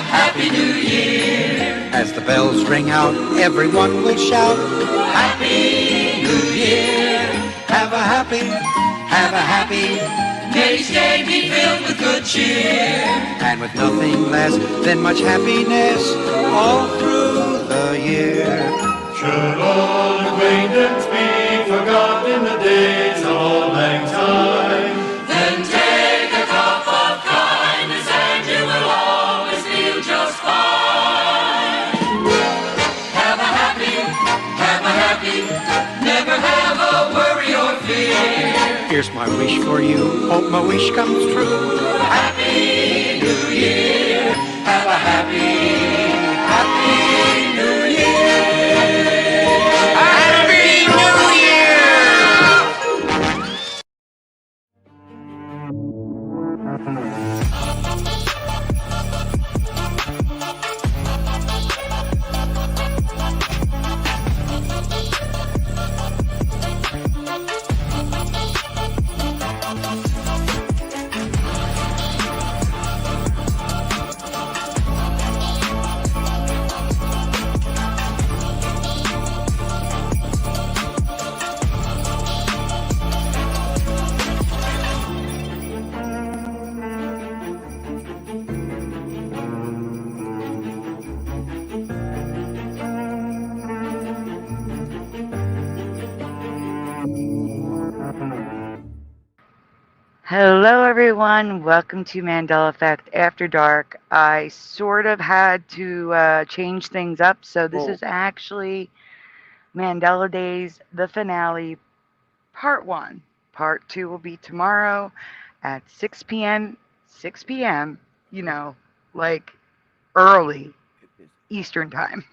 Happy New Year. As the bells ring out, everyone will shout, Happy New Year. Have a happy, may each day be filled with good cheer. And with nothing less than much happiness all through the year. Should old acquaintance be forgotten in the days of old lang syne, then take a cup of kindness and you will always feel just fine. Have a happy, never have a worry or fear. Here's my wish for you, hope my wish comes true. Happy New Year, have a happy New Year. Happy New Year! Hello, everyone. Welcome to Mandela Effect After Dark. I sort of had to change things up, so this is actually Mandeladays, the finale, part 1. Part 2 will be tomorrow at 6 p.m. 6 p.m., you know, like early Eastern time.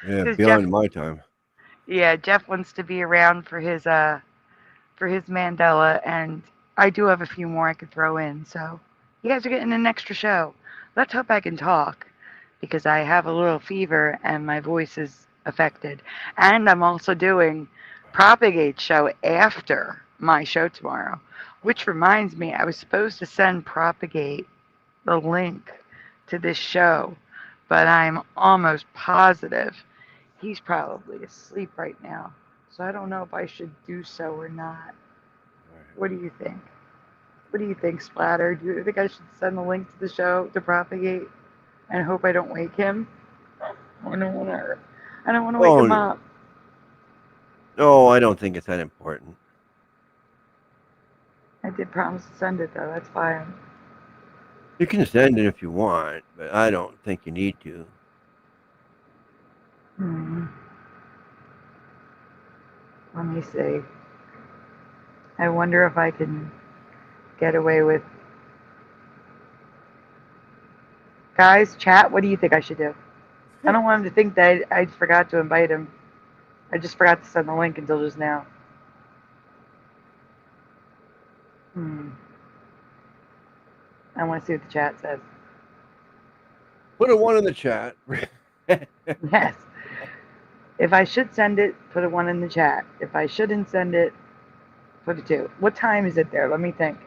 Yeah, beyond my time. Yeah, Jeff wants to be around for his Mandela, and I do have a few more I could throw in, so you guys are getting an extra show. Let's hope I can talk, because I have a little fever and my voice is affected. And I'm also doing Propagate show after my show tomorrow, which reminds me, I was supposed to send Propagate the link to this show, but I'm almost positive he's probably asleep right now. So I don't know if I should do so or not. What do you think? What do you think, Splatter? Do you think I should send the link to the show to Propagate and hope I don't wake him? I don't want to wake him up. No, I don't think it's that important. I did promise to send it, though. That's fine. You can send it if you want, but I don't think you need to. Let me see. I wonder if I can get away with... Guys, chat, what do you think I should do? I don't want him to think that I forgot to invite him. I just forgot to send the link until just now. I want to see what the chat says. Put a 1 in the chat. Yes. If I should send it, put a 1 in the chat. If I shouldn't send it, put a 2. What time is it there? Let me think.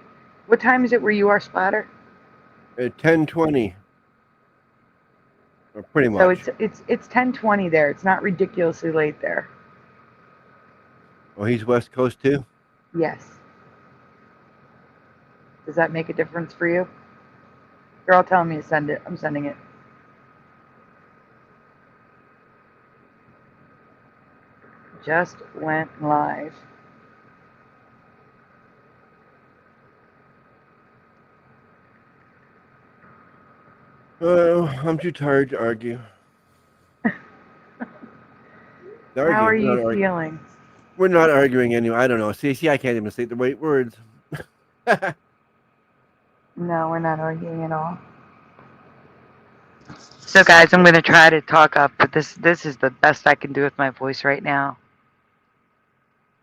What time is it where you are, Splatter? At 10:20. Or pretty much. So it's 10:20 there. It's not ridiculously late there. Oh, he's West Coast too? Yes. Does that make a difference for you? You're all telling me to send it. I'm sending it. Just went live. I'm too tired to argue. How are you feeling? We're not arguing anyway. I don't know. See, I can't even say the right words. No, we're not arguing at all. So, guys, I'm going to try to talk up, but this is the best I can do with my voice right now.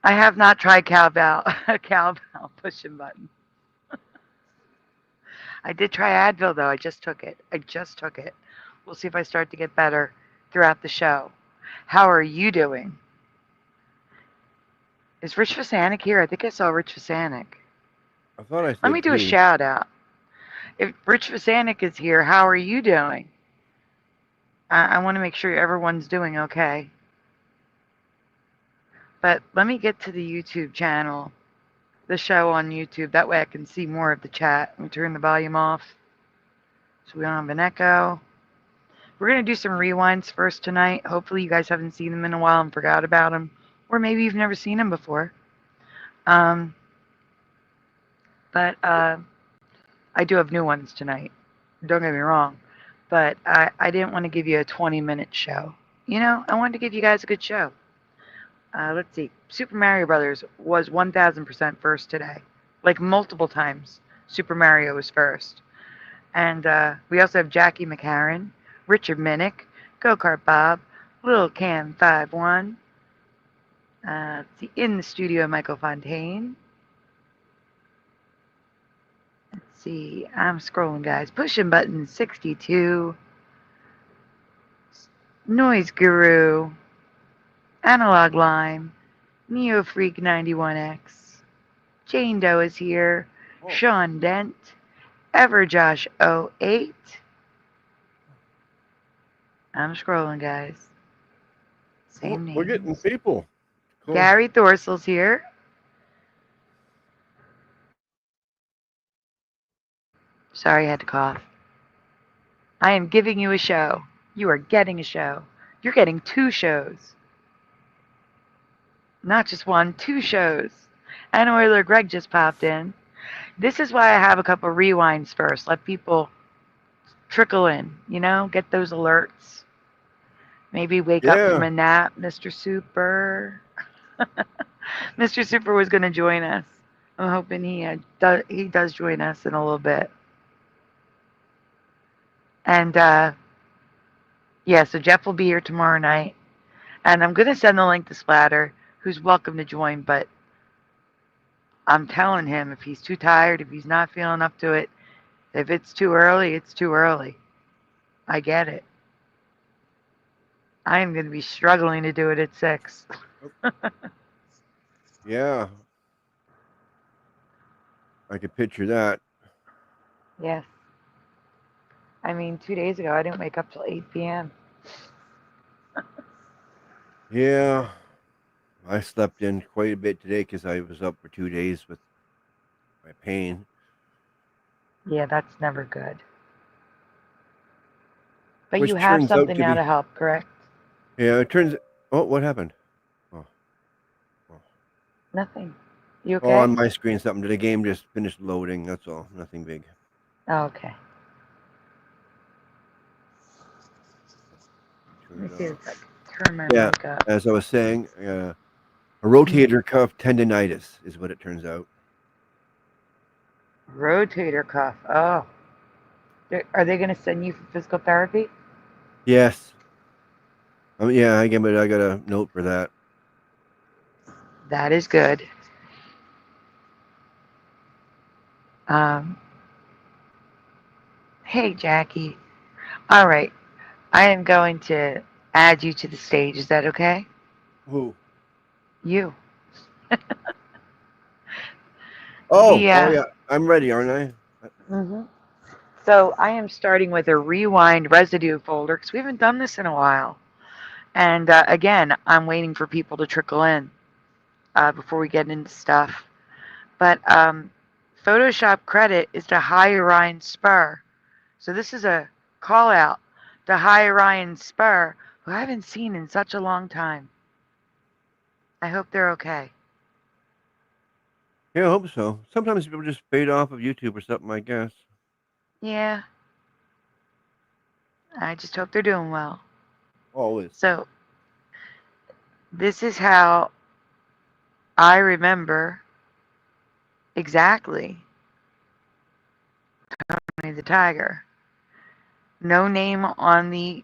I have not tried cowbell pushing button. I did try Advil, though. I just took it. We'll see if I start to get better throughout the show. how are you doing? Is Rich Vasanik here? I think I saw Rich Vasanik. I thought I said Let me do a he. shout out. If Rich Vasanik is here, how are you doing? I want to make sure everyone's doing okay. But let me get to the YouTube channel, the show on YouTube. That way I can see more of the chat. Let me turn the volume off so we don't have an echo. We're going to do some rewinds first tonight. Hopefully you guys haven't seen them in a while and forgot about them. Or maybe you've never seen them before. But I do have new ones tonight. Don't get me wrong. But I didn't want to give you a 20-minute show. You know, I wanted to give you guys a good show. Let's see. Super Mario Brothers was 1,000% first today. Like multiple times, Super Mario was first. And we also have Jackie McCarran, Richard Minnick, Go-Kart Bob, Lil Cam 51. Let's see. In the studio, Michael Fontaine. Let's see. I'm scrolling, guys. Pushing button 62. Noise Guru. Analog Lime, Neo Freak 91X, Jane Doe is here, Sean Dent, Everjosh 08. I'm scrolling, guys. Same name. We're getting people. Cool. Gary Thorsel's here. Sorry, I had to cough. I am giving you a show. You are getting a show. You're getting 2 shows. Not just 1, 2 shows. And Oiler Greg just popped in. This is why I have a couple rewinds first. Let people trickle in, you know, get those alerts. Maybe wake up from a nap, Mr. Super. Mr. Super was going to join us. I'm hoping he does join us in a little bit. And, yeah, so Jeff will be here tomorrow night. And I'm going to send the link to Splatter, who's welcome to join, but I'm telling him if he's too tired, if he's not feeling up to it, if it's too early, it's too early. I get it. I am going to be struggling to do it at 6. Yeah. I could picture that. Yes. I mean, 2 days ago, I didn't wake up till 8 p.m. Yeah. I slept in quite a bit today because I was up for 2 days with my pain. Yeah, that's never good. But Which you have turns out something to now be- to help, correct? Yeah, it turns... Oh, what happened? Nothing. You okay? Oh, on my screen, something. The game just finished loading. That's all. Nothing big. Oh, okay. Turn Let me it see off. if I can turn my Yeah, mic up. as I was saying, a rotator cuff tendonitis is what it turns out. Rotator cuff. Oh. Are they going to send you for physical therapy? Yes. Yeah, I got a note for that. That is good. Hey, Jackie. All right. I am going to add you to the stage. Is that okay? Who? You. Oh, Yeah. yeah. I'm ready, aren't I? Mm-hmm. So I am starting with a rewind residue folder because we haven't done this in a while. And again, I'm waiting for people to trickle in before we get into stuff. But Photoshop credit is to Hi Orion Spur. So this is a call out to Hi Orion Spur, who I haven't seen in such a long time. I hope they're okay. Yeah, I hope so. Sometimes people just fade off of YouTube or something, I guess. Yeah. I just hope they're doing well. Always. So this is how I remember exactly Tony the Tiger. No name on the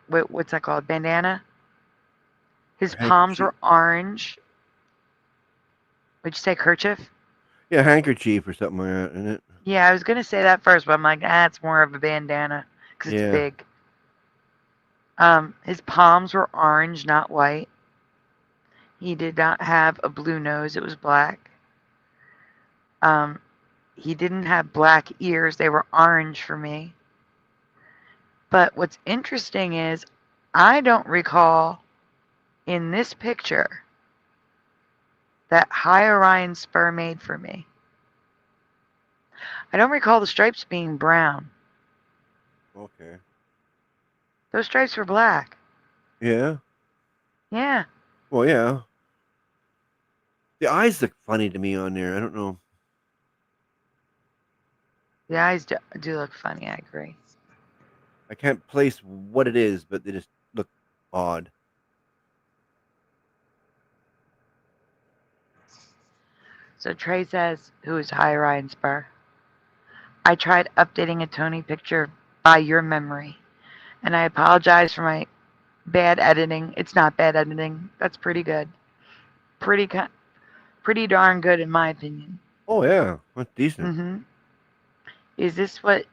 what's that called? Bandana. His palms were orange. Would you say kerchief? Yeah, handkerchief or something like that, isn't it? Yeah, I was going to say that first, but I'm like, it's more of a bandana because it's big. His palms were orange, not white. He did not have a blue nose, it was black. He didn't have black ears, they were orange for me. But what's interesting is I don't recall in this picture that high Orion spur made for me. I don't recall the stripes being brown. Okay. Those stripes were black. Yeah. Yeah. Well, yeah. The eyes look funny to me on there. I don't know. The eyes do look funny, I agree. I can't place what it is, but they just look odd. So Trey says, who is high Orion spur? I tried updating a Tony picture by your memory, and I apologize for my bad editing. It's not bad editing. That's pretty good. Pretty darn good in my opinion. Oh yeah, that's decent. Is this what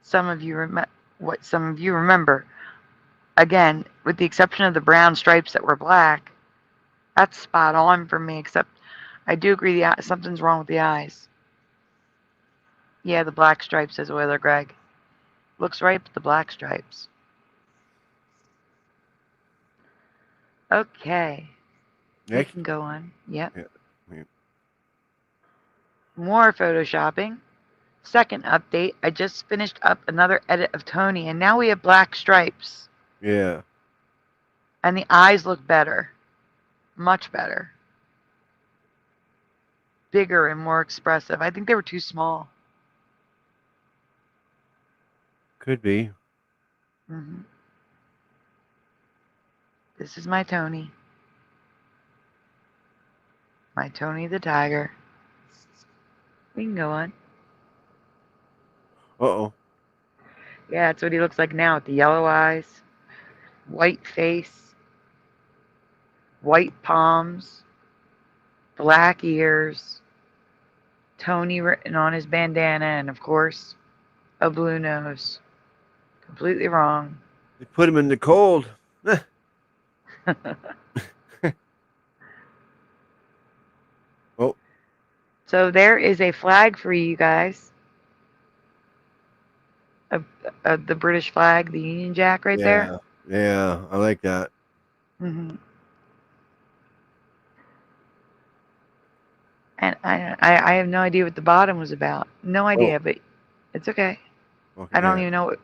some of you remember? Again, with the exception of the brown stripes that were black, that's spot on for me. Except I do agree something's wrong with the eyes. Yeah, the black stripes, says Oiler Greg. Looks right, but the black stripes. Okay. We can go on. Yep. Yeah. More photoshopping. Second update. I just finished up another edit of Tony, and now we have black stripes. Yeah. And the eyes look better. Much better. Bigger and more expressive. I think they were too small. Could be. This is my Tony. My Tony the Tiger. We can go on. Uh-oh. Yeah, that's what he looks like now with the yellow eyes, white face, white palms, black ears, Tony written on his bandana, and of course, a blue nose. Completely wrong. They put him in the cold. Oh. So there is a flag for you guys. The British flag, the Union Jack right there. Yeah, I like that. And I have no idea what the bottom was about. No idea, but it's okay. I don't even know what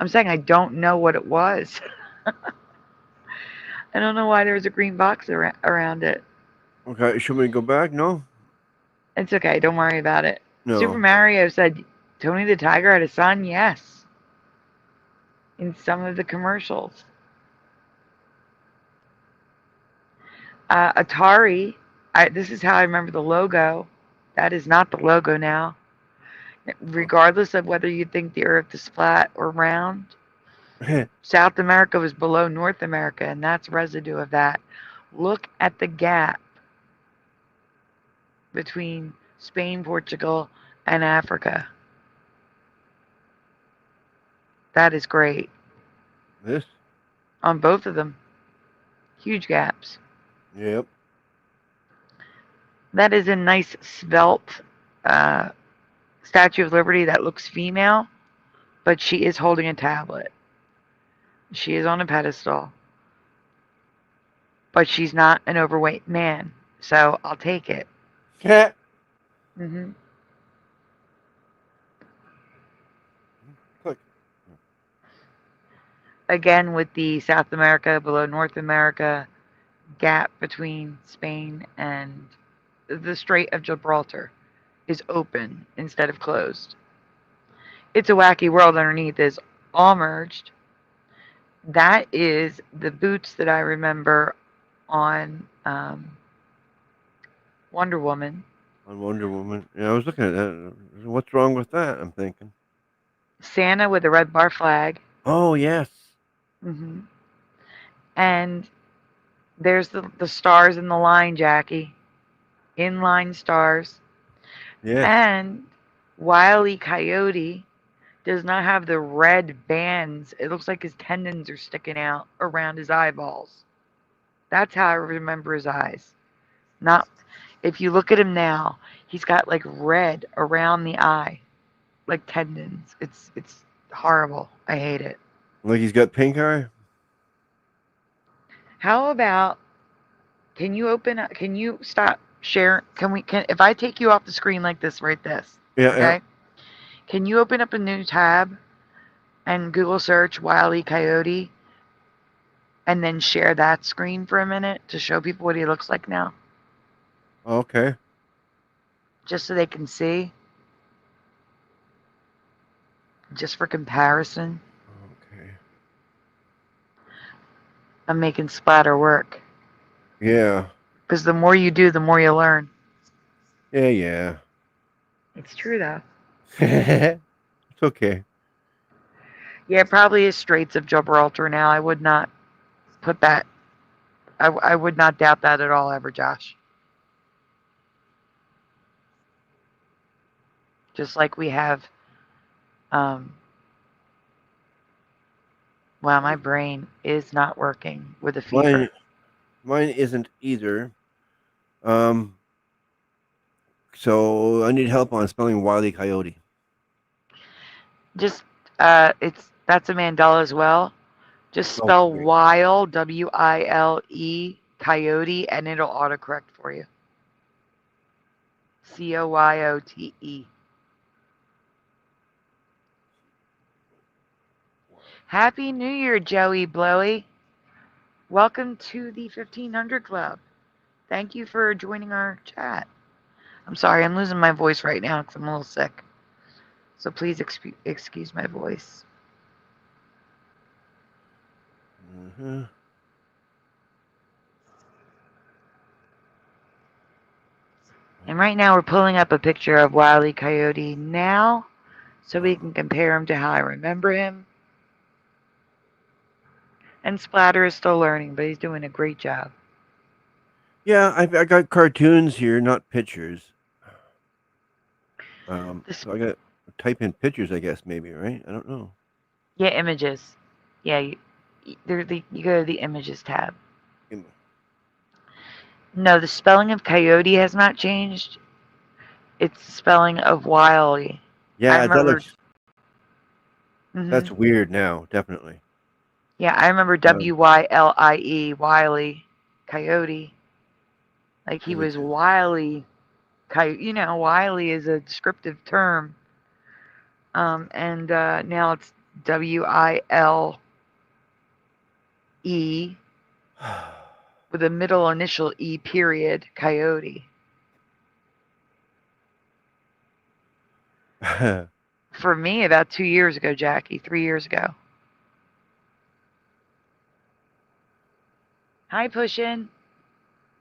I'm saying. I don't know what it was. I don't know why there was a green box around it. Okay, should we go back? No? It's okay. Don't worry about it. No. Super Mario said Tony the Tiger had a son. Yes. In some of the commercials. Atari. This is how I remember the logo. That is not the logo now. Regardless of whether you think the Earth is flat or round, South America was below North America, and that's residue of that. Look at the gap between Spain, Portugal, and Africa. That is great. This? On both of them. Huge gaps. Yep. That is a nice svelte Statue of Liberty that looks female, but she is holding a tablet. She is on a pedestal. But she's not an overweight man, so I'll take it. Yeah. Click. Again, with the South America below North America gap between Spain and the Strait of Gibraltar is open instead of closed. It's a wacky world underneath is all merged. That is the boots that I remember on Wonder Woman. On Wonder Woman. Yeah, I was looking at that. What's wrong with that? I'm thinking. Santa with a red bar flag. Oh, yes. And there's the stars in the line, Jackie. Inline stars. Yeah. And Wile E. Coyote does not have the red bands. It looks like his tendons are sticking out around his eyeballs. That's how I remember his eyes. Not if you look at him now, he's got like red around the eye, like tendons. It's horrible. I hate it. Like he's got pink eye? How about can you open up can you stop sharing can if I take you off the screen like this, right this, Yeah, okay? Can you open up a new tab and Google search Wile E. Coyote and then share that screen for a minute to show people what he looks like now? Okay. Just so they can see. Just for comparison. Okay. I'm making splatter work. Yeah. Because the more you do, the more you learn. Yeah. It's true, though. It's okay. Yeah, it probably is Straits of Gibraltar now. I would not put that. I would not doubt that at all, ever, Josh. Just like we have. Wow, my brain is not working with a fever. Mine isn't either. So I need help on spelling Wile E. Coyote. Just that's a Mandela as well. Just spell Okay. Wile, Wile, Coyote, and it'll autocorrect for you. Coyote. Happy New Year, Joey Blowy. Welcome to the 1500 Club. Thank you for joining our chat. I'm sorry, I'm losing my voice right now because I'm a little sick. So please excuse my voice. Mm-hmm. And right now we're pulling up a picture of Wile E. Coyote now so we can compare him to how I remember him. And Splatter is still learning, but he's doing a great job. Yeah, I got cartoons here, not pictures. So I got type in pictures, I guess, maybe, right? I don't know. Yeah, images. Yeah, you go to the images tab. No, the spelling of coyote has not changed. It's the spelling of Wile E. Yeah, that looks. Mm-hmm. That's weird now, definitely. Yeah, I remember Wylie, Wiley, Coyote. Like he was wily. Wily is a descriptive term. And now it's Wile with a middle initial E period, Coyote. For me, about 2 years ago, Jackie, 3 years ago. Hi, Pushin.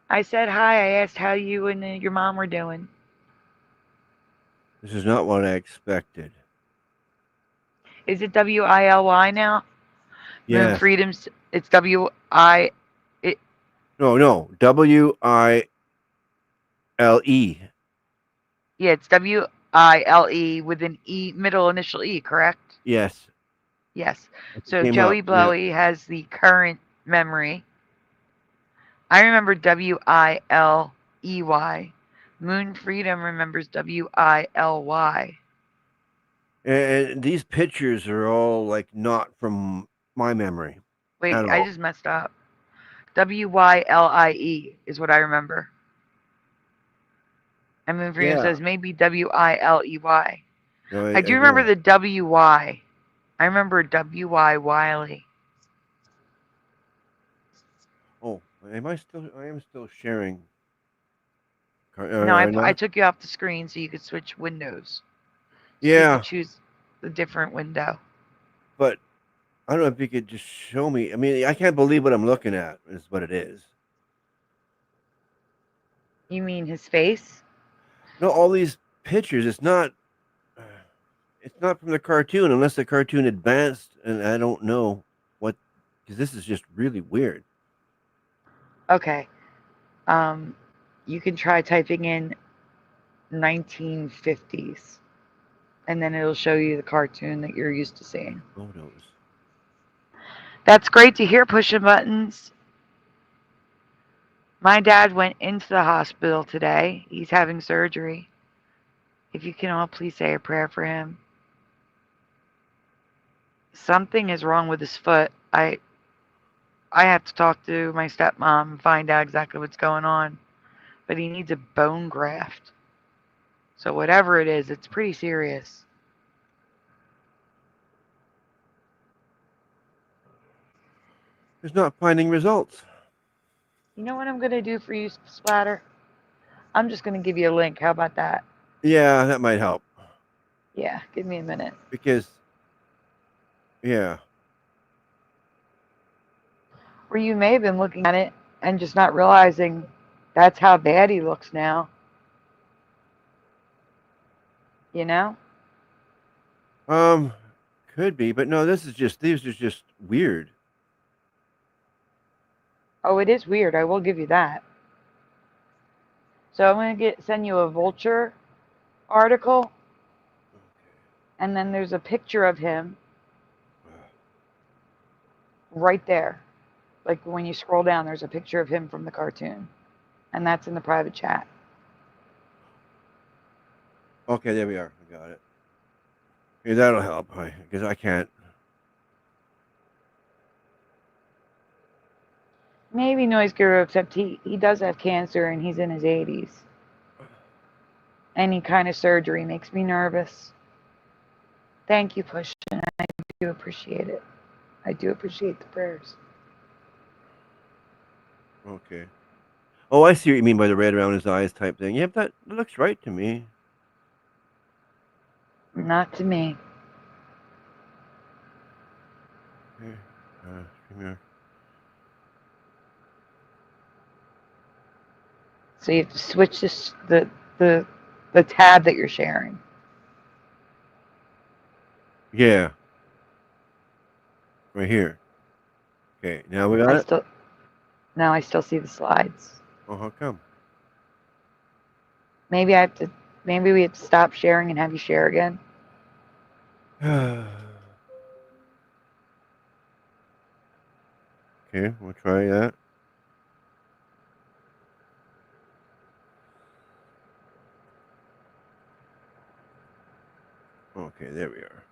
I said hi. I asked how you and your mom were doing. This is not what I expected. Is it Wily now? Yes. Moon Freedoms. It's W-I. No. Wile. Yeah, it's Wile with an E, middle initial E, correct? Yes. Yes. So Joey Blowy has the current memory. I remember Wiley. Moon Freedom remembers Wily. And these pictures are all like not from my memory. Wait, I just messed up. Wyle is what I remember. And Moon Freedom says maybe Wiley. No, I do remember the WY. I remember WY Wiley. Oh, I am still sharing. No, I took you off the screen so you could switch windows. So yeah. you could choose a different window. But I don't know if you could just show me. I mean, I can't believe what I'm looking at is what it is. You mean his face? No, all these pictures, it's not from the cartoon unless the cartoon advanced, and I don't know what, because this is just really weird. Okay. You can try typing in 1950s. and then it'll show you the cartoon that you're used to seeing. Photos. That's great to hear, pushing buttons. My dad went into the hospital today. He's having surgery. If you can all please say a prayer for him. Something is wrong with his foot. I have to talk to my stepmom and find out exactly what's going on. But he needs a bone graft. So whatever it is, it's pretty serious. It's not finding results. You know what I'm going to do for you, Splatter? I'm just going to give you a link. How about that? Yeah, that might help. Yeah, give me a minute. Because, yeah. Or you may have been looking at it and just not realizing that's how bad he looks now. You know? Could be, but no, these are just weird. Oh, it is weird. I will give you that. So I'm going to send you a Vulture article. And then there's a picture of him right there. Like when you scroll down, there's a picture of him from the cartoon. And that's in the private chat. Okay, there we are. I got it. Yeah, that'll help. Because I can't. Maybe Noise Guru, except he does have cancer and he's in his 80s. Any kind of surgery makes me nervous. Thank you, Push. I do appreciate it. I do appreciate the prayers. Okay. Oh, I see what you mean by the red around his eyes type thing. Yep, that looks right to me. Not to me. Okay. Streamyard. So you have to switch the tab that you're sharing. Yeah. Right here. Okay, now we got it? Now I still see the slides. Oh, how come? Maybe we have to stop sharing and have you share again. Okay, we'll try that. Okay, there we are.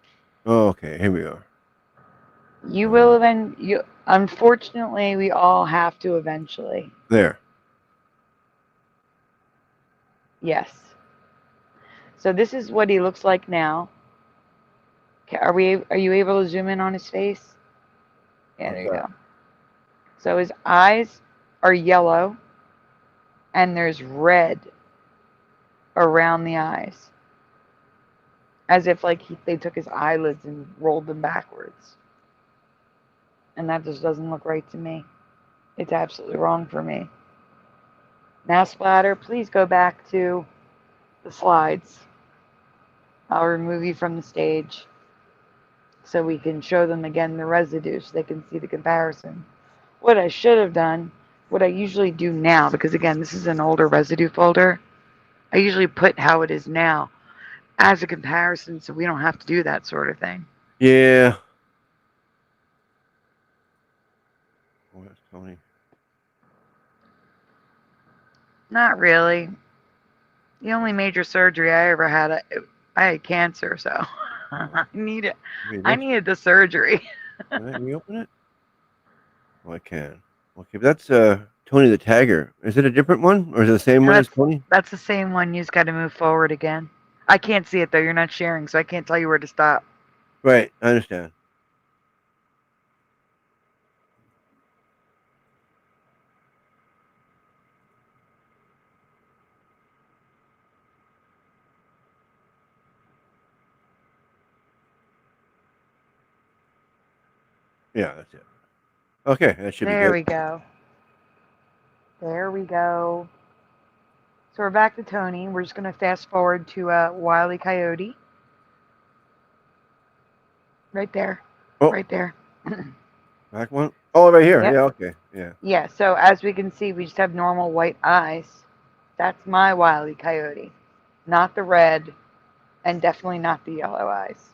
Okay, here we are. You will unfortunately, we all have to eventually. There. Yes. So this is what he looks like now. Okay, are you able to zoom in on his face? Yeah, there you go. So his eyes are yellow and there's red around the eyes. As if like they took his eyelids and rolled them backwards. And that just doesn't look right to me. It's absolutely wrong for me. Now, Splatter, please go back to the slides. I'll remove you from the stage so we can show them again the residue so they can see the comparison. What I should have done, what I usually do now, because again, this is an older residue folder, I usually put how it is now as a comparison so we don't have to do that sort of thing. Yeah. Oh, that's Tony. Not really. The only major surgery I ever had, I had cancer, so I needed the surgery. Can we open it? Oh, I can. Okay, but that's Tony the Tagger. Is it a different one, or is it the same one as Tony? That's the same one. You just got to move forward again. I can't see it though. You're not sharing, so I can't tell you where to stop. Right, I understand. Yeah, that's it. Okay, that should be good. There we go. There we go. So we're back to Tony. We're just going to fast forward to Wile E. Coyote. Right there. Oh. Right there. Back one? Oh, right here. Yep. Yeah, okay. Yeah. Yeah, so as we can see, we just have normal white eyes. That's my Wile E. Coyote. Not the red And definitely not the yellow eyes.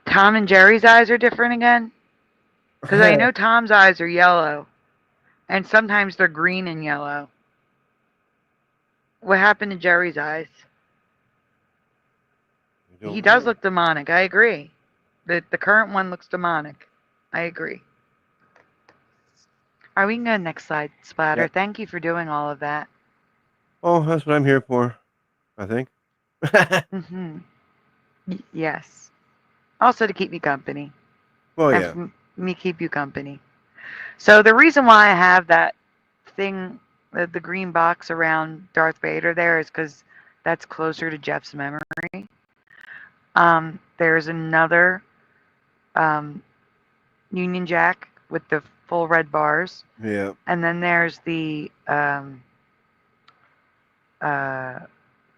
Tom and Jerry's eyes are different again? Because I know Tom's eyes are yellow. And sometimes they're green and yellow. What happened to Jerry's eyes? He does look demonic. I agree. The current one looks demonic. I agree. Are we can go next slide, Splatter? Yep. Thank you for doing all of that. Oh, that's what I'm here for, I think. Mm-hmm. Yes. Also to keep me company. Well, and yeah. me keep you company. So the reason why I have that thing, the green box around Darth Vader there, is because that's closer to Jeff's memory. There's another Union Jack with the full red bars. Yeah. And then there's the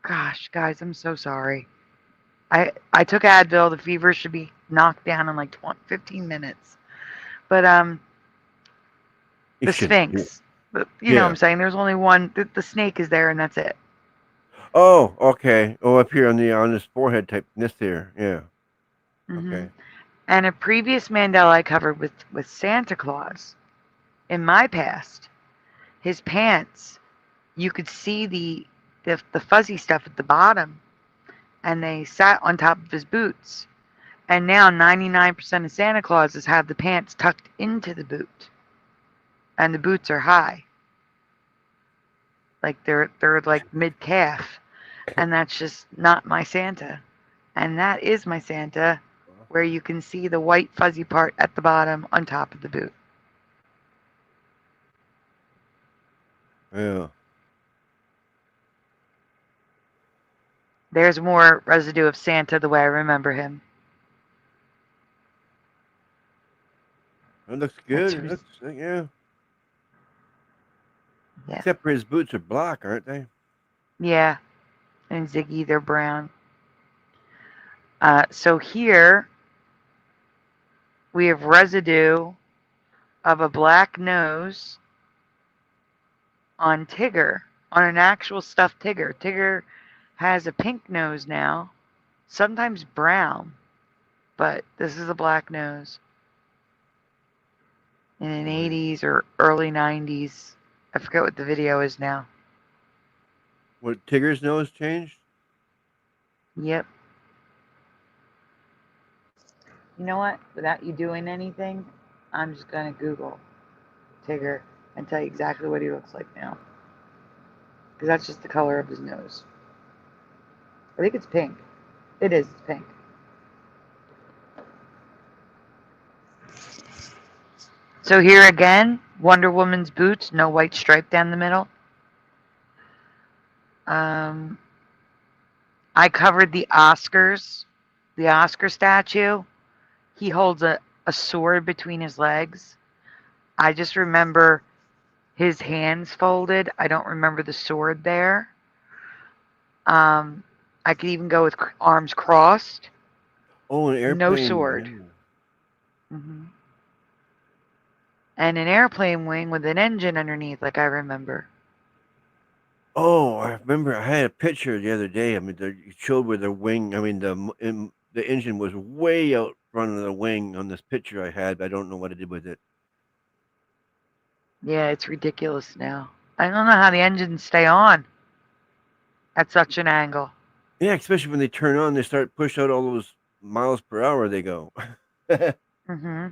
gosh, guys, I'm so sorry. I took Advil. The fever should be knocked down in like 15 minutes. But the Sphinx. You know what I'm saying? There's only one. The snake is there, and that's it. Oh, okay. Oh, up here on this forehead type, this here. Yeah. Mm-hmm. Okay. And a previous Mandela I covered with Santa Claus. In my past, his pants, you could see the fuzzy stuff at the bottom, and they sat on top of his boots. And now 99% of Santa Clauses have the pants tucked into the boot, and the boots are high, like they're like mid calf, and that's just not my Santa. And that is my Santa, where you can see the white fuzzy part at the bottom on top of the boot. Yeah. There's more residue of Santa the way I remember him. That looks good. Yeah. Except for his boots are black, aren't they? Yeah. And Ziggy, they're brown. So here we have residue of a black nose on Tigger, on an actual stuffed Tigger. Tigger has a pink nose now, sometimes brown, but this is a black nose. In an 80s or early 90s. I forget what the video is now. What, Tigger's nose changed? Yep. You know what? Without you doing anything, I'm just going to Google Tigger and tell you exactly what he looks like now. Because that's just the color of his nose. I think it's pink. It is. It's pink. So here again, Wonder Woman's boots, no white stripe down the middle. I covered the Oscars, the Oscar statue. He holds a sword between his legs. I just remember his hands folded. I don't remember the sword there. I could even go with arms crossed. Oh, an airplane. No sword. Yeah. Mm-hmm. And an airplane wing with an engine underneath, like I remember. Oh, I remember I had a picture the other day. I mean, it showed where the wing, I mean, the engine was way out front of the wing on this picture I had. I don't know what I did with it. Yeah, it's ridiculous now. I don't know how the engines stay on at such an angle. Yeah, especially when they turn on, they start push out all those miles per hour they go. Mm-hmm.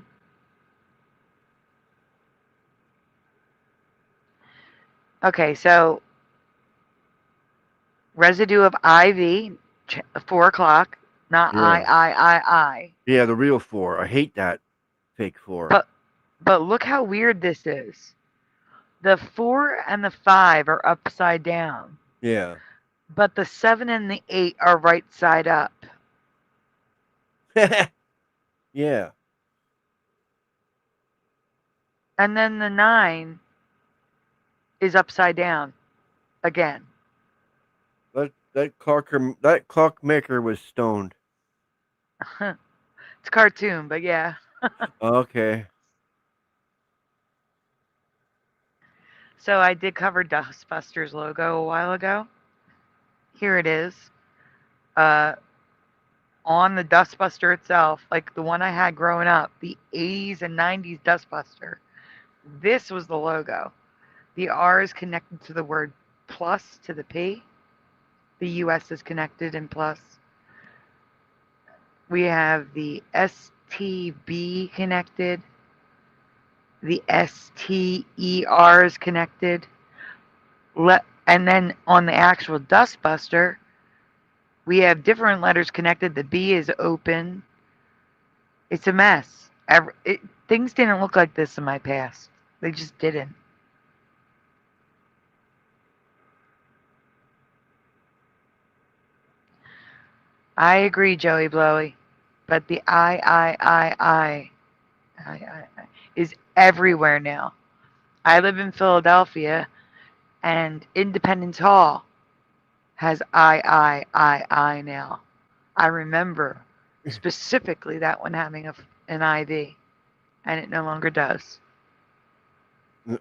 Okay, so residue of IV, 4 o'clock, not Yeah. I. Yeah, the real 4. I hate that fake 4. But look how weird this is. The 4 and the 5 are upside down. Yeah. But the 7 and the 8 are right side up. Yeah. And then the 9 is upside down again. That clockmaker was stoned. It's cartoon, but yeah. Okay. So I did cover Dustbuster's logo a while ago. Here it is. Uh, on the Dustbuster itself, like the one I had growing up, the 80s and 90s Dustbuster. This was the logo. The R is connected to the word plus to the P. The US is connected in plus. We have the STB connected. The STER is connected. And then on the actual Dustbuster, we have different letters connected. The B is open. It's a mess. Things didn't look like this in my past. They just didn't. I agree, Joey Blowy. But the I is everywhere now. I live in Philadelphia, and Independence Hall has I now. I remember specifically that one having an IV, and it no longer does.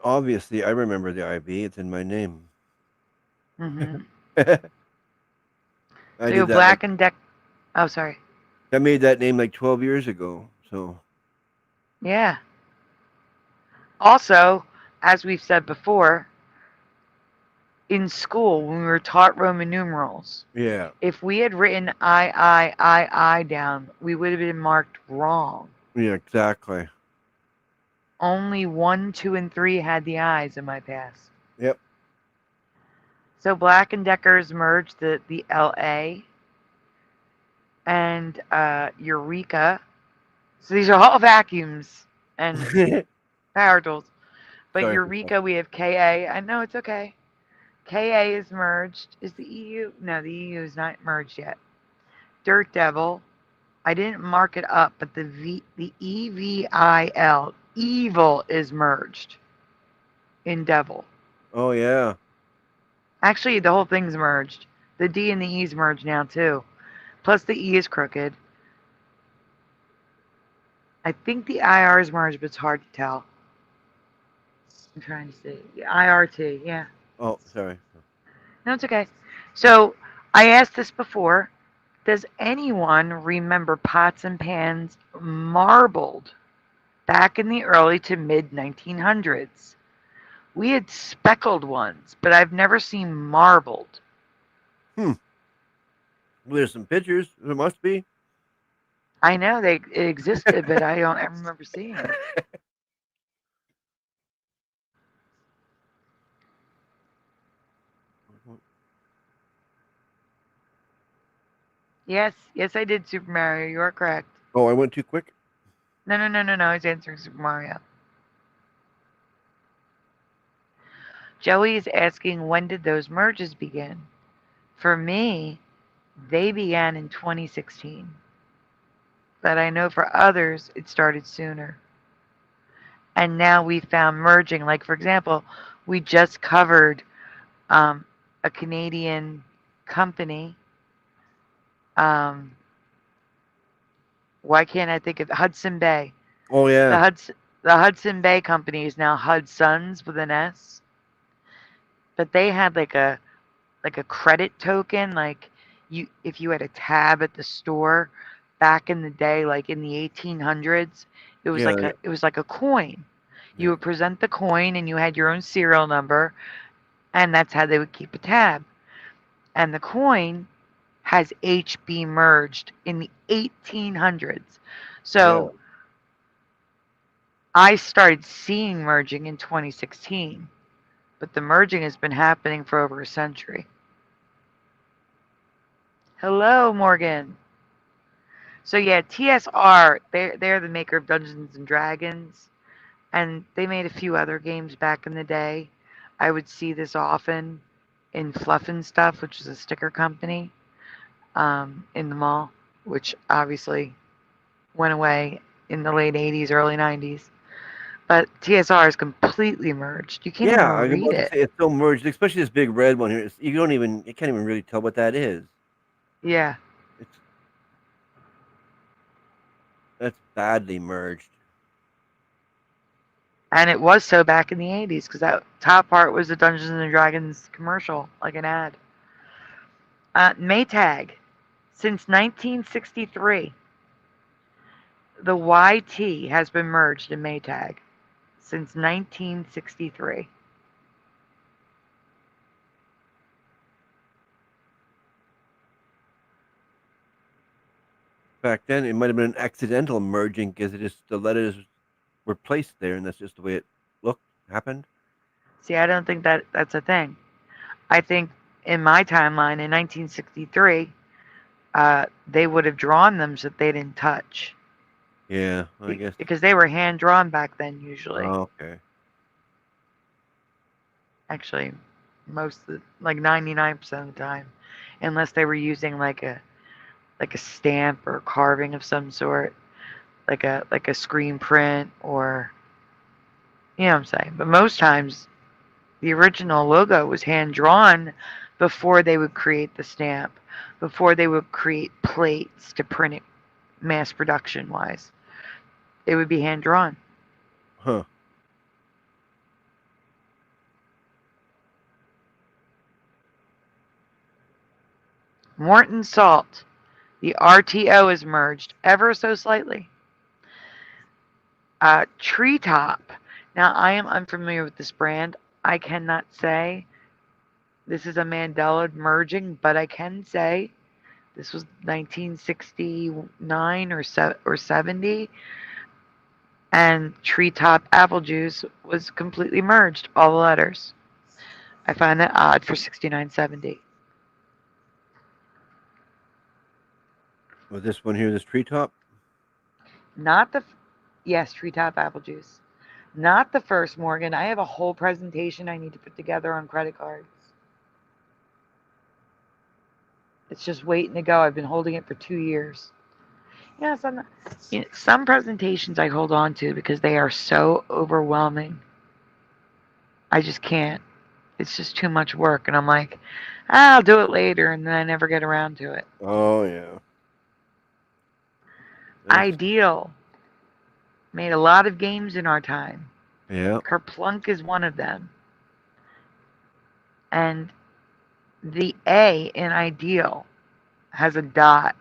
Obviously, I remember the IV. It's in my name. Hmm. I So you did have that like Black and Deck. Oh, sorry. I made that name like 12 years ago. So Yeah. Also, as we've said before, in school when we were taught Roman numerals, yeah, if we had written I down, we would have been marked wrong. yeah, exactly. Only 1, 2, and 3 had the I's in my past. Yep. So Black and Deckers merged the LA and Eureka. So these are all vacuums and power tools. But Sorry for that. Eureka, we have KA. I know it's okay. KA is merged. Is the EU? No, the EU is not merged yet. Dirt Devil. I didn't mark it up, but the EVIL, evil, is merged in devil. Oh yeah. Actually, the whole thing's merged. The D and the E's merged now too. Plus the E is crooked. I think the IR is merged, but it's hard to tell. I'm trying to see. The IRT, yeah. Oh, sorry. No, it's okay. So I asked this before. Does anyone remember pots and pans marbled back in the early to mid 1900s? We had speckled ones, but I've never seen marbled. There's some pictures. There must be. I know it existed, but I don't ever remember seeing it. Yes, I did Super Mario. You are correct. Oh, I went too quick. No. He's answering Super Mario. Joey is asking when did those merges begin? For me, they began in 2016. But I know for others, it started sooner. And now we found merging. Like, for example, we just covered a Canadian company. Um, why can't I think of Hudson Bay? Oh The yeah. Hudson Bay company is now Hudson's with an S. But they had like a credit token, like if you had a tab at the store back in the day, like in the 1800s, Yeah. it was like a coin. You Yeah. would present the coin and you had your own serial number, and that's how they would keep a tab. And the coin has HB merged in the 1800s. Yeah. So I started seeing merging in 2016, but the merging has been happening for over a century. Hello, Morgan. So yeah, TSR, they're the maker of Dungeons and Dragons, and they made a few other games back in the day. I would see this often in Fluff and Stuff, which is a sticker company in the mall, which obviously went away in the late 80s, early 90s. But TSR is completely merged. You can't even Yeah. I was read about to it. say it's so merged, especially this big red one here. You can't even really tell what that is. Yeah. It's That's badly merged. And it was so back in the 80s because that top part was a Dungeons and Dragons commercial, like an ad. Maytag. Since 1963, the YT has been merged in Maytag. Since 1963. Back then, it might have been an accidental merging because the letters were placed there, and that's just the way it happened. See, I don't think that's a thing. I think in my timeline in 1963, they would have drawn them so that they didn't touch. Yeah, I guess. Because they were hand drawn back then, usually. Oh, okay. Actually, like 99% of the time, unless they were using like a stamp or carving of some sort, like a screen print, or you know what I'm saying. But most times, the original logo was hand drawn before they would create the stamp, before they would create plates to print it mass production wise. It would be hand drawn. Huh. Morton Salt. The RTO is merged ever so slightly. Treetop. Now, I am unfamiliar with this brand. I cannot say this is a Mandela merging, but I can say this was 1969 or 70, and Treetop Apple Juice was completely merged, all the letters. I find that odd for 6970. Was this one here, this treetop? Not the, yes, Treetop Apple Juice. Not the first, Morgan. I have a whole presentation I need to put together on credit cards. It's just waiting to go. I've been holding it for 2 years. Yeah, some presentations I hold on to because they are so overwhelming. I just can't. It's just too much work. And I'm like, I'll do it later. And then I never get around to it. Oh, yeah. Ideal. Made a lot of games in our time. Yeah. Kerplunk is one of them. And the A in Ideal has a dot.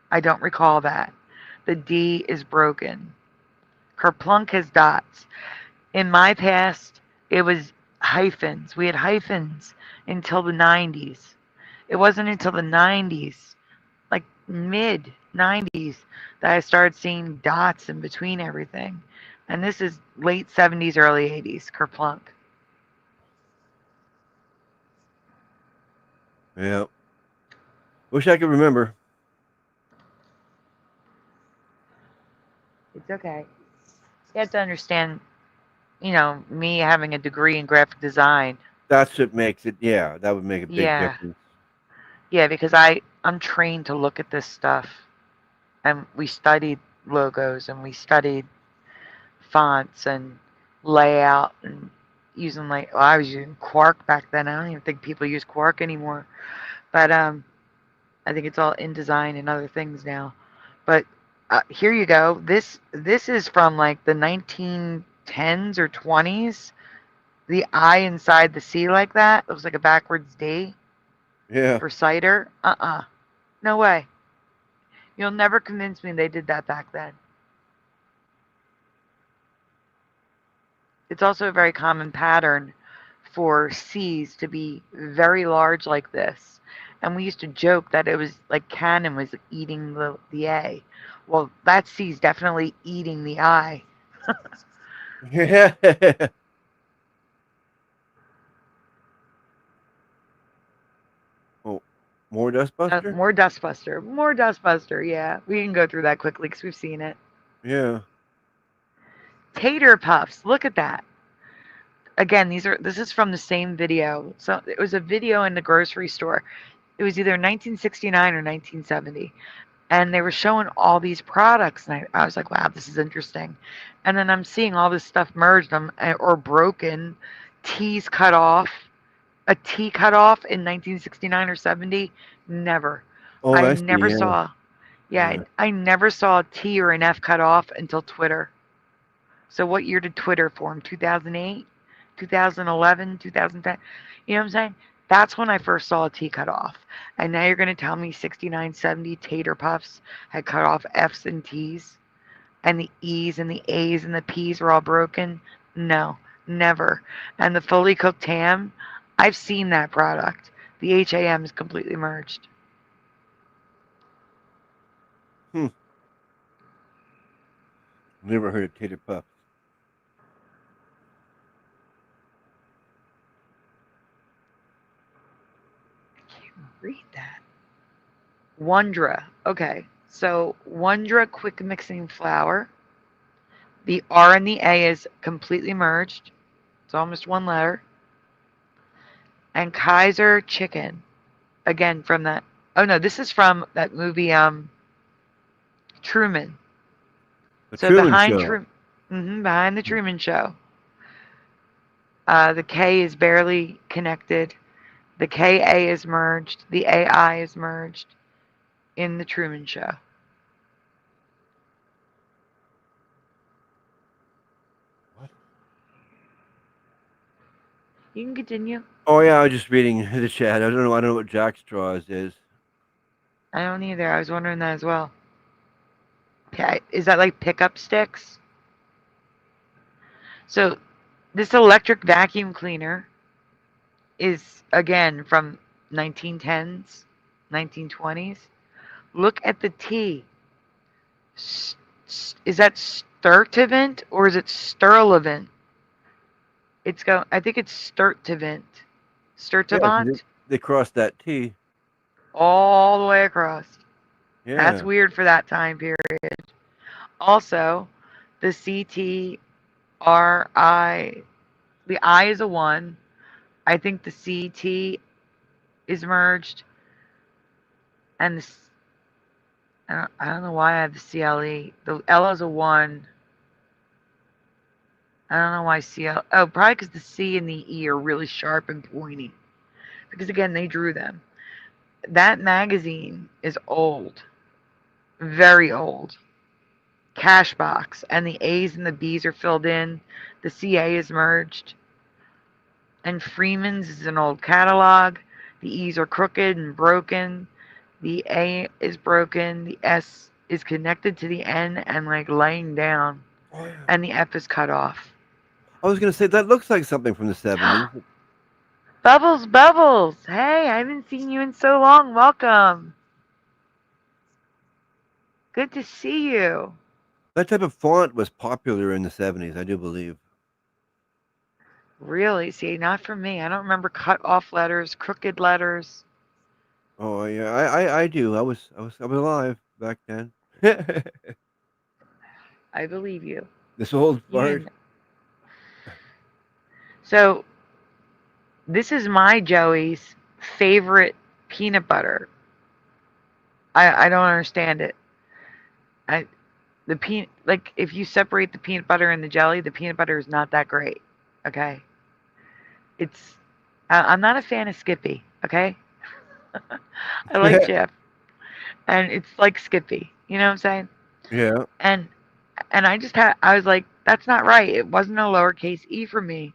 I don't recall that. The D is broken. Kerplunk has dots. In my past, it was hyphens. We had hyphens until the 90s. It wasn't until the 90s, like mid 90s, that I started seeing dots in between everything. And this is late 70s, early 80s, Kerplunk. Yeah. Wish I could remember. It's okay. You have to understand, me having a degree in graphic design. That's what makes it, yeah, that would make a big difference. Yeah, because I'm trained to look at this stuff. And we studied logos and we studied fonts and layout and I was using Quark back then. I don't even think people use Quark anymore. But I think it's all InDesign and other things now. But here you go. This is from like the 1910s or 20s. The I inside the C like that. It looks like a backwards D. Yeah. For cider. No way. You'll never convince me they did that back then. It's also a very common pattern for C's to be very large like this. And we used to joke that it was like Canon was eating the A. Well, that C's definitely eating the I. Yeah. Oh, more Dustbuster? More Dustbuster. More Dustbuster, yeah. We can go through that quickly because we've seen it. Yeah. Tater Puffs. Look at that. Again, this is from the same video. So it was a video in the grocery store. It was either 1969 or 1970. And they were showing all these products. And I was like, wow, this is interesting. And then I'm seeing all this stuff merged or broken. T's cut off. A T cut off in 1969 or 70. Never. Oh, I never saw. Yeah, I never saw a T or an F cut off until Twitter. So what year did Twitter form? 2008, 2011, 2010? You know what I'm saying? That's when I first saw a T cut off. And now you're going to tell me 6970 Tater Puffs had cut off F's and T's, and the E's and the A's and the P's were all broken? No, never. And the fully cooked ham, I've seen that product. The HAM is completely merged. Never heard of tater puffs. I can't read that. Wondra. Okay, so Wondra quick mixing flour. The R and the A is completely merged. It's almost one letter. And Kaiser chicken. Again, from that. Oh no, this is from that movie Truman. The So Truman Show. behind the Truman Show. The K is barely connected. The KA is merged. The AI is merged in the Truman Show. What? You can continue. Oh yeah, I was just reading the chat. I don't know what Jack Straws is. I don't either. I was wondering that as well. Is that like pickup sticks? So this electric vacuum cleaner is again from 1910s, 1920s. Look at the T. Is that Sturtevant or is it Sturlevant? I think it's Sturtevant. Sturtevant? Yeah, they crossed that T. All the way across. Yeah. That's weird for that time period. Also, the CTRI, the I is a 1. I think the CT is merged. And I don't know why I have the CLE. The L is a 1. I don't know why CL. Oh, probably because the C and the E are really sharp and pointy. Because again, they drew them. That magazine is old. Very old. Cashbox. And the A's and the B's are filled in. The CA is merged. And Freeman's is an old catalog. The E's are crooked and broken. The A is broken. The S is connected to the N and like laying down. Oh, yeah. And the F is cut off. I was gonna say that looks like something from the 70s. Bubbles, Bubbles. Hey, I haven't seen you in so long. Welcome. Good to see you. That type of font was popular in the 70s, I do believe. Really? See, not for me. I don't remember cut off letters, crooked letters. Oh yeah, I do. I was alive back then. I believe you. This old You fart. didn't- So, this is my Joey's favorite peanut butter. I don't understand it. Like if you separate the peanut butter and the jelly, the peanut butter is not that great. Okay. I'm not a fan of Skippy. Okay. I like Jeff, and it's like Skippy. You know what I'm saying? Yeah. And I was like, that's not right. It wasn't a lowercase e for me.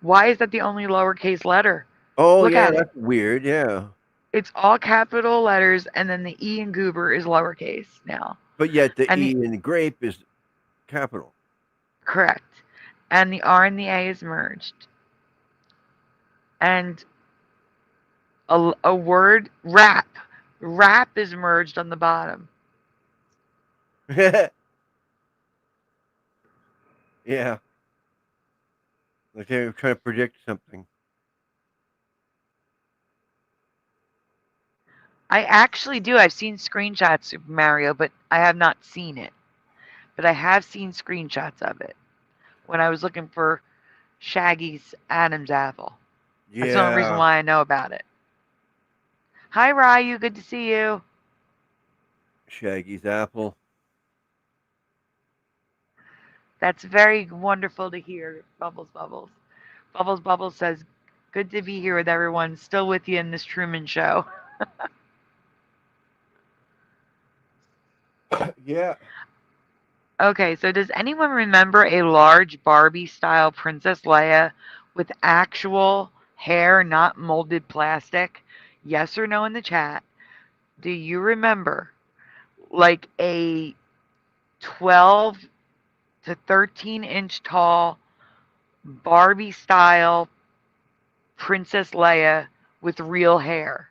Why is that the only lowercase letter? Oh Look yeah, at it. that's weird. Yeah. It's all capital letters, and then the E in goober is lowercase now. But yet the And E in grape is capital. Correct. And the R and the A is merged. And a word, rap. Rap is merged on the bottom. Yeah. Like they were trying to predict something. I actually do. I've seen screenshots of Super Mario, but I have not seen it. But I have seen screenshots of it when I was looking for Shaggy's Adam's apple. Yeah. That's the only reason why I know about it. Hi, Ryu. Good to see you. Shaggy's apple. That's very wonderful to hear, Bubbles Bubbles. Bubbles Bubbles says, good to be here with everyone. Still with you in this Truman Show. Yeah. Okay, so does anyone remember a large Barbie-style Princess Leia with actual hair, not molded plastic? Yes or no in the chat. Do you remember like a 12 to 13-inch tall Barbie-style Princess Leia with real hair?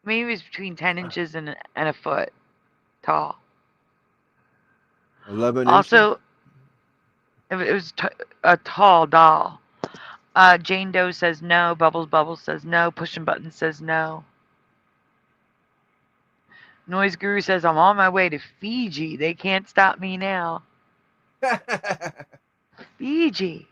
Maybe it was between 10 inches and a foot tall. 11 inches. Also, it was a tall doll. Jane Doe says no. Bubbles says no. Pushing Buttons says no. Noise Guru says I'm on my way to Fiji. They can't stop me now. Fiji.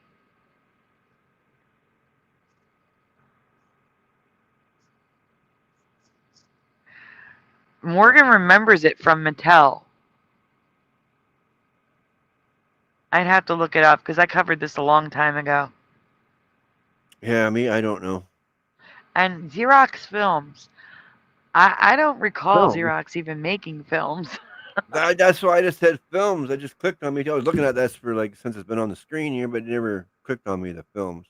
Morgan remembers it from Mattel. I'd have to look it up because I covered this a long time ago. Yeah, I don't know. And Xerox Films. I don't recall Films? Xerox even making films. That's why I just said films. I just clicked on me. I was looking at that for like since it's been on the screen here, but it never clicked on me the films.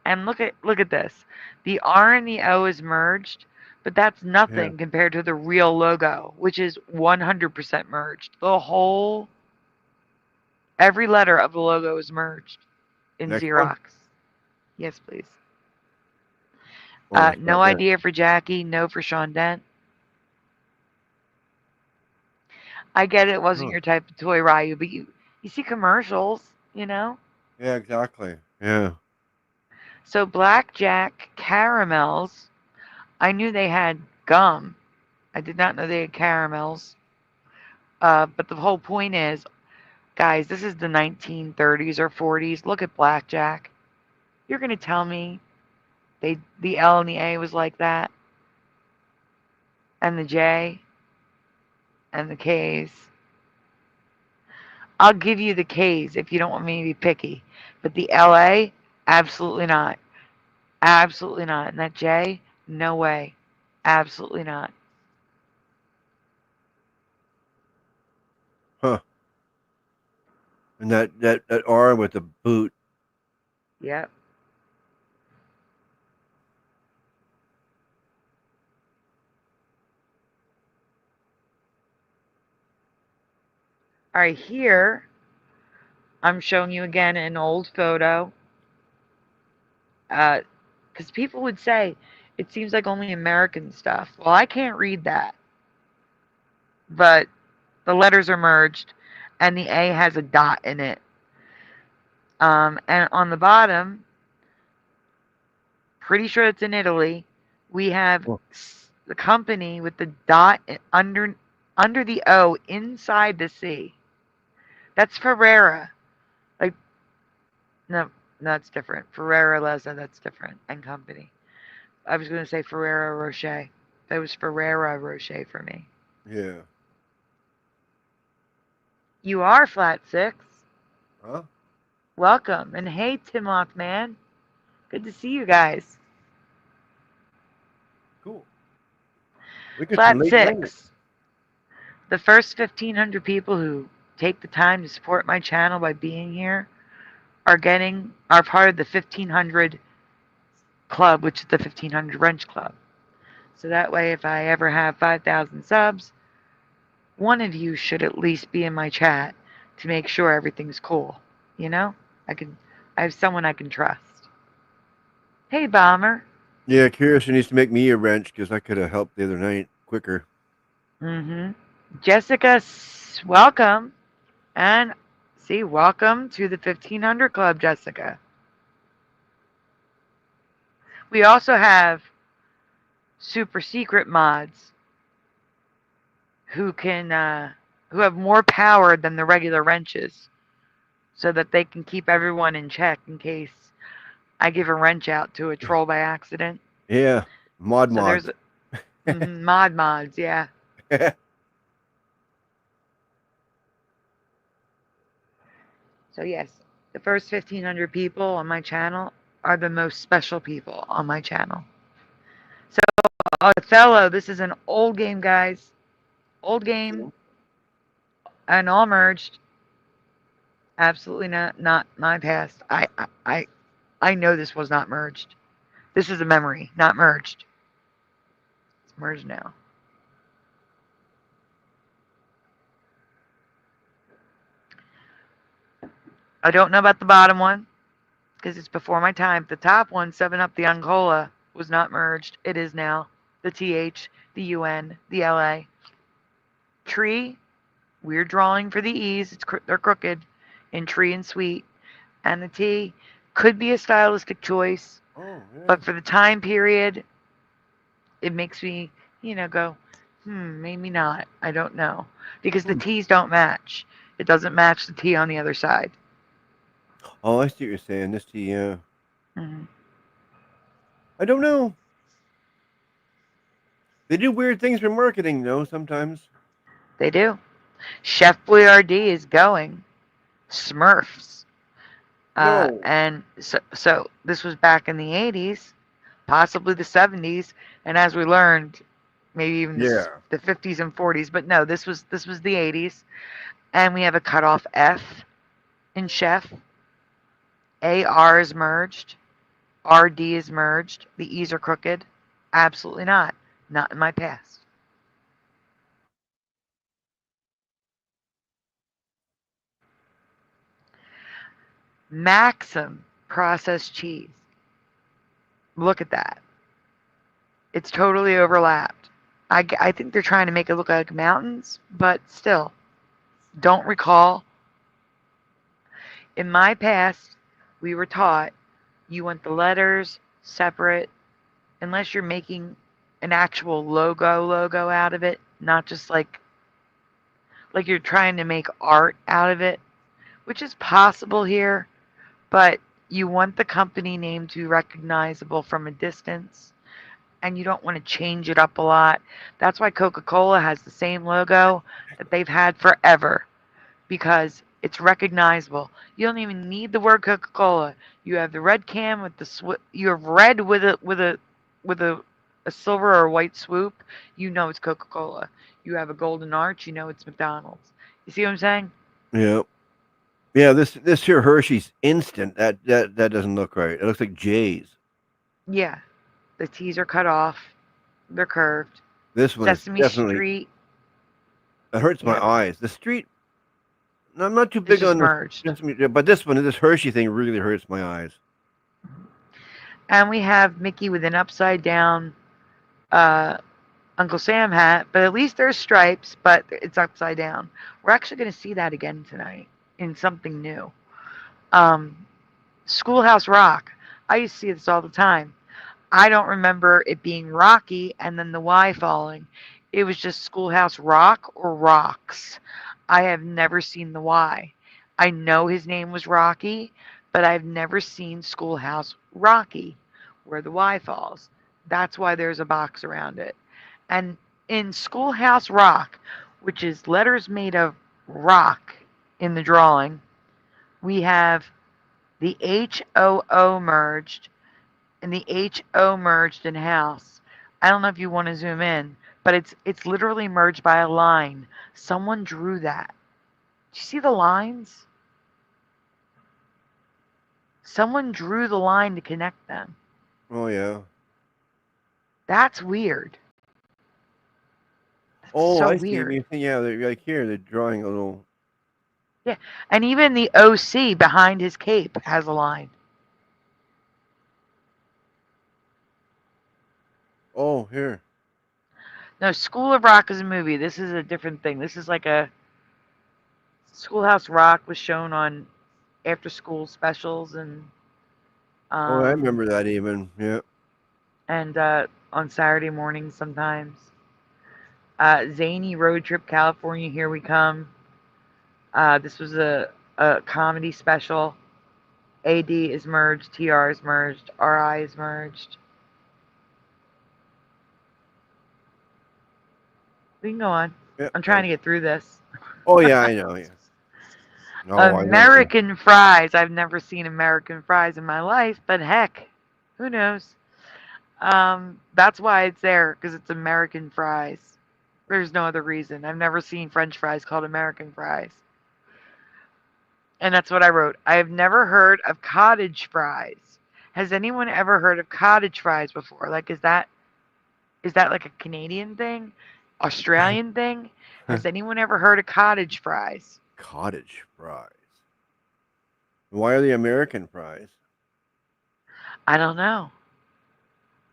And look at this. The R and the O is merged, but that's nothing compared to the real logo, which is 100% merged. Every letter of the logo is merged in Next Xerox. one? Yes, please. Oh, No idea for Jackie, no for Sean Dent. I get it wasn't your type of toy, Ryu, but you see commercials, you know? Yeah, exactly. Yeah. So Blackjack caramels, I knew they had gum. I did not know they had caramels. But the whole point is, guys, this is the 1930s or 40s. Look at Blackjack. You're going to tell me the L and the A was like that? And the J? And the K's? I'll give you the K's if you don't want me to be picky. But the LA, absolutely not. Absolutely not. And that J, no way. Absolutely not. Huh. And that R with the boot. Yep. All right, here I'm showing you again an old photo. Because people would say it seems like only American stuff. Well, I can't read that. But the letters are merged, and the A has a dot in it. And on the bottom, pretty sure it's in Italy, we have the company with the dot under the O inside the C. That's Ferrera. Like, no, that's different. Ferrera Leza, that's different. And company. I was going to say Ferrero Rocher. That was Ferrera Rocher for me. Yeah. You are Flat Six. Huh? Welcome. And hey, Timoth, man. Good to see you guys. Cool. Flat Six. The first 1,500 people who take the time to support my channel by being here are part of the 1,500 club, which is the 1,500 Wrench Club. So that way, if I ever have 5,000 subs, one of you should at least be in my chat to make sure everything's cool. You know? I have someone I can trust. Hey, Bomber. Yeah, Curious needs to make me a wrench because I could have helped the other night quicker. Mm-hmm. Jessica, welcome. And see, welcome to the 1,500 Club, Jessica. We also have super secret mods who have more power than the regular wrenches, so that they can keep everyone in check in case I give a wrench out to a troll by accident. Yeah, mods. There's mods, yeah. So yes, the first 1,500 people on my channel are the most special people on my channel. Othello, this is an old game, guys. Old game, and all merged. Absolutely not my past. I know this was not merged. This is a memory, not merged. It's merged now. I don't know about the bottom one because it's before my time. The top one, 7 Up the Angola, was not merged. It is now. The TH, the UN, the LA. Tree, weird drawing for the E's. They're crooked in tree and sweet. And the T could be a stylistic choice, but for the time period, it makes me, go, maybe not. I don't know. Because the T's don't match. It doesn't match the T on the other side. Oh, I see what you're saying. This T, yeah. Mm-hmm. I don't know. They do weird things for marketing, though, sometimes. They do. Chef Boyardee is going. Smurfs. No. And so this was back in the 80s, possibly the 70s, and as we learned, maybe even Yeah. the 50s and 40s. But no, this was the 80s, and we have a cutoff F in chef. AR is merged. RD is merged. The E's are crooked. Absolutely not. Not in my past. Maxim processed cheese. Look at that. It's totally overlapped. I think they're trying to make it look like mountains, but still, don't recall. In my past, we were taught you want the letters separate, unless you're making an actual logo out of it, not just like you're trying to make art out of it, which is possible here, but you want the company name to be recognizable from a distance, and you don't want to change it up a lot. That's why Coca-Cola has the same logo that they've had forever, because it's recognizable. You don't even need the word Coca-Cola. You have the red can with you have red with a silver or white swoop. You know it's Coca-Cola. You have a golden arch. You know it's McDonald's. You see what I'm saying? Yeah. Yeah, this here Hershey's Instant, that doesn't look right. It looks like J's. Yeah. The T's are cut off. They're curved. This one Sesame is definitely. Street. It hurts my Yeah. eyes. The street. I'm not too It's big just on merged. but this Hershey thing really hurts my eyes. And we have Mickey with an upside down Uncle Sam hat, but at least there's stripes, but it's upside down. We're actually going to see that again tonight in something new. Schoolhouse Rock. I used to see this all the time. I don't remember it being Rocky and then the Y falling. It was just Schoolhouse Rock or Rocks. I have never seen the Y. I know his name was Rocky, but I've never seen Schoolhouse Rocky, where the Y falls. That's why there's a box around it. And in Schoolhouse Rock, which is letters made of rock in the drawing, we have the HOO merged and the HO merged in house. I don't know if you want to zoom in, but it's literally merged by a line. Someone drew that. Do you see the lines? Someone drew the line to connect them. Oh yeah. That's weird. Oh, So I see. weird. Yeah, they're like here. They're drawing a little. Yeah, and even the OC behind his cape has a line. Oh, here. No, School of Rock is a movie. This is a different thing. This is like a Schoolhouse Rock was shown on after school specials and Oh, I remember that even. Yeah. and on Saturday mornings sometimes. Zany Road Trip California, Here We Come. This was a comedy special. AD is merged, TR is merged, RI is merged. We can go on. Yeah. I'm trying to get through this. Oh yeah, I know. Yeah. Oh, I know. American fries. I've never seen American fries in my life, but heck, who knows? That's why it's there, because it's American fries. There's no other reason. I've never seen French fries called American fries. And that's what I wrote. I have never heard of cottage fries. Has anyone ever heard of cottage fries before? Like, is that like a Canadian thing? Australian thing? Has anyone ever heard of cottage fries? Cottage fries. Why are they American fries? I don't know.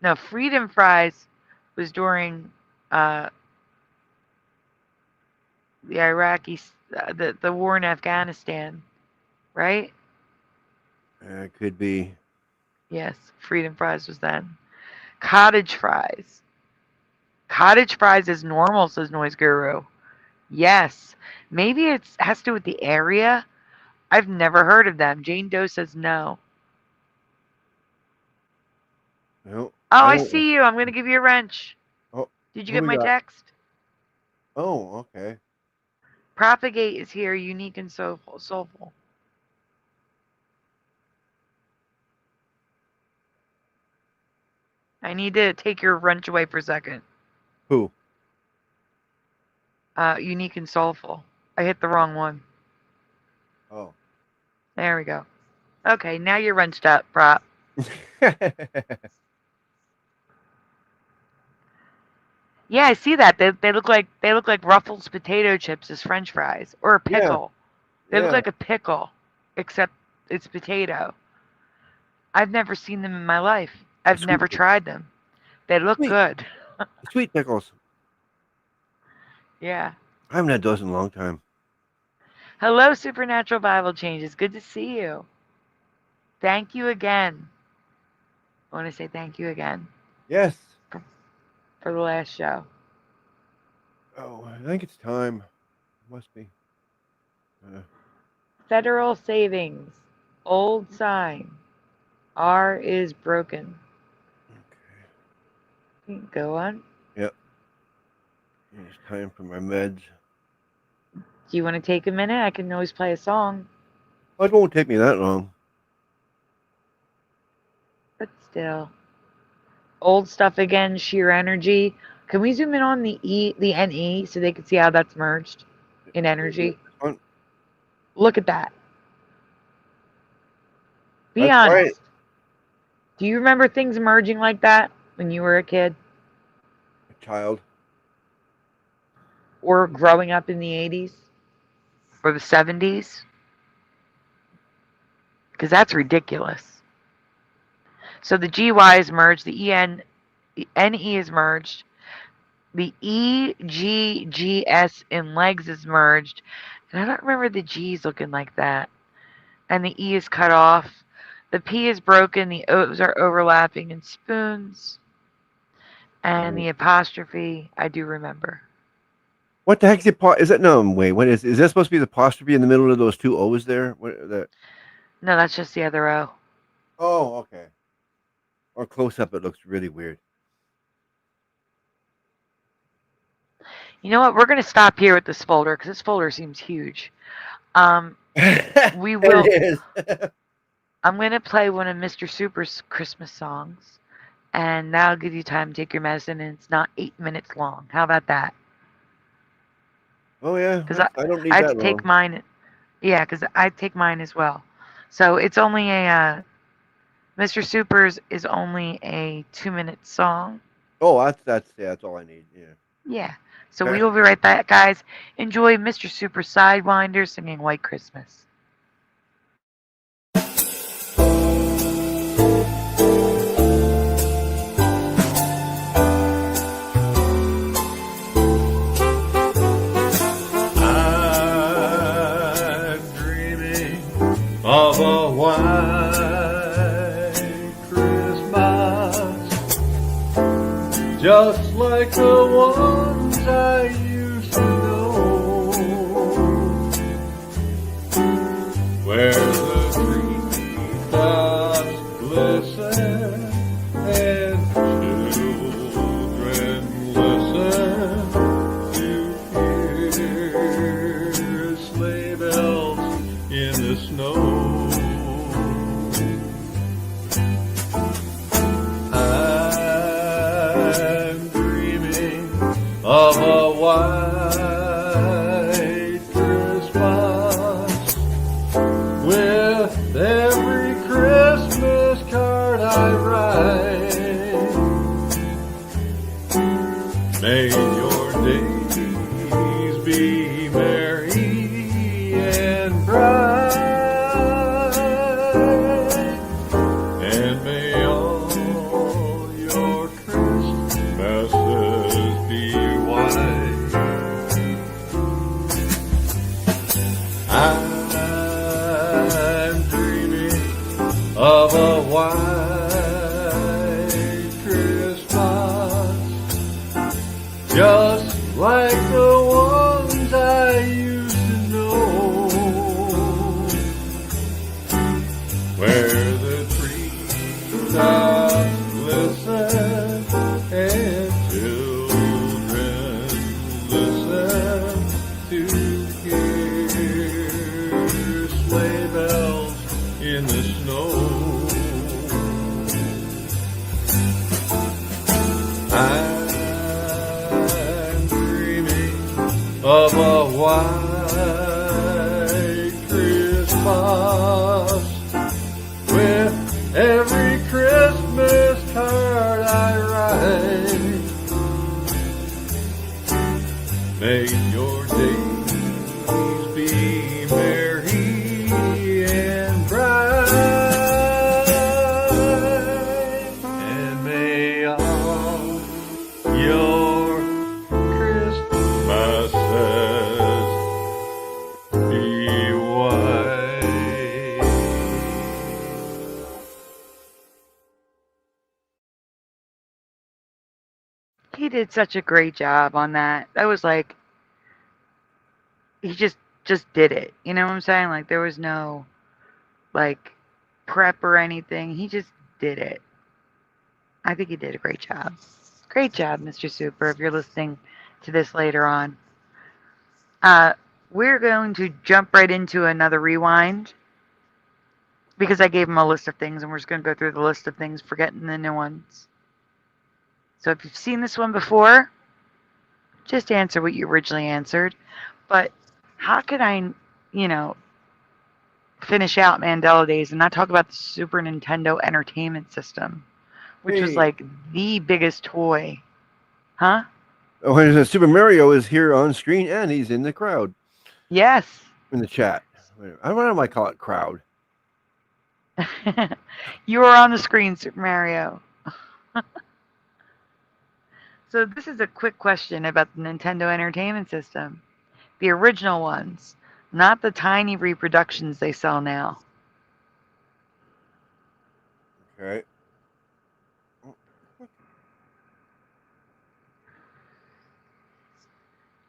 No, freedom fries was during the Iraqi, the war in Afghanistan, right? It could be. Yes, freedom fries was then. Cottage fries. Cottage fries is normal, says Noise Guru. Yes. Maybe it has to do with the area. I've never heard of them. Jane Doe says no. No. Oh, I see you. I'm going to give you a wrench. Oh, did you get my text? Oh, okay. Propagate is here, unique and soulful. I need to take your wrench away for a second. Who? Unique and soulful. I hit the wrong one. Oh. There we go. Okay, now you're wrenched up, prop. Yeah, I see that. They look like Ruffles potato chips as French fries, or a pickle. Yeah. They look like a pickle, except it's potato. I've never seen them in my life. I've never tried them. They look good. Sweet pickles. Yeah. I haven't had those in a long time. Hello, Supernatural Bible Changes. Good to see you. Thank you again. I want to say thank you again. Yes. For the last show. Oh, I think it's time. It must be. Federal savings. Old sign. R is broken. Okay. Go on. Yep. It's time for my meds. Do you want to take a minute? I can always play a song. Well, it won't take me that long. But still. Old stuff again, sheer energy. Can we zoom in on the NE so they can see how that's merged in energy? Look at that. Be honest. Right. Do you remember things merging like that when you were a kid? A child. Or growing up in the 80s? Or the 70s? Because that's ridiculous. So the GY is merged, the NE is merged, the EGGS in legs is merged, and I don't remember the G's looking like that. And the E is cut off. The P is broken, the O's are overlapping in spoons, and the apostrophe, I do remember. What the heck's the is that? No, wait, what is that supposed to be the apostrophe in the middle of those two O's there? What that? No, that's just the other O. Oh, okay. Or close up, it looks really weird. You know what? We're going to stop here with this folder because this folder seems huge. We will. I'm going to play one of Mr. Super's Christmas songs, and that'll give you time to take your medicine, and it's not 8 minutes long. How about that? Oh yeah, because I don't need I that have to take long. mine. Yeah, because I take mine as well. So it's only a Mr. Super's is only a 2-minute song. Oh, that's all I need. Yeah. Yeah. So we will be right back, guys. Enjoy Mr. Super Sidewinder singing White Christmas. Of a white Christmas, just like the ones I used to know, where the treetops glisten and children listen to hear sleigh bells in the snow. I of a white Christmas. With every Christmas card I write, may your days be merry and bright, and may all your Christmases be white. I'm dreaming of a white Christmas, just like the ones I used to know, where the treetops glisten and children listen to hear sleigh bells in the snow. I'm dreaming of a white Christmas, with every Christmas card I write. May your days be merry and bright, and may all your Christmases be white. He did such a great job on that. That was like, he just did it. You know what I'm saying? Like, there was no like prep or anything. He just did it. I think he did a great job. Great job, Mr. Super, if you're listening to this later on. We're going to jump right into another rewind because I gave him a list of things, and we're just going to go through the list of things, forgetting the new ones. So if you've seen this one before, just answer what you originally answered. But how could I, finish out Mandela and not talk about the Super Nintendo Entertainment System, which was like the biggest toy. Huh? Oh, Super Mario is here on screen and he's in the crowd. Yes. In the chat. I don't know why I call it crowd. You are on the screen, Super Mario. So this is a quick question about the Nintendo Entertainment System. The original ones, not the tiny reproductions they sell now. Okay.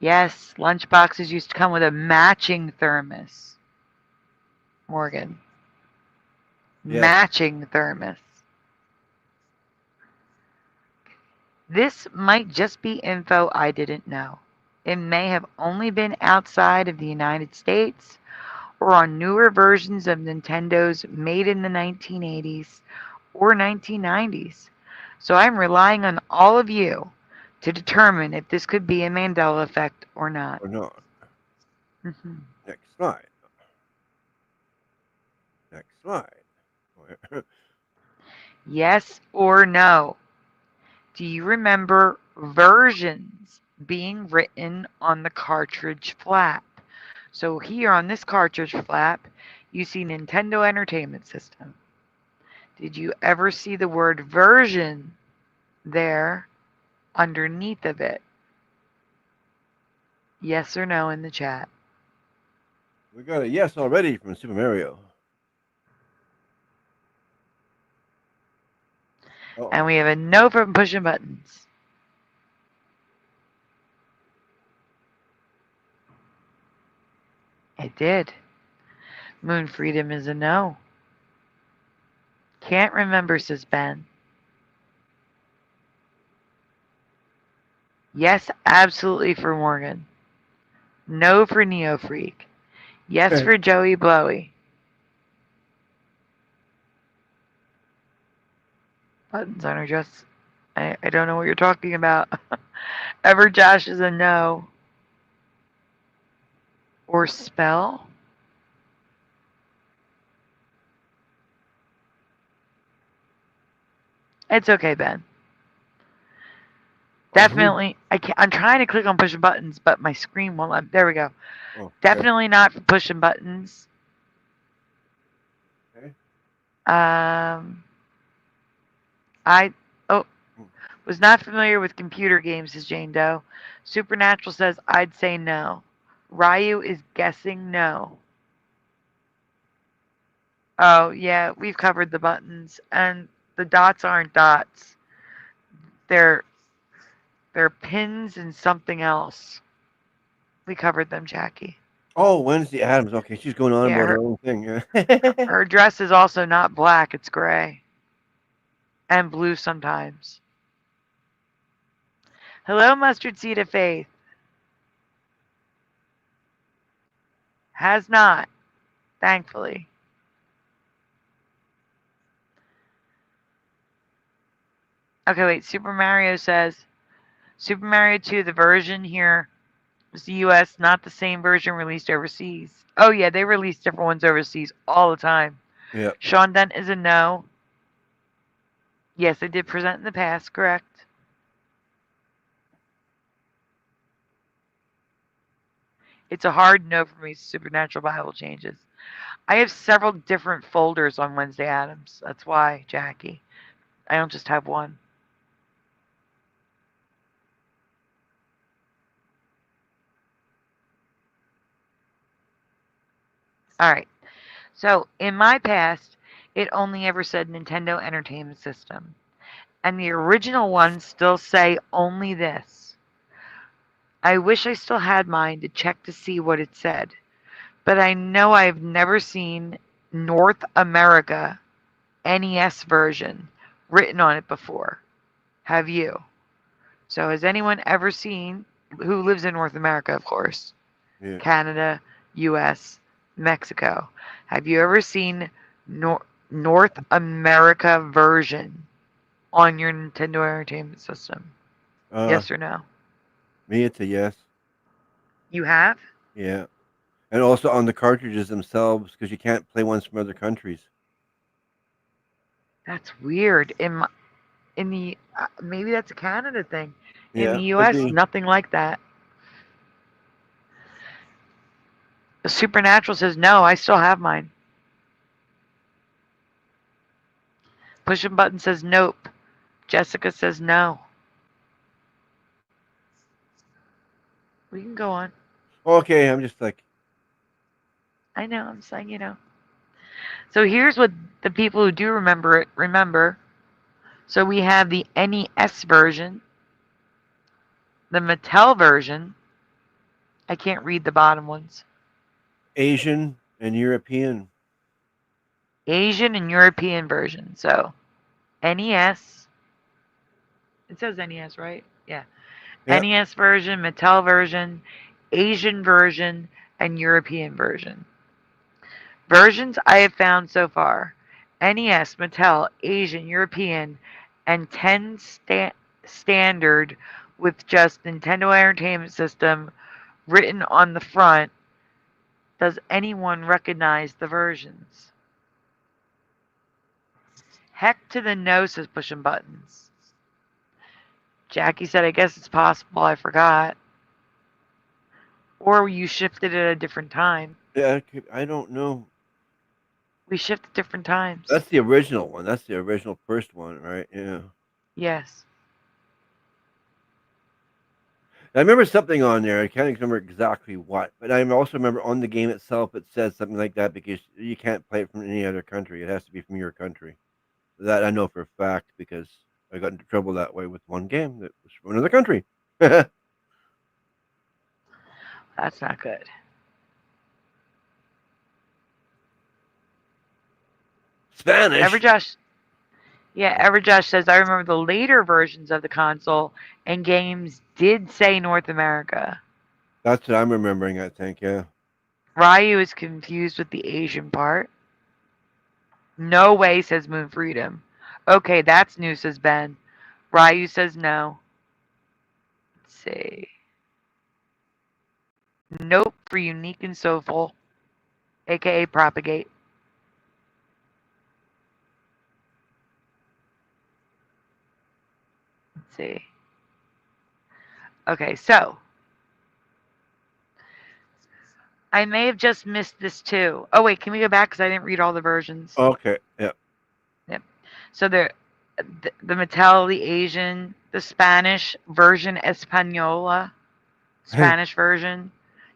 Yes, lunchboxes used to come with a matching thermos. Morgan. Yes. Matching thermos. This might just be info I didn't know. It may have only been outside of the United States or on newer versions of Nintendo's made in the 1980s or 1990s. So I'm relying on all of you to determine if this could be a Mandela effect or not. Or not. Mm-hmm. Next slide. Next slide. Yes or no? Do you remember versions being written on the cartridge flap? So here on this cartridge flap, you see Nintendo Entertainment System. Did you ever see the word version there underneath of it? Yes or no in the chat. We got a yes already from Super Mario. Uh-oh. And we have a no from pushing buttons. It did. Moon Freedom is a no. Can't remember, says Ben. Yes, absolutely for Morgan. No for Neo Freak. Yes for Joey Blowy. Buttons on her dress. I don't know what you're talking about. Everjosh is a no. Or spell? It's okay, Ben. Definitely. I'm trying to click on pushing buttons, but my screen won't let. There we go. Oh, Definitely not for pushing buttons. Okay. I was not familiar with computer games, says Jane Doe. Supernatural says I'd say no. Ryu is guessing no. Oh yeah, we've covered the buttons, and the dots aren't dots. They're pins and something else. We covered them, Jackie. Oh, Wednesday Adams. Okay, she's going on Yeah, about her- her own thing. Yeah. Her dress is also not black, it's gray. And blue sometimes. Hello, Mustard Seed of Faith. Has not, thankfully. Okay, wait. Super Mario says Super Mario 2, the version here is the US, not the same version released overseas. Oh, yeah, they release different ones overseas all the time. Yeah. Sean Dent is a no. Yes, I did present in the past, correct. It's a hard no for me, Supernatural Bible changes. I have several different folders on Wednesday Adams. That's why, Jackie. I don't just have one. Alright. So, in my past, it only ever said Nintendo Entertainment System. And the original ones still say only this. I wish I still had mine to check to see what it said. But I know I've never seen North America NES version written on it before. Have you? So has anyone ever seen, who lives in North America, of course, Yeah. Canada, US, Mexico, have you ever seen North America version on your Nintendo Entertainment System? Yes or no? Me, it's a yes. You have? Yeah. And also on the cartridges themselves, because you can't play ones from other countries. That's weird. In the maybe that's a Canada thing. In Yeah, the could US, be. nothing like that. The Supernatural says no. I still have mine. Pushing button says nope. Jessica says no. We can go on. Okay, I'm just like, I know. I'm saying, you know. So here's what the people who do remember it remember. So we have the NES version, the Mattel version. I can't read the bottom ones. Asian and European. Asian and European version. So NES. It says NES, right? Yeah. Yep. NES version, Mattel version, Asian version, and European version. Versions I have found so far: NES, Mattel, Asian, European, and 10 standard with just Nintendo Entertainment System written on the front. Does anyone recognize the versions? Heck to the no, says pushing buttons. Jackie said, I guess it's possible I forgot. Or you shifted at a different time. Yeah, I don't know. We shift at different times. That's the original one. That's the original first one, right? Yeah. Yes. I remember something on there. I can't remember exactly what, but I also remember on the game itself it says something like that because you can't play it from any other country. It has to be from your country. That I know for a fact because I got into trouble that way with one game that was from another country. That's not good. Spanish. Everjosh says, I remember the later versions of the console and games did say North America. That's what I'm remembering, I think, yeah. Ryu is confused with the Asian part. No way, says Moon Freedom. Okay, that's new, says Ben. Ryu says no. see. Nope for unique and soulful, aka propagate. Let's see. Okay, so I may have just missed this too. Oh wait, can we go back because I didn't read all the versions? Okay. Yeah. Yep. So the Mattel, the Asian, the Spanish version, Española, Spanish version,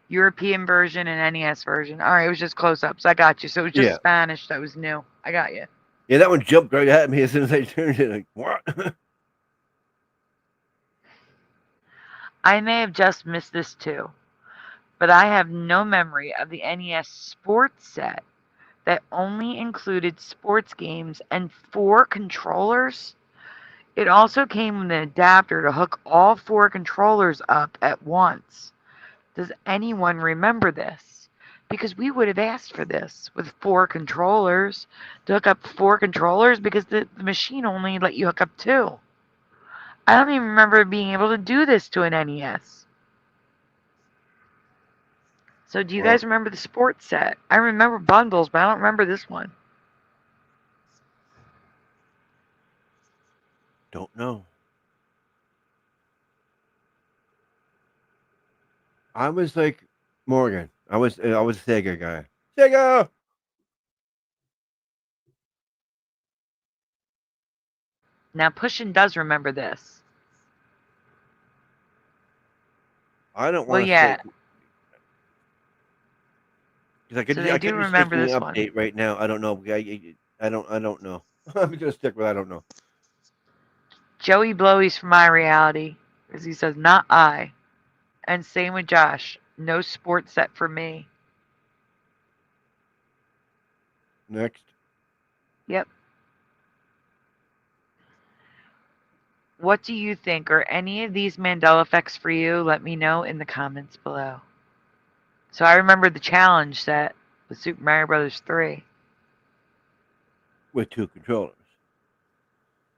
European version, and NES version. All right, it was just close-ups. I got you. So it was just Yeah. Spanish that was new. I got you. Yeah, that one jumped right at me as soon as I turned it. Like, what? I may have just missed this too, but I have no memory of the NES sports set that only included sports games and 4 controllers. It also came with an adapter to hook all 4 controllers up at once. Does anyone remember this? Because we would have asked for this with 4 controllers, to hook up 4 controllers, because the machine only let you hook up 2. I don't even remember being able to do this to an NES. So do you guys remember the sports set? I remember bundles, but I don't remember this one. Don't know. I was like Morgan. I was a Sega guy. Sega. Now Pushin does remember this. I don't Well, want to yeah. say because So they I do could just remember making an this one. update right now. I don't know. I don't know. I'm gonna stick with I don't know. Joey Blowies from My Reality, as he says, not I. And same with Josh. No sports set for me. Next. Yep. What do you think? Are any of these Mandela effects for you? Let me know in the comments below. So I remember the challenge set with Super Mario Bros. 3. With 2 controllers.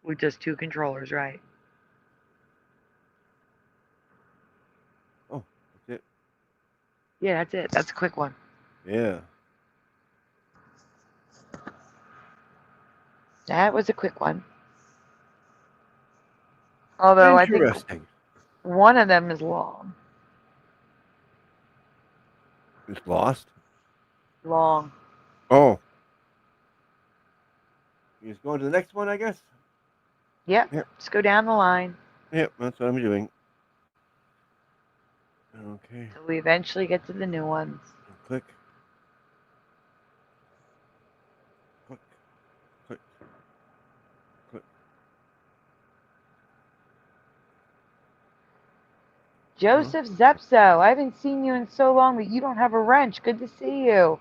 With just 2 controllers, right? Oh, that's it. Yeah, that's it. That's a quick one. Yeah. That was a quick one. Although I think Interesting. one of them is long. It's lost. Long. Oh. You just going to the next one, I guess. Yep. Let's go down the line. Yep, that's what I'm doing. Okay. Till we eventually get to the new ones. Click. Click. Click. Click. Joseph Zepso, I haven't seen you in so long, but you don't have a wrench. Good to see you.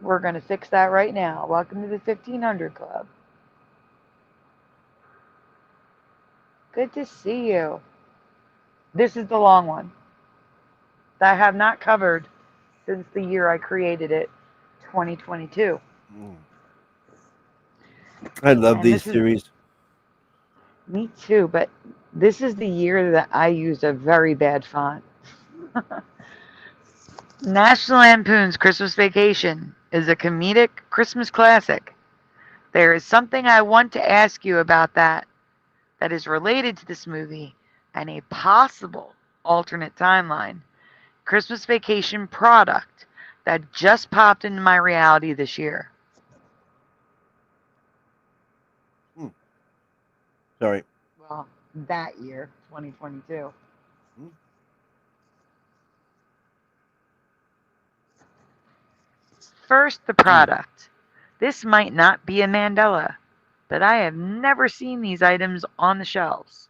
We're going to fix that right now. Welcome to the 1500 Club. Good to see you. This is the long one that I have not covered since the year I created it, 2022. I love these series. Me too, but this is the year that I used a very bad font. National Lampoon's Christmas Vacation is a comedic Christmas classic. There is something I want to ask you about that is related to this movie and a possible alternate timeline. Christmas Vacation product that just popped into my reality this year. Sorry. Well, that year, 2022. First, the product. This might not be a Mandela, but I have never seen these items on the shelves.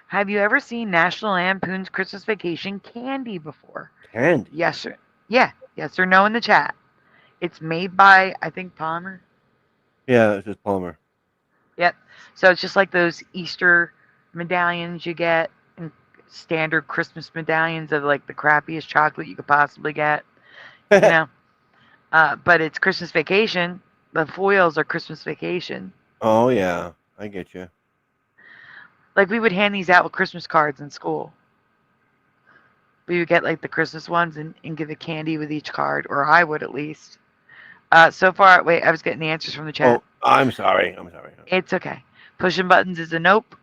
Have you ever seen National Lampoon's Christmas Vacation candy before? Candy? Yes or yes or no in the chat. It's made by, I think, Palmer. Yeah, it's just Palmer. Yep. So it's just like those Easter medallions you get, and standard Christmas medallions of like the crappiest chocolate you could possibly get. You know. But it's Christmas Vacation. The foils are Christmas Vacation. Oh yeah, I get you. Like, we would hand these out with Christmas cards in school. We would get, like, the Christmas ones and give a candy with each card, or I would at least. So far, wait, I was getting the answers from the chat. Oh, I'm sorry. It's okay. Pushing buttons is a nope.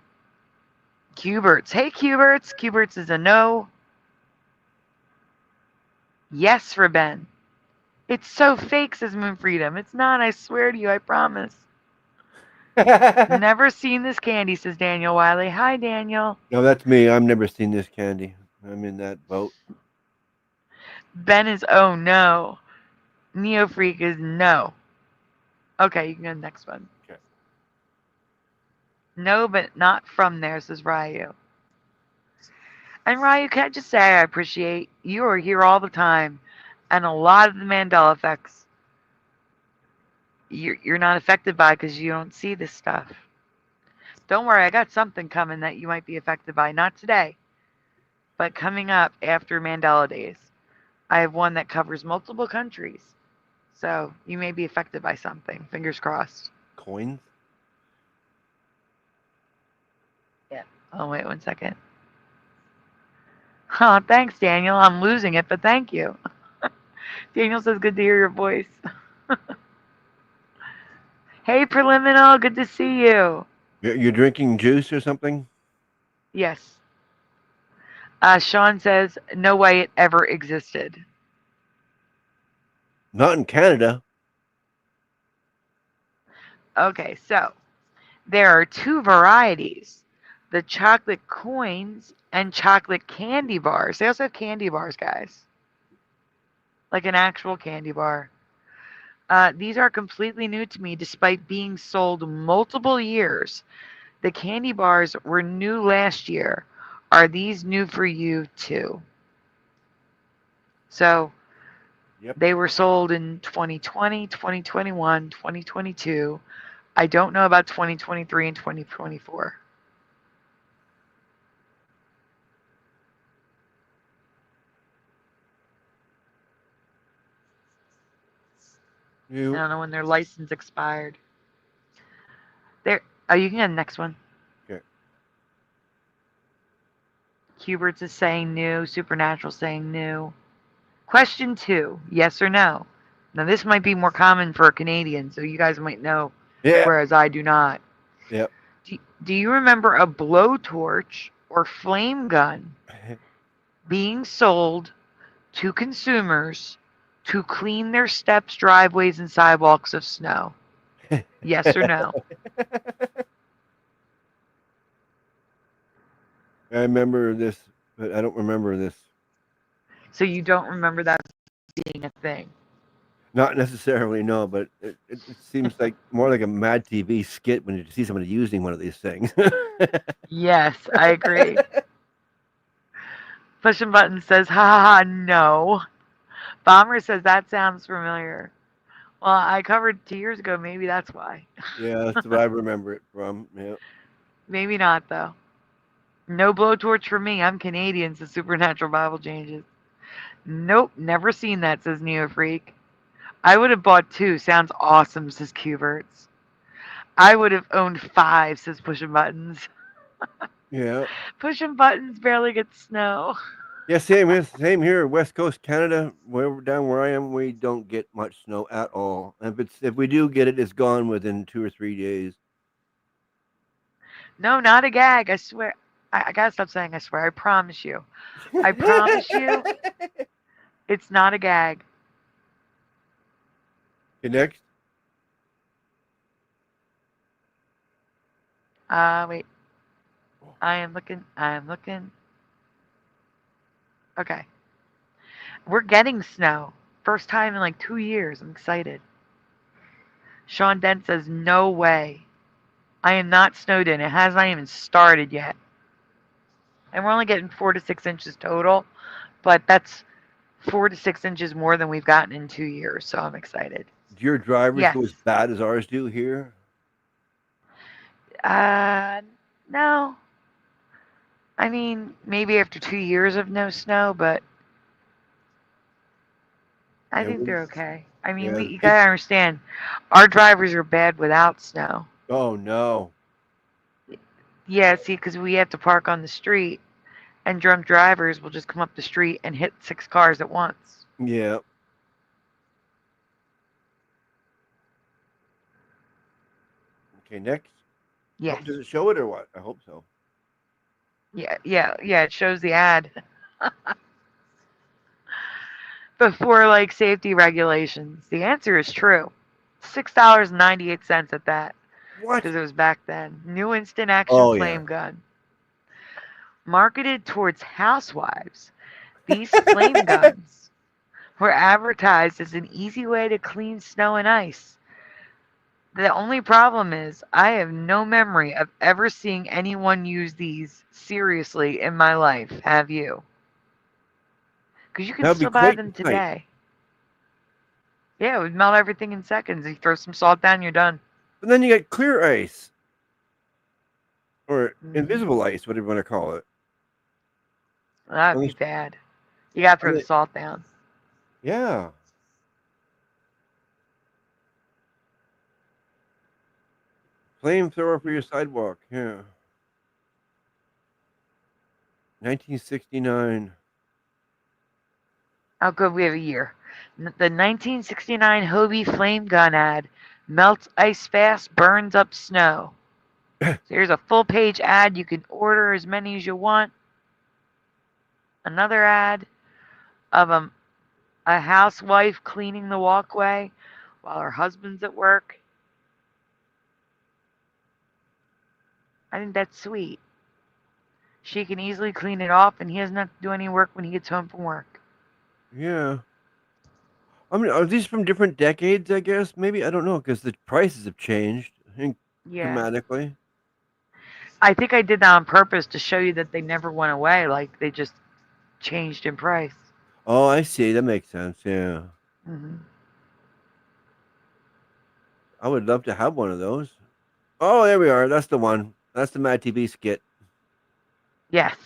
Cuberts. Hey, Cuberts. Cuberts is a no. Yes for Ben. It's so fake, says Moon Freedom. It's not, I swear to you, I promise. Never seen this candy, says Daniel Wiley. Hi, Daniel. No, that's me. I've never seen this candy. I'm in that boat. Ben is oh no. Neo Freak is no. Okay, you can go to the next one. Okay. No, but not from there, says Ryu. And Ryu, can I just say I appreciate you are here all the time, and a lot of the Mandela effects you're not affected by because you don't see this stuff. Don't worry, I got something coming that you might be affected by. Not today, but coming up after Mandela-Days. I have one that covers multiple countries. So you may be affected by something. Fingers crossed. Coins? Yeah. Oh, wait 1 second. Oh, thanks, Daniel. I'm losing it, but thank you. Daniel says, good to hear your voice. Hey, Preliminal, good to see you. You're drinking juice or something? Yes. Sean says, no way it ever existed. Not in Canada. Okay, so there are two varieties. The chocolate coins and chocolate candy bars. They also have candy bars, guys. Like an actual candy bar. These are completely new to me despite being sold multiple years. The candy bars were new last year. Are these new for you too? So Yep. they were sold in 2020, 2021, 2022. I don't know about 2023 and 2024. I don't know when their license expired. There. Oh, you can get the next one. Okay. Hubert's is saying new. Supernatural saying new. Question 2. Yes or no? Now, this might be more common for a Canadian, so you guys might know, whereas I do not. Yep. Do you remember a blowtorch or flame gun being sold to consumers to clean their steps, driveways, and sidewalks of snow? Yes or no? I remember this, but I don't remember this. So you don't remember that being a thing? Not necessarily, no, but it seems like more like a Mad TV skit when you see somebody using one of these things. Yes, I agree. Pushing Button says, ha ha ha, no. Bomber says, that sounds familiar. Well, I covered 2 years ago. Maybe that's why. Yeah, that's what I remember it from. Yeah. Maybe not, though. No blowtorch for me. I'm Canadian, says Supernatural Bible Changes. Nope, never seen that, says Neo Freak. I would have bought 2. Sounds awesome, says Cuberts. I would have owned 5, says Pushing Buttons. Yeah. Pushing Buttons barely gets snow. Yeah, same here. West Coast Canada, down where I am, we don't get much snow at all. And if we do get it, it's gone within 2 or 3 days. No, not a gag. I swear. I gotta stop saying I swear. I promise you. I promise you. It's not a gag. Okay, next. Wait. I am looking. Okay. We're getting snow. First time in like 2 years. I'm excited. Sean Dent says, no way. I am not snowed in. It has not even started yet. And we're only getting 4 to 6 inches total. But that's 4 to 6 inches more than we've gotten in 2 years. So I'm excited. Do your drivers Yes. go as bad as ours do here? No. I mean, maybe after 2 years of no snow, but I think they're okay. I mean, yeah, you gotta understand, our drivers are bad without snow. Oh no. Yeah, see, because we have to park on the street, and drunk drivers will just come up the street and hit 6 cars at once. Yeah. Okay, next. Yes. Does it show it or what? I hope so. Yeah, it shows the ad. Before, like, safety regulations. The answer is true. $6.98 at that, What? because it was back then. New instant action Oh, yeah. flame gun. Marketed towards housewives, these flame guns were advertised as an easy way to clean snow and ice. The only problem is, I have no memory of ever seeing anyone use these seriously in my life. Have you? Because you can That would be still buy great them tonight. today. Yeah, it would melt everything in seconds. You throw some salt down, you're done. But then you get clear ice. Or Mhm. invisible ice, whatever you want to call it. That'd be Unless- bad. You gotta throw and the it- salt down. Yeah. Flamethrower for your sidewalk. Yeah. 1969. Oh, good, we have a year. The 1969 Hobie flame gun ad melts ice fast, burns up snow. So here's a full page ad. You can order as many as you want. Another ad of a housewife cleaning the walkway while her husband's at work. I think that's sweet. She can easily clean it off, and he doesn't have to do any work when he gets home from work. Yeah. I mean, are these from different decades, I guess? Maybe, I don't know, because the prices have changed, I think, Yeah. dramatically. I think I did that on purpose to show you that they never went away. Like, they just changed in price. Oh, I see. That makes sense. Yeah. Mm-hmm. I would love to have one of those. Oh, there we are. That's the one. That's the Mad TV skit. Yes.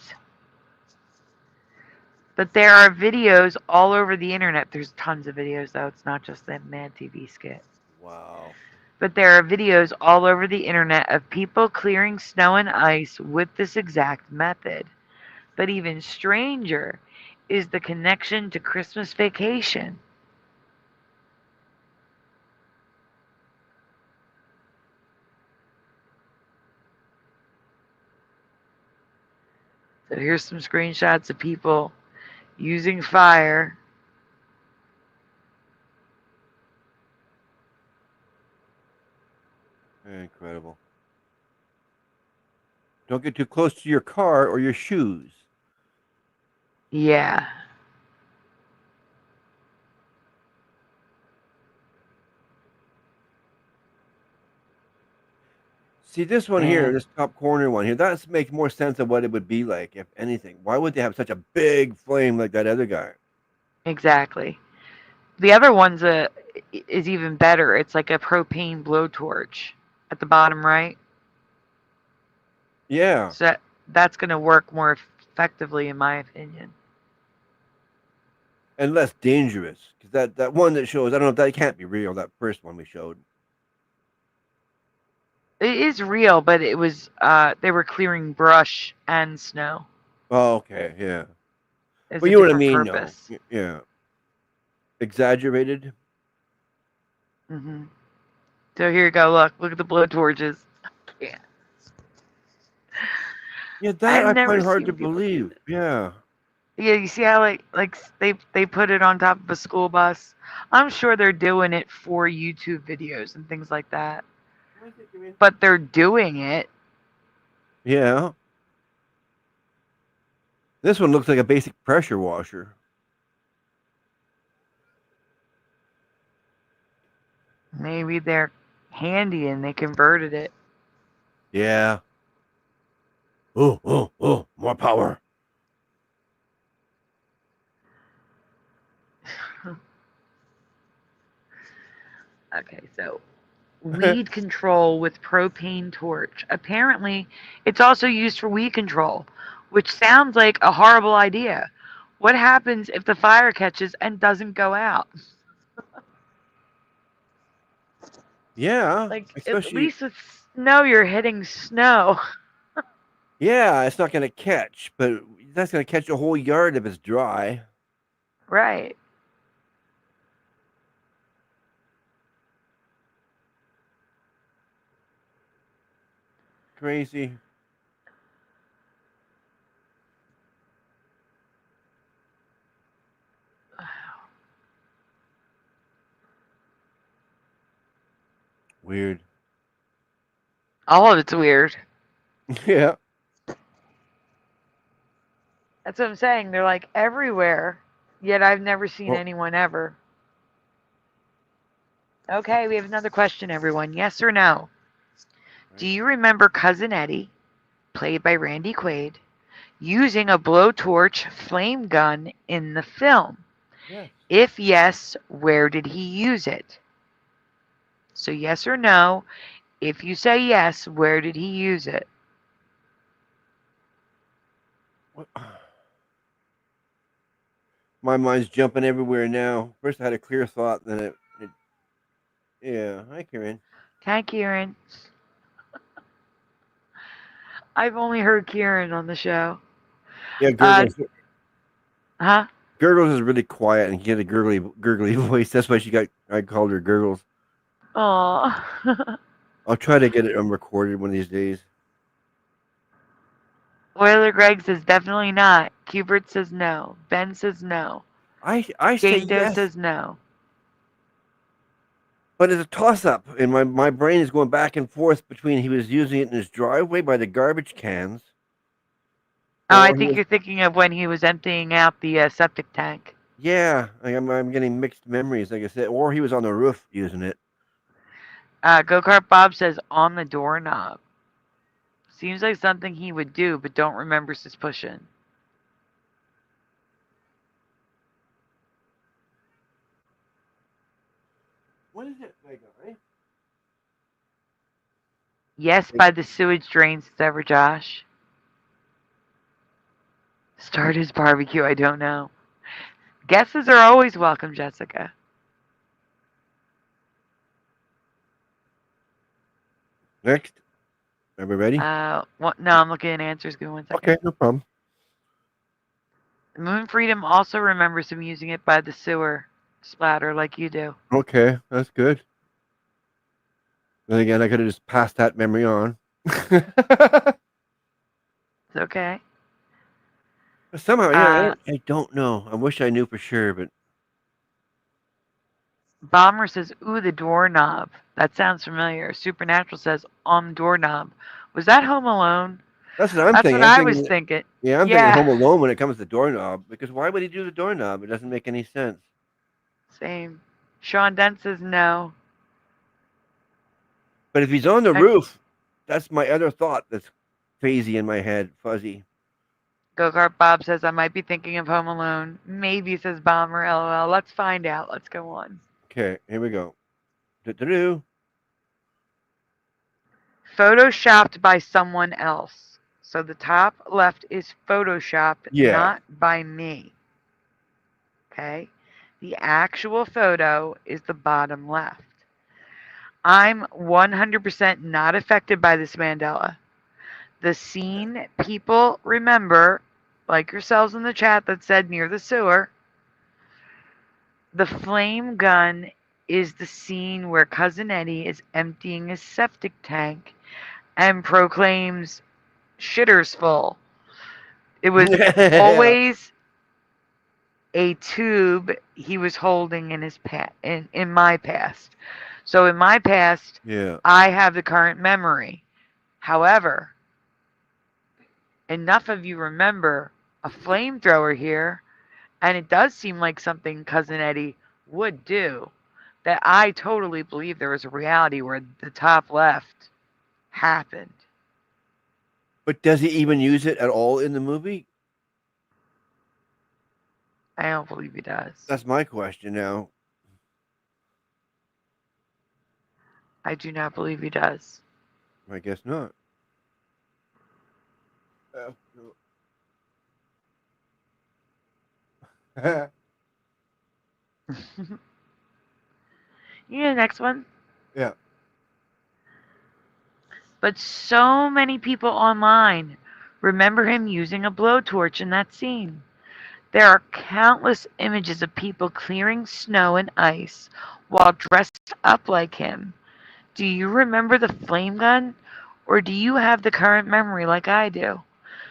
But there are videos all over the internet. There's tons of videos, though. It's not just that Mad TV skit. Wow. But there are videos all over the internet of people clearing snow and ice with this exact method. But even stranger is the connection to Christmas Vacation. So here's some screenshots of people using fire. Incredible. Don't get too close to your car or your shoes. Yeah. See, this one here, And this top corner one here, that makes more sense of what it would be like, if anything. Why would they have such a big flame like that other guy? exactly. The other one's is even better. It's like a propane blowtorch at the bottom right. Yeah. So that's going to work more effectively, in my opinion. And less dangerous. Because that one that shows, I don't know if that can't be real, that first one we showed. It is real, but it was they were clearing brush and snow. Oh, okay, yeah. It's Well, a you know what I different mean, purpose. though. Yeah. Exaggerated. Hmm. So here you go. Look at the blowtorches. Yeah. Yeah, that I've I never find hard seen to people do believe. that. Yeah. Yeah, you see how like they put it on top of a school bus. I'm sure they're doing it for YouTube videos and things like that. But they're doing it. Yeah. This one looks like a basic pressure washer. Maybe they're handy and they converted it. Yeah. Oh, more power. Okay, so weed control with propane torch. Apparently, it's also used for weed control, which sounds like a horrible idea. What happens if the fire catches and doesn't go out? Yeah. Like, at Especially, least with snow, you're hitting snow. Yeah, it's not going to catch, but that's going to catch a whole yard if it's dry. Right. Crazy. Weird. All of it's weird. Yeah. That's what I'm saying. They're like everywhere, yet I've never seen Oh, anyone ever. Okay, we have another question, everyone. Yes or no? Do you remember Cousin Eddie, played by Randy Quaid, using a blowtorch flame gun in the film? yes. If yes, where did he use it? So, yes or no. If you say yes, where did he use it? What? My mind's jumping everywhere now. First, I had a clear thought, then it yeah. Hi, Karen. Hi, Kieran. I've only heard Kieran on the show. Yeah, Uh, Gurgles. huh? Gurgles is really quiet and she had a gurgly voice. That's why I called her Gurgles. Aw. I'll try to get it recorded one of these days. Oiler Greg says definitely not. Cubert says no. Ben says no. I say Jane Doe yes, says no. but it's a toss up, and my brain is going back and forth between he was using it in his driveway by the garbage cans, Oh, I or he think was you're thinking of when he was emptying out the septic tank. yeah. I'm getting mixed memories, like I said, or he was on the roof using it. Go Kart Bob says on the doorknob. Seems like something he would do, but don't remember his pushing. What is it, my guy? Yes, by the sewage drains, says ever Josh. Start his barbecue, I don't know. Guesses are always welcome, Jessica. Next, are we ready? No, I'm looking at answers. Give me 1 second. Okay, no problem. Moon Freedom also remembers him using it by the sewer splatter like you do. Okay, that's good. Then again, I could have just passed that memory on. It's okay. Somehow, yeah, I don't know. I wish I knew for sure, but Bomber says, ooh, the doorknob. That sounds familiar. Supernatural says, on the doorknob. Was that Home Alone? that's what I'm That's thinking. what I was thinking. Yeah, I'm thinking Home Yeah. Alone when it comes to doorknob, because why would he do the doorknob? It doesn't make any sense. Same. Sean Dent says no. But if he's on the roof, that's my other thought that's crazy in my head, fuzzy. Go Kart Bob says, I might be thinking of Home Alone. Maybe, says Bomber. LOL. Let's find out. Let's go on. Okay, here we go. Do-do-do. Photoshopped by someone else. So the top left is photoshopped, Yeah. not by me. Okay? The actual photo is the bottom left. I'm 100% not affected by this Mandela. The scene people remember, like yourselves in the chat that said near the sewer, the flame gun is the scene where Cousin Eddie is emptying his septic tank and proclaims, shitter's full. It was always a tube he was holding in his in my past. So in my past, Yeah. I have the current memory. However, enough of you remember a flamethrower here, and it does seem like something Cousin Eddie would do, that I totally believe there was a reality where the top left happened. But does he even use it at all in the movie? I don't believe he does. That's my question now. I do not believe he does. I guess not. You know the next one? Yeah. But so many people online Remember him using a blowtorch in that scene. There are countless images of people clearing snow and ice while dressed up like him. Do you remember the flame gun? Or do you have the current memory like I do?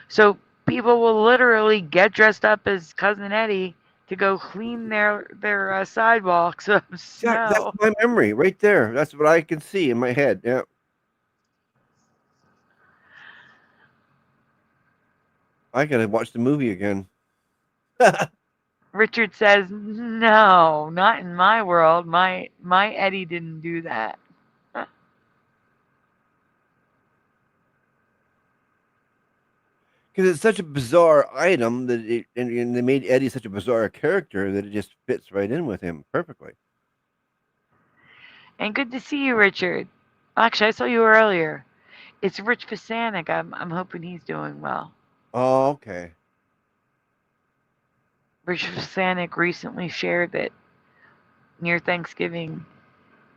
So people will literally get dressed up as Cousin Eddie to go clean their sidewalks of That's snow. my memory right there. That's what I can see in my head. Yeah. I gotta watch the movie again. Richard says, "No, not in my world. My Eddie didn't do that." Because it's such a bizarre item that and they made Eddie such a bizarre character that it just fits right in with him perfectly. And good to see you, Richard. Actually, I saw you earlier. It's Rich Pisanik. I'm hoping he's doing well. Oh, okay. Rich Pisanik recently shared that near Thanksgiving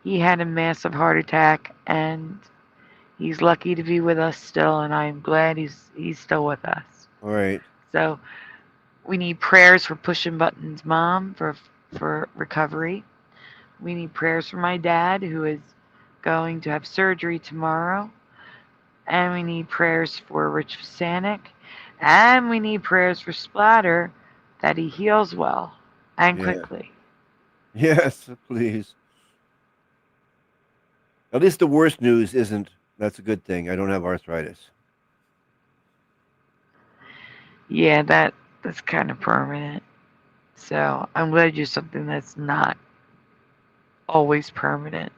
he had a massive heart attack and he's lucky to be with us still, and I'm glad he's still with us. All right. So we need prayers for Pushing Buttons' mom for recovery. We need prayers for my dad, who is going to have surgery tomorrow. And we need prayers for Rich Pisanik. And we need prayers for Splatter that he heals well and Yeah. quickly. Yes, please. At least the worst news isn't. That's a good thing. I don't have arthritis. Yeah, that's kind of permanent. So I'm glad to do something that's not always permanent.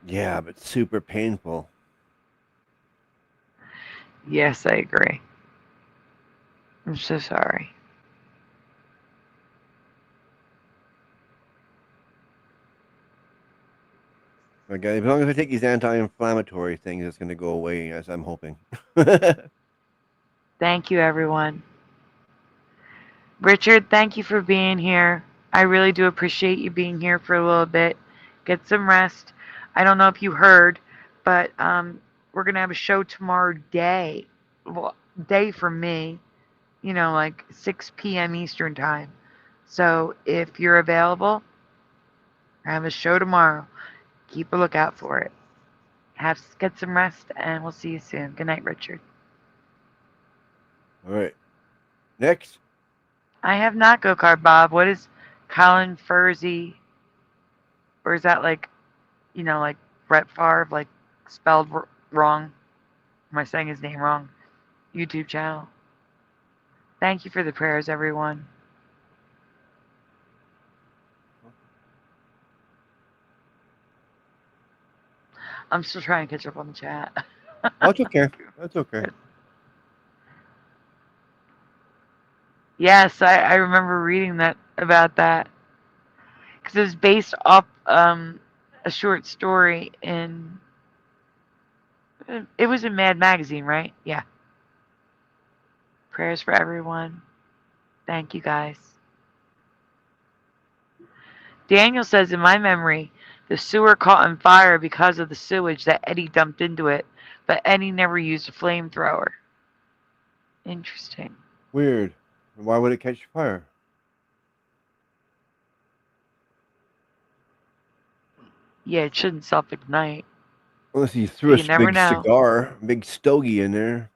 Yeah, but super painful. Yes, I agree. I'm so sorry. Okay, as long as I take these anti-inflammatory things, it's going to go away, as I'm hoping. Thank you, everyone. Richard, thank you for being here. I really do appreciate you being here for a little bit. Get some rest. I don't know if you heard, but we're going to have a show tomorrow day. Well, day for me, like 6 p.m. Eastern Time. So if you're available, I have a show tomorrow. Keep a lookout for it. Get some rest, and we'll see you soon. Good night, Richard. All right. Next. I have not Go Kart Bob. What is Colin Furzy? Or is that like Brett Favre, like spelled wrong? Am I saying his name wrong? YouTube channel. Thank you for the prayers, everyone. I'm still trying to catch up on the chat. That's okay. That's okay. Yes, I remember reading that about that because it was based off a short story in. It was in Mad Magazine, right? Yeah. Prayers for everyone. Thank you, guys. Daniel says, in my memory, the sewer caught on fire because of the sewage that Eddie dumped into it, but Eddie never used a flamethrower. Interesting. Weird. Why would it catch fire? Yeah, it shouldn't self-ignite. Unless he threw You never big know. cigar, big stogie in there.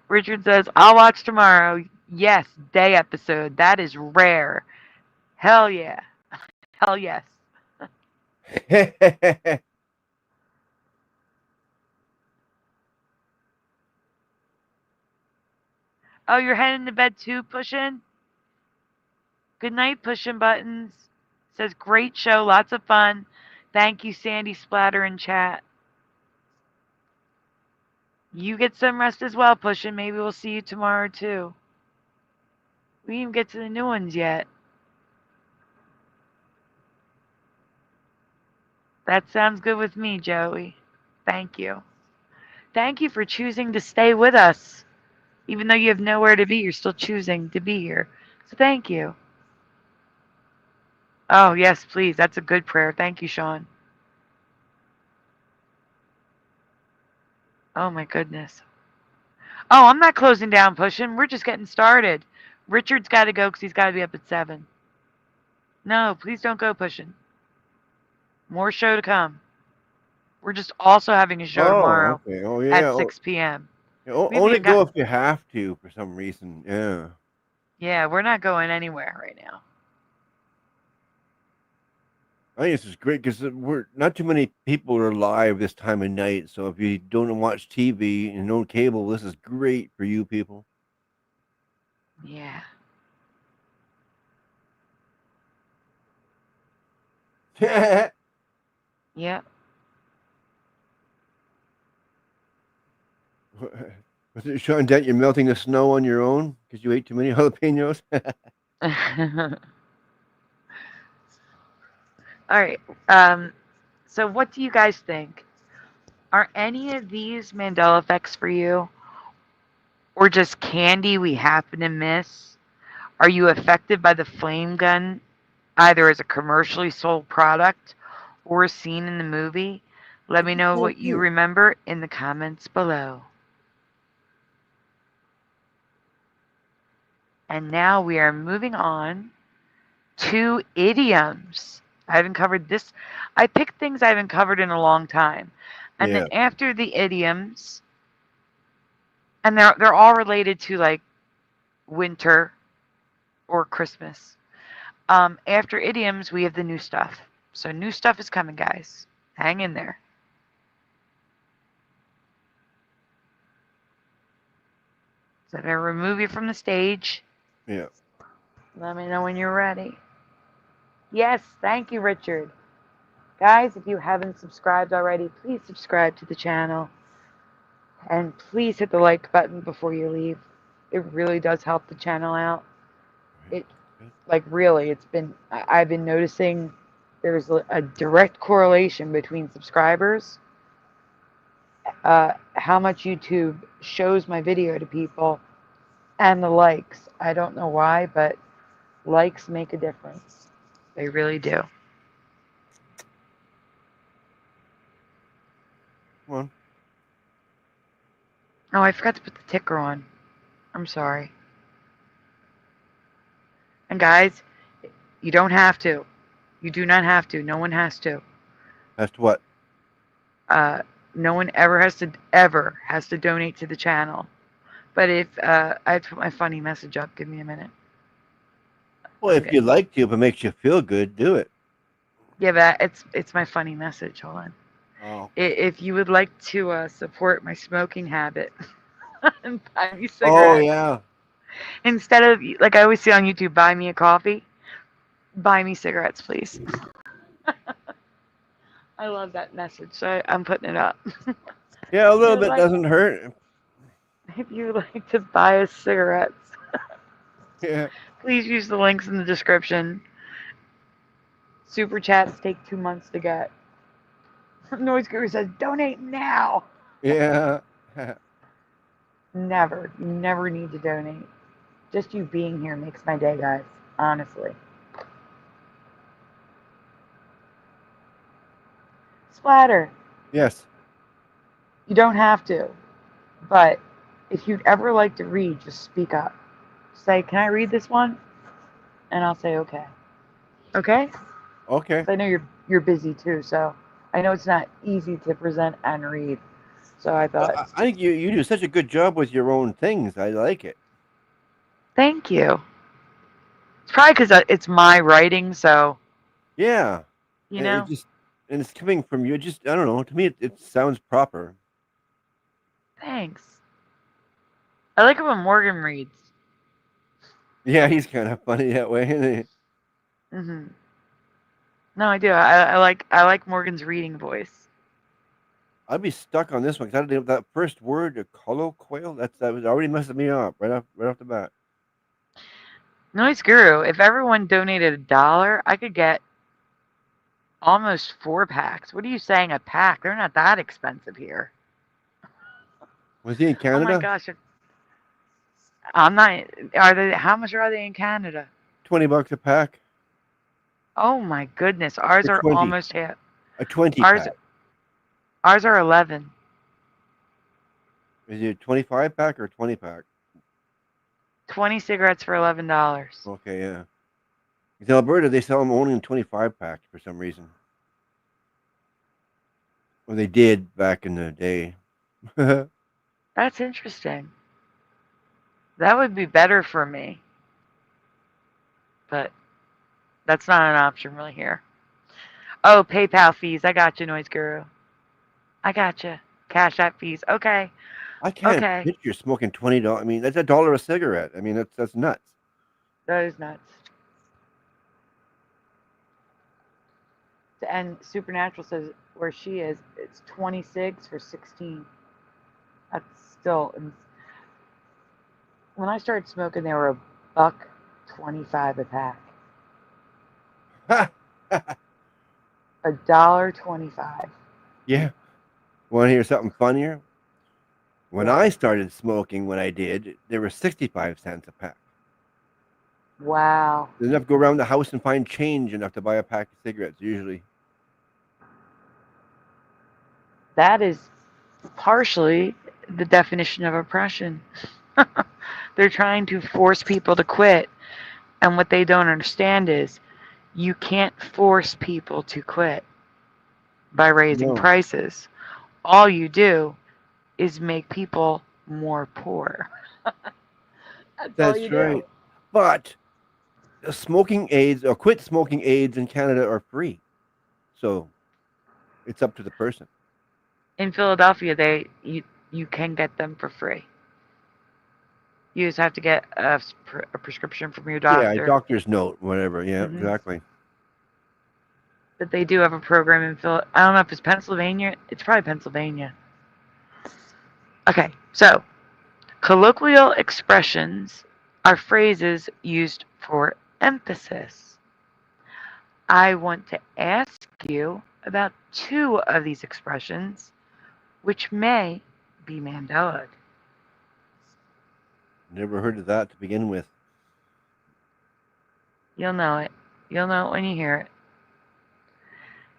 Richard says, I'll watch tomorrow. Yes, day episode. That is rare. Hell yeah. Hell yes. Oh, you're heading to bed too, Pushing? Good night, Pushing Buttons. Says, great show, lots of fun. Thank you, Sandy Splatter in chat. You get some rest as well, Pushing. Maybe we'll see you tomorrow too. We didn't even get to the new ones yet. That sounds good with me, Joey. Thank you. Thank you for choosing to stay with us. Even though you have nowhere to be, you're still choosing to be here. So thank you. Oh, yes, please. That's a good prayer. Thank you, Sean. Oh my goodness. Oh, I'm not closing down pushing. We're just getting started. Richard's got to go because he's got to be up at 7. No, please don't go pushing. More show to come. We're just also having a show Oh, tomorrow okay. Oh, at yeah. 6 p.m. We've Only even got. go if you have to for some reason. Yeah. Yeah, we're not going anywhere right now. I think this is great because we're not too many people are live this time of night. So if you don't watch TV and no cable, this is great for you people. Yeah. Yep. Was it Sean Dent? You're melting the snow on your own because you ate too many jalapenos. All right. So what do you guys think? Are any of these Mandela effects for you? Or just candy we happen to miss? Are you affected by the flame gun, either as a commercially sold product or a scene in the movie? Let me know what you remember in the comments below. And now we are moving on to idioms. I haven't covered this. I picked things I haven't covered in a long time. And Yeah. then after the idioms, and they're all related to like winter or Christmas. After idioms, we have the new stuff. So new stuff is coming, guys. Hang in there. So I'm going to remove you from the stage. Yeah. Let me know when you're ready. Yes, thank you, Richard. Guys, if you haven't subscribed already, please subscribe to the channel. And please hit the like button before you leave. It really does help the channel out. Really, I've been noticing there's a direct correlation between subscribers, how much YouTube shows my video to people, and the likes. I don't know why, but likes make a difference. They really do. Come on. Oh, I forgot to put the ticker on. I'm sorry. And guys, you don't have to. You do not have to. No one has to. That's what? No one ever has to donate to the channel. But if I put my funny message up, give me a minute. Well, if you like to, if it makes you feel good, do it. Yeah, but it's my funny message. Hold on. Oh. If you would like to support my smoking habit and buy me cigarettes. Oh, yeah. Instead of, like I always see on YouTube, buy me a coffee, buy me cigarettes, please. I love that message, so I'm putting it up. Yeah, a little bit doesn't hurt. If you would like to buy us cigarettes, Yeah. please use the links in the description. Super chats take 2 months to get. Noise Guru says, donate now. Yeah. Never. You never need to donate. Just you being here makes my day, guys. Honestly. Splatter. Yes. You don't have to. But if you'd ever like to read, just speak up. Say, can I read this one? And I'll say, okay. Okay? Okay. I know you're busy too, so I know it's not easy to present and read. So I thought. Well, I think you do such a good job with your own things. I like it. Thank you. It's probably because it's my writing, so. Yeah. You know? And it's coming from you. I don't know. To me, it sounds proper. Thanks. I like it when Morgan reads. Yeah, he's kind of funny that way, isn't he? Mhm. No, I do. I like Morgan's reading voice. I'd be stuck on this one because that first word, the colloquial, that was already messing me up right off the bat. Noise Guru, if everyone donated $1, I could get almost 4 packs. What are you saying, a pack? They're not that expensive here. Was he in Canada? Oh my gosh. I'm not. Are they? How much are they in Canada? $20 a pack. Oh my goodness. Ours are 20. almost half. A 20 pack. Ours are 11. Is it a 25 pack or 20 pack? 20 cigarettes for $11. Okay, yeah. In Alberta, they sell them only in 25 packs for some reason. Well, they did back in the day. That's interesting. That would be better for me. But that's not an option really here. Oh, PayPal fees. I got you, Noise Guru. I got you. Cash App fees. Okay. I can't Okay. picture smoking $20. I mean, that's $1 a cigarette. I mean, that's nuts. That is nuts. And Supernatural says where she is, it's 26 for 16. That's still. When I started smoking, they were $1.25 a pack. $1.25. Yeah. Want to hear something funnier? When What? I started smoking, when I did, there were 65 cents a pack. Wow. There's enough to go around the house and find change enough to buy a pack of cigarettes, usually. That is partially the definition of oppression. They're trying to force people to quit. And what they don't understand is you can't force people to quit by raising No. prices. All you do is make people more poor. That's all you That's right. But smoking aids or quit smoking aids in Canada are free. So it's up to the person. In Philadelphia, you can get them for free. You just have to get a prescription from your Yeah, a doctor. doctor's note, whatever. Yeah, Mhm. exactly. But they do have a program in Philadelphia. I don't know if it's Pennsylvania. It's probably Pennsylvania. Okay, so colloquial expressions are phrases used for emphasis. I want to ask you about two of these expressions, which may be Mandela. Never heard of that to begin with. You'll know it. You'll know it when you hear it.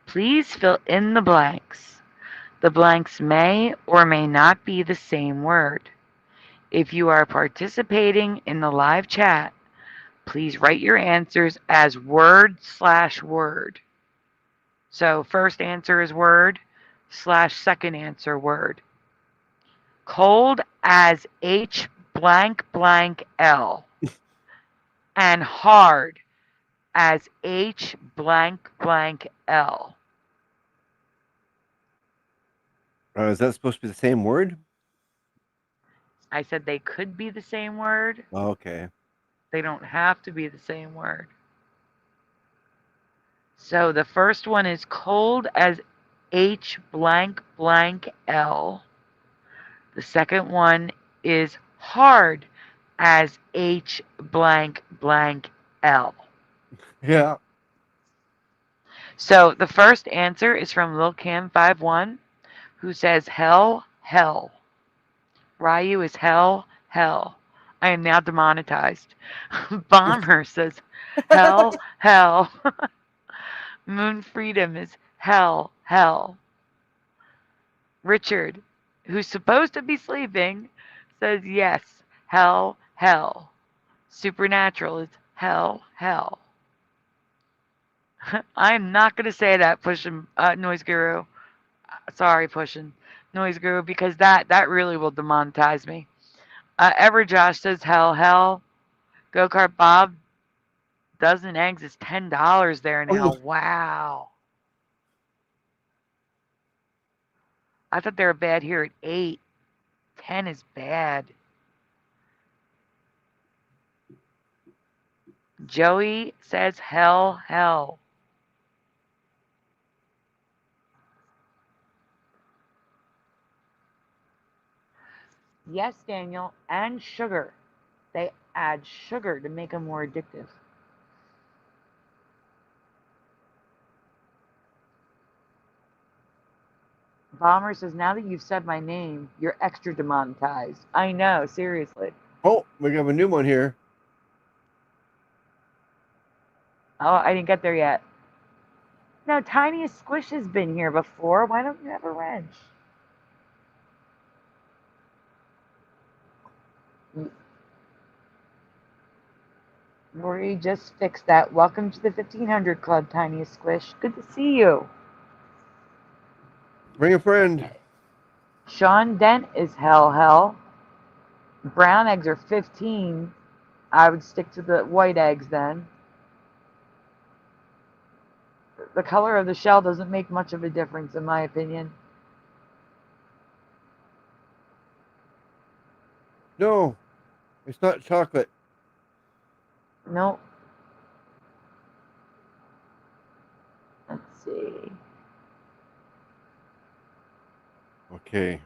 Please fill in the blanks. The blanks may or may not be the same word. If you are participating in the live chat, please write your answers as word/word. So first answer is word / second answer word. Cold as H blank blank L and hard as H blank blank L. Is that supposed to be the same word? I said they could be the same word. Okay. They don't have to be the same word. So the first one is cold as H blank blank L. The second one is hard as H blank blank L. Yeah. So the first answer is from LilCam51, who says hell, hell. Ryu is hell, hell. I am now demonetized. Bomber says hell, hell. Moon Freedom is hell, hell. Richard, who's supposed to be sleeping, says yes, hell, hell. Supernatural is hell, hell. I'm not going to say that, Noise Guru. Sorry, Noise Guru, because that really will demonetize me. Everjosh says hell, hell. Go Kart Bob, dozen eggs is $10 there now. Wow. I thought they were bad here at 8. 10 is bad. Joey says hell, hell. Yes, Daniel, and sugar. They add sugar to make them more addictive. Bomber says, now that you've said my name, you're extra demonetized. I know, seriously. Oh, we have a new one here. Oh, I didn't get there yet. No, Tiniest Squish has been here before. Why don't you have a wrench? Rory just fixed that. Welcome to the 1500 Club, Tiniest Squish. Good to see you. Bring a friend. Sean Dent is hell. Brown eggs are 15. I would stick to the white eggs then. The color of the shell doesn't make much of a difference, in my opinion. No, it's not chocolate. Nope. Let's see. Okay.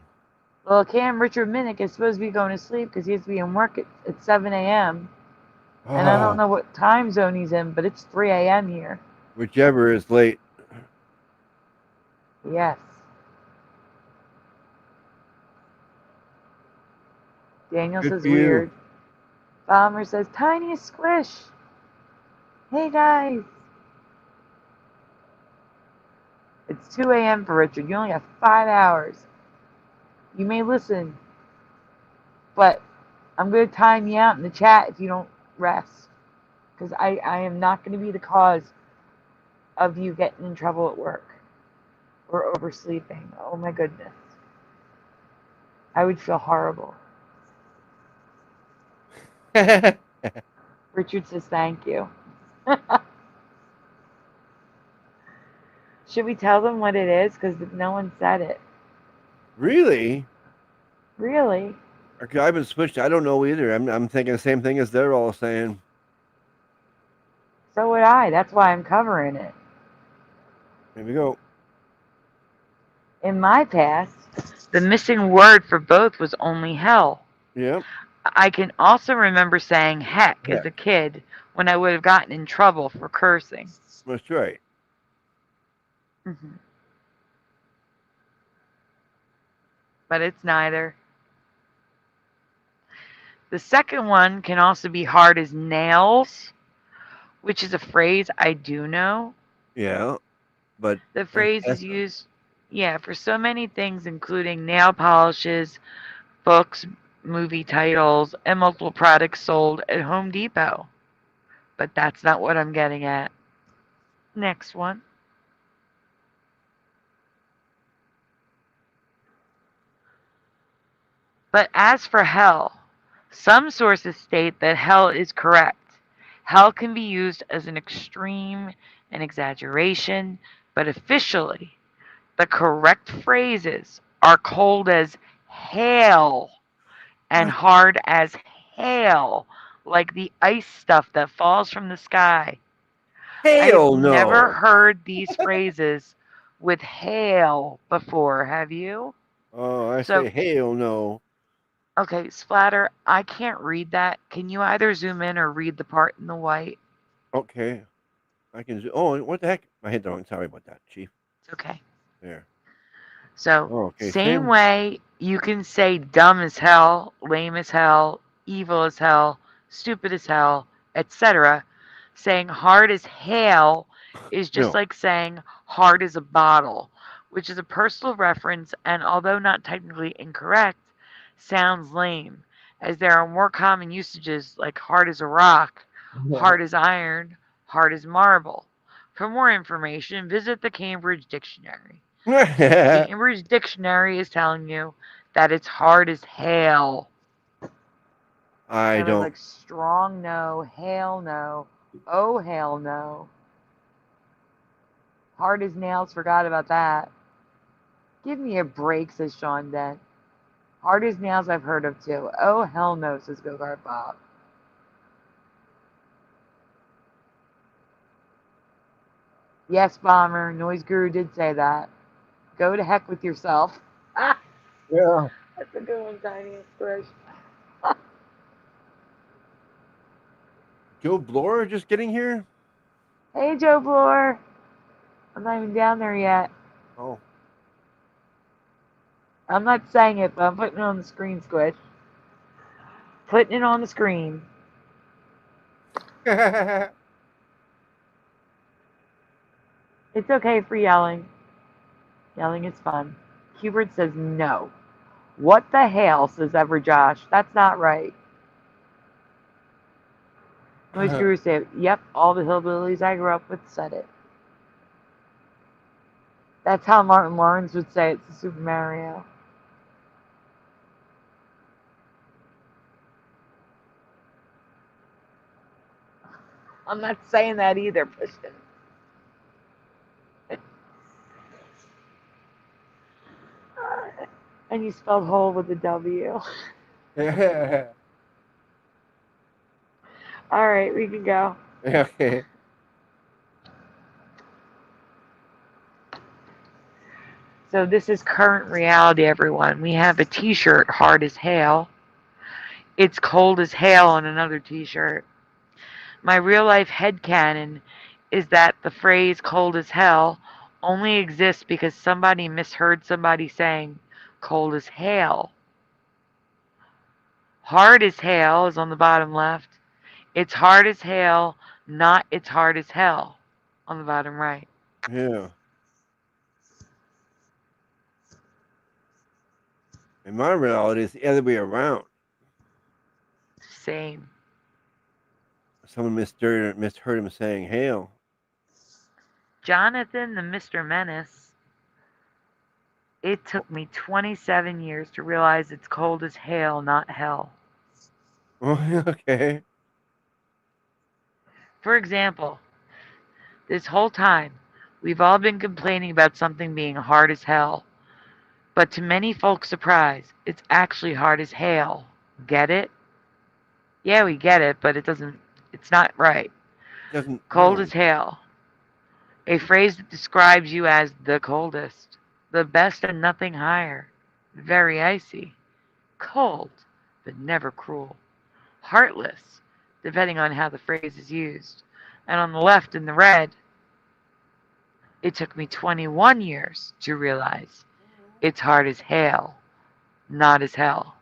Well, Cam Richard Minnick is supposed to be going to sleep because he has to be in work at 7 a.m. And I don't know what time zone he's in, but it's 3 a.m. here. Whichever is late. Yes. Daniel Good says for you. weird. Bomber says tiniest squish. Hey guys. It's 2 a.m. for Richard. You only have 5 hours. You may listen, but I'm going to time you out in the chat if you don't rest. Because I am not going to be the cause of you getting in trouble at work or oversleeping. Oh my goodness. I would feel horrible. Richard says thank you. Should we tell them what it is? Because no one said it. Really? Really? Okay, I've been switched. I don't know either. I'm thinking the same thing as they're all saying. So would I. That's why I'm covering it. Here we go. In my past, the missing word for both was only hell. Yep. I can also remember saying heck as Heck. a kid when I would have gotten in trouble for cursing. That's right. But it's neither. The second one can also be hard as nails, which is a phrase I do know. Yeah, but The phrase is used, for so many things, including nail polishes, books, movie titles, and multiple products sold at Home Depot. But that's not what I'm getting at. Next one. But as for hell, some sources state that hell is correct. Hell can be used as an extreme, an exaggeration, but officially, the correct phrases are cold as hail and hard as hail, like the ice stuff that falls from the sky. hell I've no. never heard these phrases with hail before, have you? Oh, I So- say hell no. Okay, Splatter, I can't read that. Can you either zoom in or read the part in the white? Okay, I can. Oh, what the heck? I hit the wrong. Sorry about that, Chief. It's okay. There. So, Oh, okay. same way you can say dumb as hell, lame as hell, evil as hell, stupid as hell, etc. Saying hard as hail is just No. like saying hard as a bottle, which is a personal reference and, although not technically incorrect, sounds lame, as there are more common usages like hard as a rock, hard as iron, hard as marble. For more information, visit the Cambridge Dictionary. The Cambridge Dictionary is telling you that it's hard as hail. I And don't. like strong no, hail no, oh hail no. Hard as nails, forgot about that. Give me a break, says Sean Dent. Hard as nails I've heard of too. Oh hell no, says Go-Kart Bob. Yes, Bomber, Noise Guru did say that. Go to heck with yourself. Yeah. That's a good one, Tiny Squish. Joe Bloor just getting here? Hey, Joe Bloor. I'm not even down there yet. Oh. I'm not saying it, but I'm putting it on the screen, Squish. Putting it on the screen. Well, It's okay for yelling. Yelling is fun. Hubert says no. What the hell, says Ever Josh. That's not right. Noise Guru said, yep, all the hillbillies I grew up with said it. That's how Martin Lawrence would say it's a Super Mario. I'm not saying that either, Pushkin. And you spelled hole with a W. All right, we can go. Okay. So this is current reality, everyone. We have a t-shirt, hard as hail. It's cold as hail on another t-shirt. My real life headcanon is that the phrase cold as hell only exists because somebody misheard somebody saying cold as hail. Hard as hail is on the bottom left. It's hard as hail, not it's hard as hell on the bottom right. Yeah. In my reality, it's the other way around. Same. Someone misheard him saying hail. Jonathan the Mr. Menace. It took me 27 years to realize it's cold as hail, not hell. Oh, okay. For example, this whole time, we've all been complaining about something being hard as hell. But to many folks' surprise, it's actually hard as hail. Get it? Yeah, we get it, but it's not right. Doesn't Cold no. as hail. A phrase that describes you as the coldest, the best and nothing higher, very icy, cold, but never cruel, heartless, depending on how the phrase is used. And on the left in the red, it took me 21 years to realize it's hard as hail, not as hell.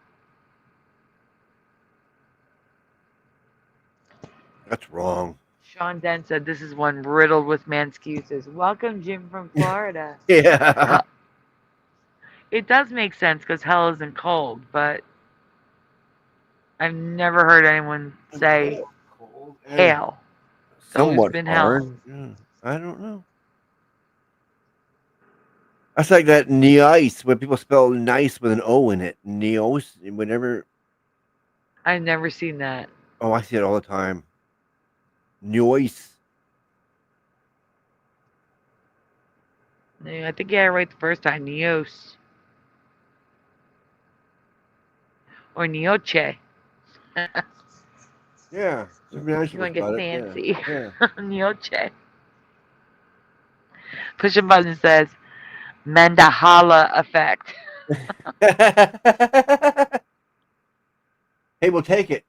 That's wrong. Sean Dent said this is one riddled with excuses. Welcome, Jim from Florida. Yeah. It does make sense because hell isn't cold, but I've never heard anyone say Cold hail. It's always somewhat been hard. hell. Yeah. I don't know. That's like that nice when people spell nice with an O in it. Neos. Whenever. I've never seen that. Oh, I see it all the time. Noise. I think yeah, right the first time. Nios. Or Nioche. Yeah. You want to get fancy. Yeah. Nioche. Push a button says Mandela effect. Yeah. Hey, we'll take it.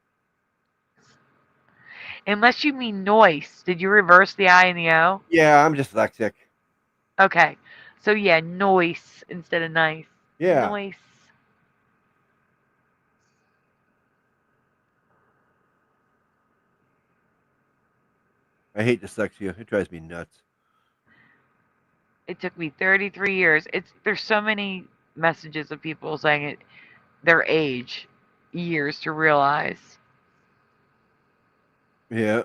Unless you mean noise. Did you reverse the I and the O? Yeah, I'm dyslexic. Okay. So yeah, noise instead of nice. Yeah. Noise. I hate dyslexia. It drives me nuts. It took me 33 years. There's so many messages of people saying it their age, years to realize. Yeah.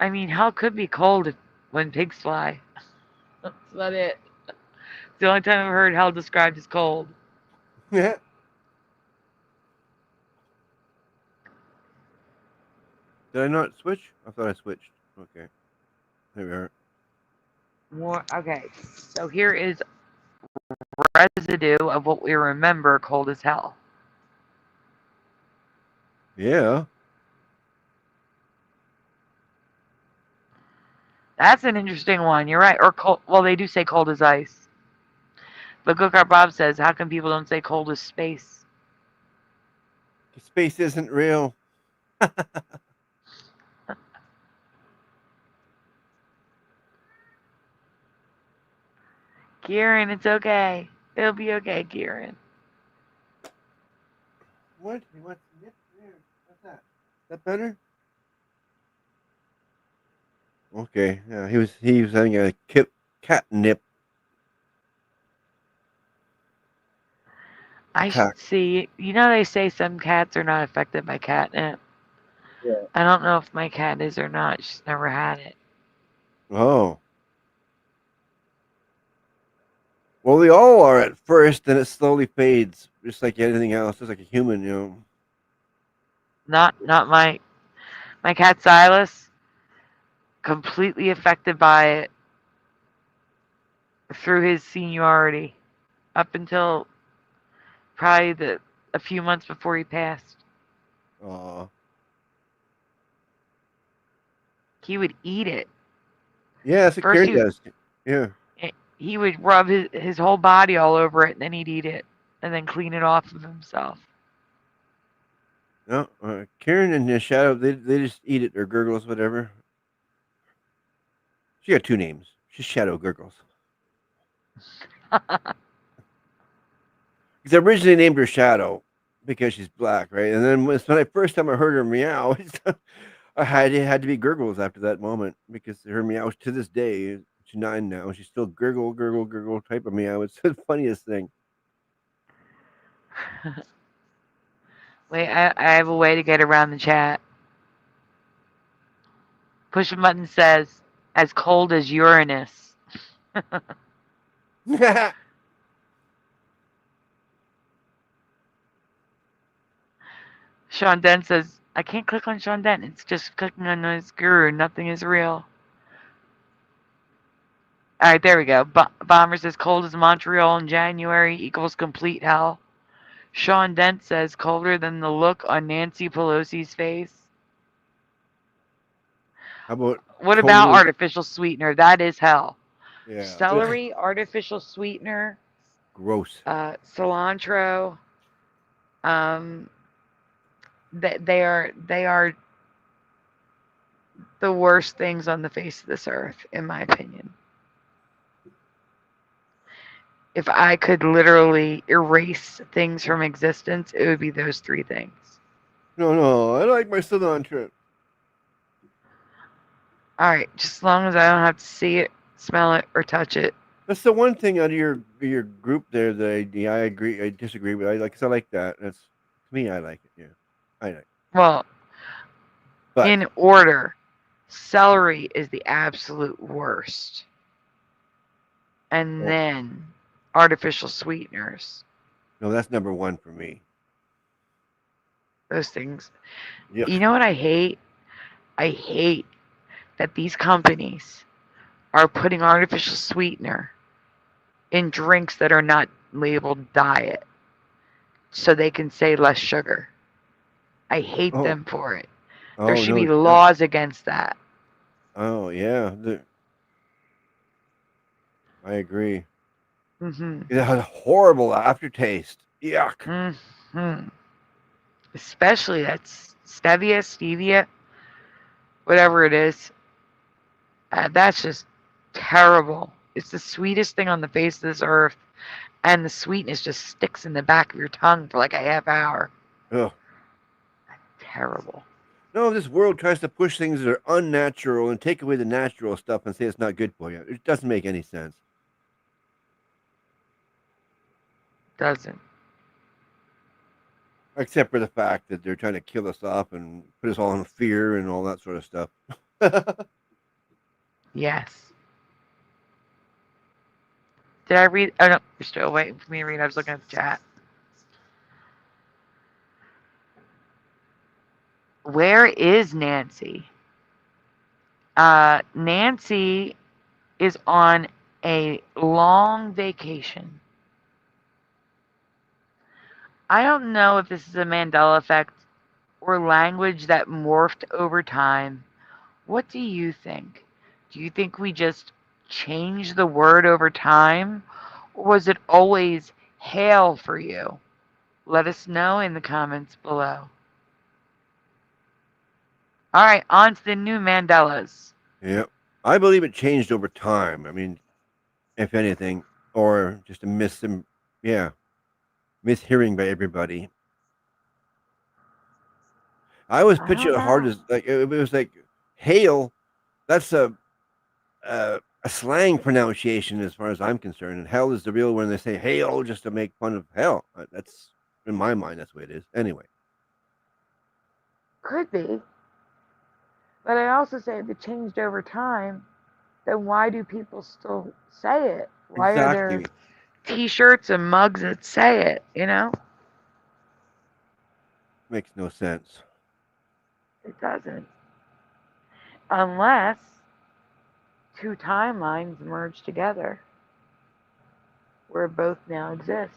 I mean, hell could be cold when pigs fly. That's about it. It's the only time I've heard hell described as cold. Yeah. Did I not switch? I thought I switched. Okay. There we are. More okay. So here is residue of what we remember cold as hell. Yeah. That's an interesting one. You're right. Or cold. Well, they do say cold as ice. But Gookart Bob says, how come people don't say cold as space? Space isn't real. Kieran, it's okay. It'll be okay, Kieran. What? He wants to nip there. What's that? Is that better? Okay. Yeah, he was having a catnip. I should see. You know they say some cats are not affected by catnip. Yeah. I don't know if my cat is or not. She's never had it. Oh. Well, we all are at first, then it slowly fades, just like anything else, just like a human, you know. Not my cat Silas. Completely affected by it through his seniority, up until probably a few months before he passed. Aw. He would eat it. Yeah, that's what First Karen does. Yeah. he would rub his whole body all over it, and then he'd eat it, and then clean it off of himself. No, Karen and Shadow, they just eat it or gurgles, whatever. She got two names. She's Shadow Gurgles. Because I originally named her Shadow because she's black, right? And then when I first time I heard her meow, I had to be Gurgles after that moment because her meows to this day, she's 9 now, she's still gurgle, gurgle, gurgle type of meow. It's the funniest thing. Wait, I have a way to get around the chat. Push a button says, as cold as Uranus. Sean Dent says, I can't click on Sean Dent. It's just clicking on Noise Guru. Nothing is real. All right, there we go. Bomber says, cold as Montreal in January equals complete hell. Sean Dent says, colder than the look on Nancy Pelosi's face. How about What about colder? artificial sweetener? That is hell. Yeah. Celery, artificial sweetener, Gross. cilantro. They are the worst things on the face of this earth, in my opinion. If I could literally erase things from existence, it would be those three things. No, I like my cilantro. All right, just as long as I don't have to see it, smell it, or touch it. That's the one thing out of your group there that I agree, I disagree with. I like that. That's to me, I like it. Yeah, I like. Well, But in order, celery is the absolute worst, and oh, then artificial sweeteners. no, that's number one for me. Those things. Yeah. You know what I hate? I hate that these companies are putting artificial sweetener in drinks that are not labeled diet so they can say less sugar. I hate Oh, them for it. There oh should no. be laws against that. Oh yeah. I agree. Mm-hmm. It has a horrible aftertaste. Yuck. Mm-hmm. Especially that's stevia, whatever it is. That's just terrible. It's the sweetest thing on the face of this earth, and the sweetness just sticks in the back of your tongue for like a half hour. Ugh. Terrible. No, this world tries to push things that are unnatural and take away the natural stuff and say it's not good for you. It doesn't make any sense. Doesn't. Except for the fact that they're trying to kill us off and put us all in fear and all that sort of stuff. Yes. Did I read? Oh no, you're still waiting for me to read. I was looking at the chat. Where is Nancy? Nancy is on a long vacation. I don't know if this is a Mandela effect or language that morphed over time. What do you think? Do you think we just changed the word over time? Or was it always hail for you? Let us know in the comments below. All right, on to the new Mandelas. Yeah. I believe it changed over time. I mean, if anything, or just a mishearing by everybody. I always I picture don't it hard know. as like it was like hail. That's a slang pronunciation as far as I'm concerned, and hell is the real one. They say hail just to make fun of hell. That's in my mind. That's the way it is. Anyway. Could be. But I also say if it changed over time, then why do people still say it? Why are there Exactly. T-shirts and mugs that say it? You know, Makes no sense. it doesn't, unless two timelines merge together where both now exist.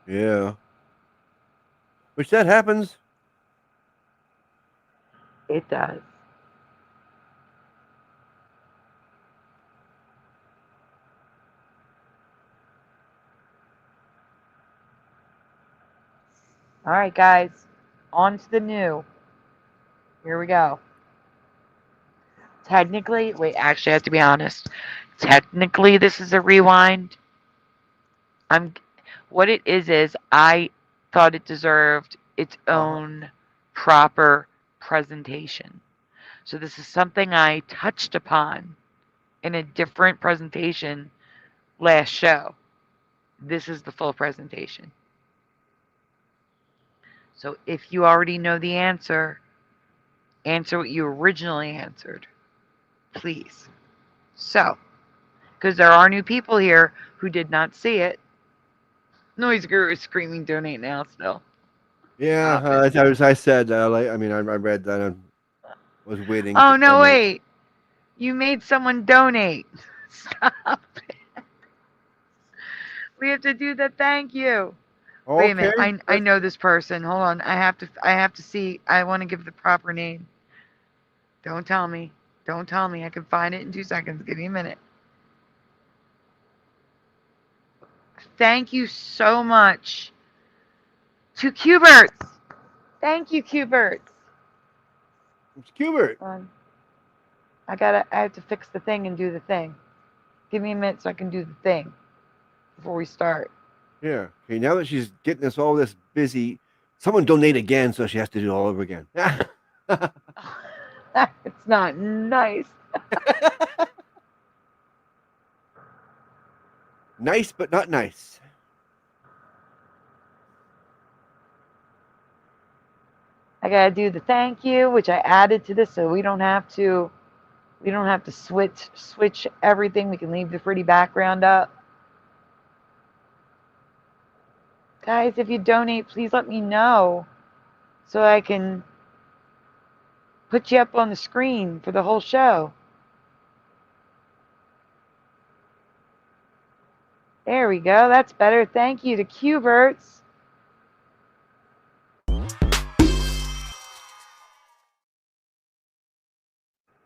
Yeah. Which that happens. It does. All right, guys, on to the new. Here we go. Technically, wait, actually, I have to be honest. Technically, this is a rewind. I'm. What it is I thought it deserved its own proper presentation. So this is something I touched upon in a different presentation last show. This is the full presentation. So if you already know the answer what you originally answered, please. So, because there are new people here who did not see it. Noise Guru is screaming donate now still. Yeah, I said, I mean, I read that and was waiting Oh, to no, comment. wait. You made someone donate. Stop it. We have to do the thank you. Wait a Okay. minute. I know this person. Hold on. I have to see. I want to give the proper name. Don't tell me. Don't tell me. I can find it in 2 seconds. Give me a minute. Thank you so much to Cuberts. Thank you, Cuberts. It's Cubert. I have to fix the thing and do the thing. Give me a minute so I can do the thing before we start. Yeah. Okay, now that she's getting us all this busy, someone donate again so she has to do it all over again. It's not nice. Nice, but not nice. I gotta do the thank you, which I added to this so we don't have to switch everything. We can leave the pretty background up. Guys, if you donate, please let me know so I can put you up on the screen for the whole show. There we go. That's better. Thank you to Cuberts.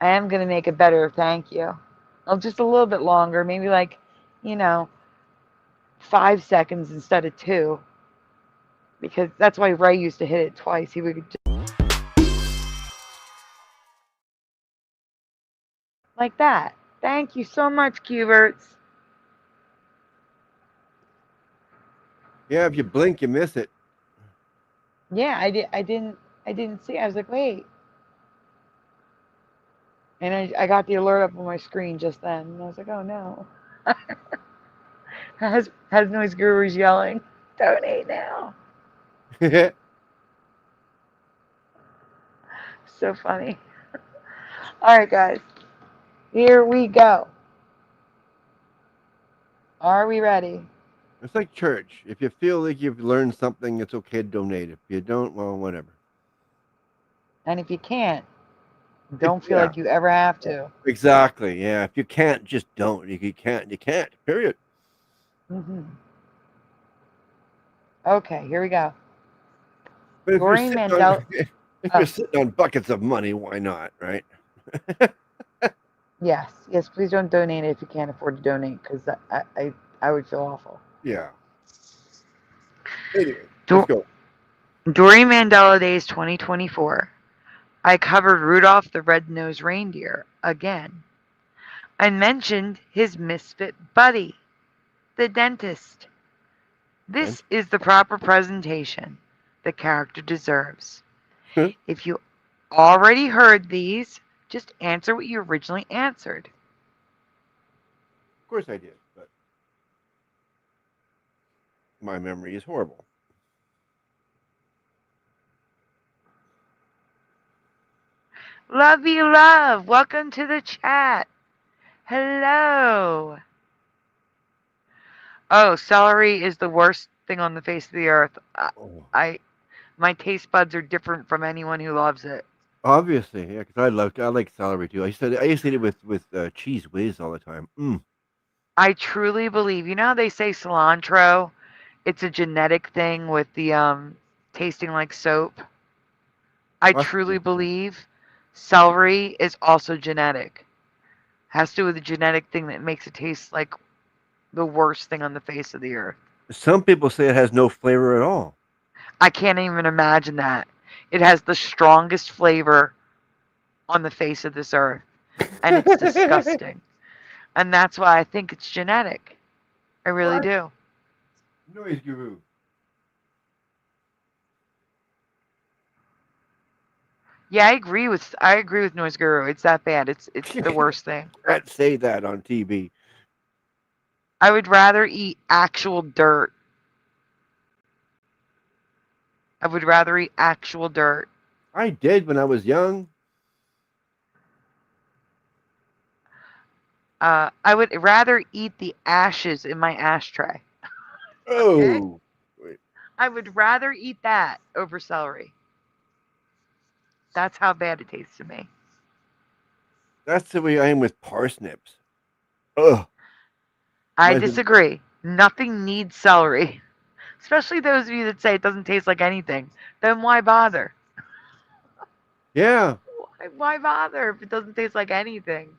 I am going to make a better thank you. Just a little bit longer, maybe like, 5 seconds instead of 2. Because that's why Ray used to hit it twice. He would just like that. Thank you so much, Cuberts. Yeah, if you blink, you miss it. Yeah, I didn't see. I was like, wait. And I got the alert up on my screen just then. And I was like, oh no. has Noise Gurus yelling, donate now. So funny. All right, guys. Here we go. Are we ready? It's like church. If you feel like you've learned something, it's okay to donate. If you don't, well, whatever. And if you can't, don't feel Yeah. like you ever have to. Exactly. Yeah. If you can't, just don't. If you can't, you can't. Period. Mm-hmm. Okay, here we go. But if you're Doreen sitting Mandela. on, if you're sitting on buckets of money, why not? Right? Yes, please don't donate if you can't afford to donate, because I would feel awful. Yeah. Anyway, let's go. During Mandela 2024, I covered Rudolph the Red-Nosed Reindeer again. I mentioned his misfit buddy, the dentist. This is the proper presentation the character deserves. If you already heard these, just answer what you originally answered. Of course I did, but my memory is horrible. Love you, love. Welcome to the chat. Hello. Oh, celery is the worst thing on the face of the earth. Oh, I my taste buds are different from anyone who loves it. obviously, yeah, because I like celery too. I used to eat it with cheese whiz all the time. I truly believe. You know how they say cilantro? It's a genetic thing with the tasting like soap. I truly Possibly, yeah. believe celery is also genetic. Has to do with the genetic thing that makes it taste like the worst thing on the face of the earth. Some people say it has no flavor at all. I can't even imagine that. It has the strongest flavor on the face of this earth, and it's disgusting. And that's why I think it's genetic. I really What? do. Noise guru. Yeah, I agree with Noise Guru. It's that bad. It's the worst thing. Can't say that on TV. I would rather eat actual dirt. I would rather eat actual dirt. I did when I was young. I would rather eat the ashes in my ashtray. Okay? Oh, wait, I would rather eat that over celery. That's how bad it tastes to me. that's the way I am with parsnips. Ugh. I Might as well- disagree. Nothing needs celery. Especially those of you that say it doesn't taste like anything. Then why bother? Yeah. Why bother if it doesn't taste like anything?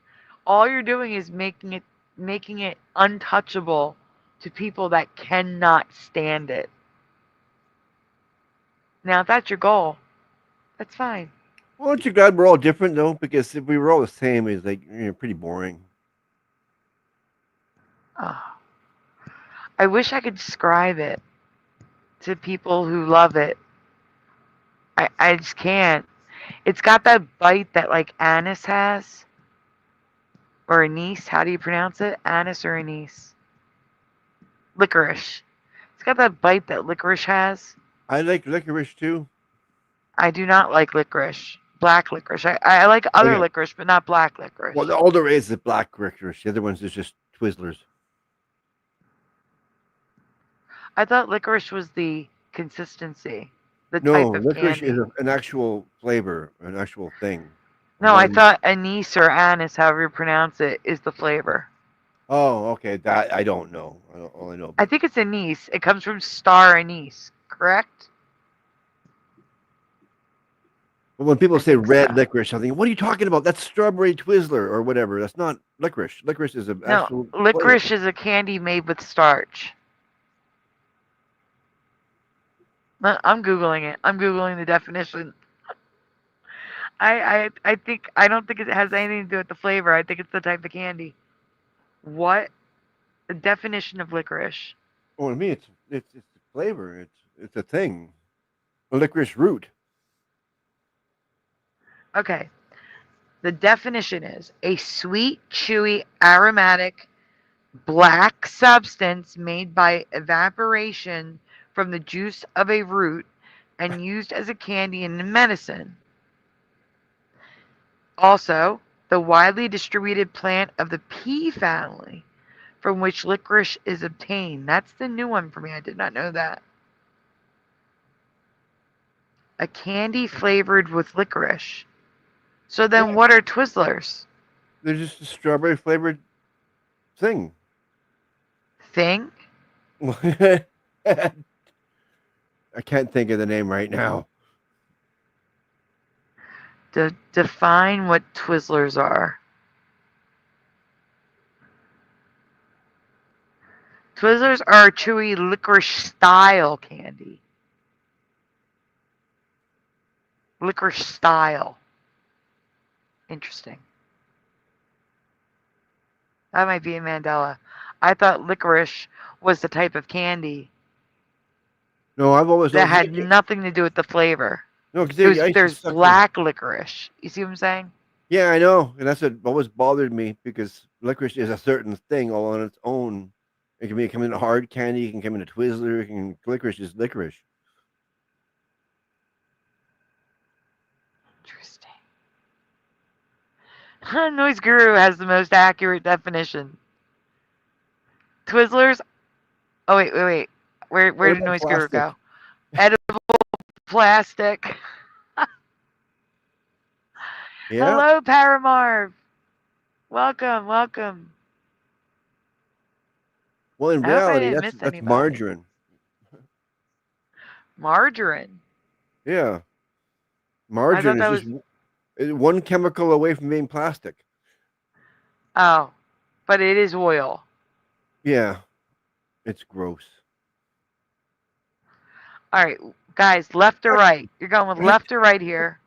All you're doing is making it untouchable to people that cannot stand it. Now, if that's your goal, that's fine. Well, aren't you glad we're all different though? Because if we were all the same, it's like pretty boring. Oh, I wish I could describe it to people who love it. I just can't. It's got that bite that like anise has, or anise. How do you pronounce it? Anise or anise? Licorice. It's got that bite that licorice has. I like licorice too. I do not like licorice. Black licorice. I like Oh other yeah. licorice, but not black licorice. Well, all there is black licorice. The other ones is just Twizzlers. I thought licorice was the consistency, the No, type of licorice is candy. an actual flavor, an actual thing. No, Not I an- thought anise or anise, however you pronounce it, is the flavor. Oh, okay. That I don't know. All I know I about. think it's anise. It comes from star anise, correct? But when people I say think red so. licorice, I'm thinking, what are you talking about? That's strawberry Twizzler or whatever. That's not licorice. Licorice is an No, actual flavor. licorice is a candy made with starch. I'm googling it. I'm googling the definition. I don't think it has anything to do with the flavor. I think it's the type of candy. What? The definition of licorice. Oh, to me, it's the flavor. It's a thing. A licorice root. Okay. The definition is a sweet, chewy, aromatic, black substance made by evaporation from the juice of a root and used as a candy and in medicine. Also, the widely distributed plant of the pea family from which licorice is obtained. That's the new one for me. I did not know that. A candy flavored with licorice. So then Yeah, what are Twizzlers? they're just a strawberry flavored thing. Thing? I can't think of the name right now. Define what Twizzlers are. Twizzlers are a chewy licorice style candy. Licorice style. Interesting. That might be a Mandela. I thought licorice was the type of candy No, I've always that known. had nothing to do with the flavor. No, because I used to There's suck the. black licorice. You see what I'm saying? Yeah, I know, and that's what always bothered me because licorice is a certain thing all on its own. It can come in a hard candy, it can come in a Twizzler, licorice is licorice. Interesting. Noise Guru has the most accurate definition. Twizzlers. Oh wait. Where did Edible Noise Guru plastic. go? Edible plastic. Yeah. Hello, Paramarv. Welcome. Well, in I hope I reality, didn't that's miss anybody. margarine. Margarine. Yeah. I Margarine thought that is was. just one chemical away from being plastic. Oh, but it is oil. Yeah. It's gross. All right, guys, left or right? You're going with left or right here.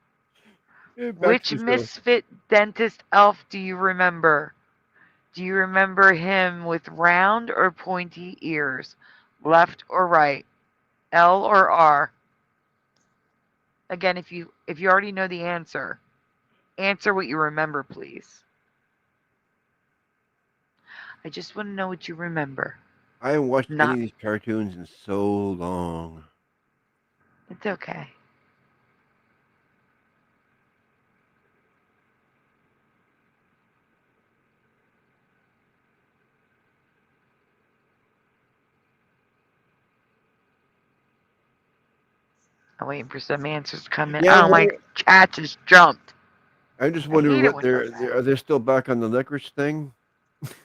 Yeah, back Which to the show. misfit dentist elf do you remember? Do you remember him with round or pointy ears? Left or right? L or R? Again, if you already know the answer what you remember, please. I just want to know what you remember. I haven't watched any Not. of these cartoons in so long. It's okay. I'm waiting for some answers to come in. Yeah, Oh, my chat just jumped. I'm just I wondering hate it what when they're, it does they're that. are they still back on the licorice thing?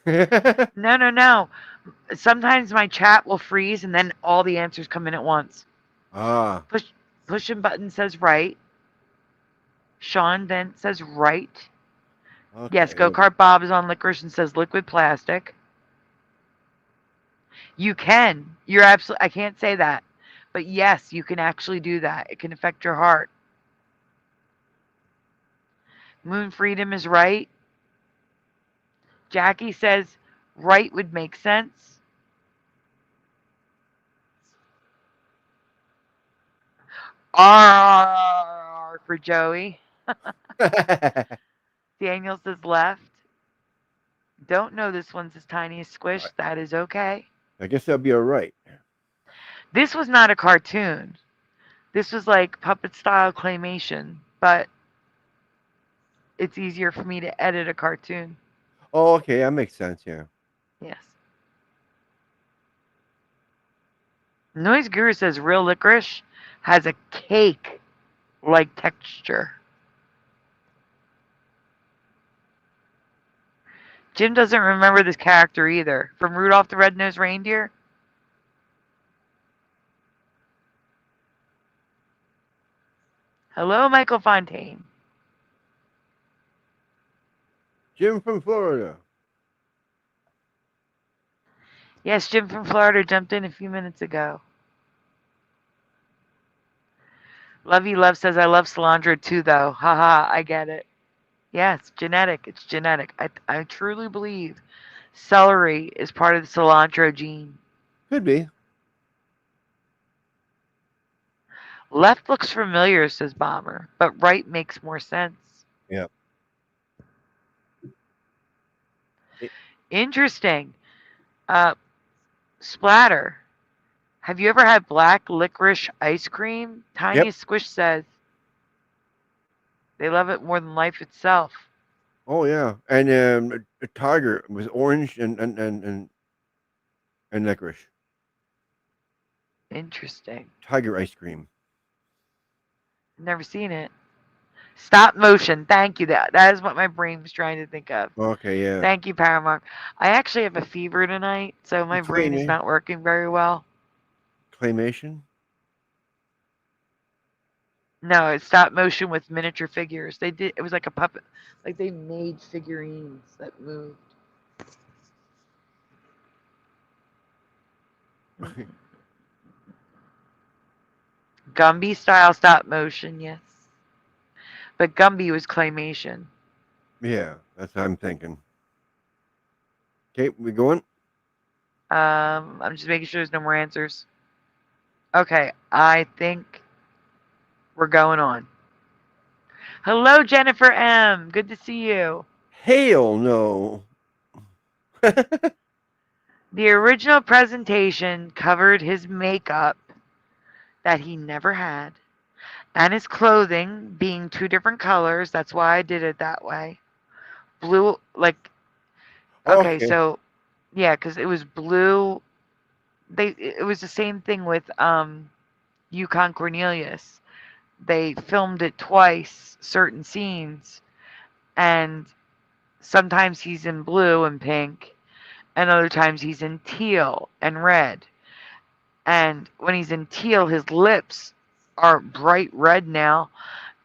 No. Sometimes my chat will freeze and then all the answers come in at once. Ah, Pushing button says right. Sean Dent says right. okay. Yes, Go Kart Bob is on licorice and says liquid plastic. You can. You're absolutely. I can't say that, but yes, you can actually do that. It can affect your heart. Moon Freedom is right. Jackie says right would make sense. R for Joey. Daniel says left. Don't know this one's as tiny as Squish. That is okay. I guess that'll be all right. This was not a cartoon. This was like puppet style claymation, but it's easier for me to edit a cartoon. Oh, okay, that makes sense. Yeah. Yes. Noise Guru says real licorice has a cake like texture. Jim doesn't remember this character either. From Rudolph the Red-Nosed Reindeer? Hello, Michael Fontaine. Jim from Florida. Yes, Jim from Florida jumped in a few minutes ago. Lovey Love says, I love cilantro too, though. Haha, I get it. Yeah, it's genetic. It's genetic. I truly believe celery is part of the cilantro gene. Could be. Left looks familiar, says Bomber, but right makes more sense. Yeah. Interesting. Splatter. Have you ever had black licorice ice cream? Tiny Yep. Squish says they love it more than life itself. Oh yeah, and a tiger was orange and licorice. Interesting. Tiger ice cream. Never seen it. Stop motion. Thank you. That is what my brain was trying to think of. Okay, yeah. Thank you, Paramount. I actually have a fever tonight, so my brain is not working very well. Claymation? No, it's stop motion with miniature figures. They did. It was like a puppet. Like they made figurines that moved. Gumby style stop motion, yes. But Gumby was claymation. Yeah, that's what I'm thinking. Okay, we going? I'm just making sure there's no more answers. Okay, I think we're going on. Hello, Jennifer M. Good to see you. Hell no. The original presentation covered his makeup that he never had and his clothing being two different colors. That's why I did it that way. blue, like, okay, Okay. so, yeah, because it was blue. It was the same thing with Yukon Cornelius. They filmed it twice, certain scenes, and sometimes he's in blue and pink, and other times he's in teal and red. And when he's in teal, his lips are bright red now,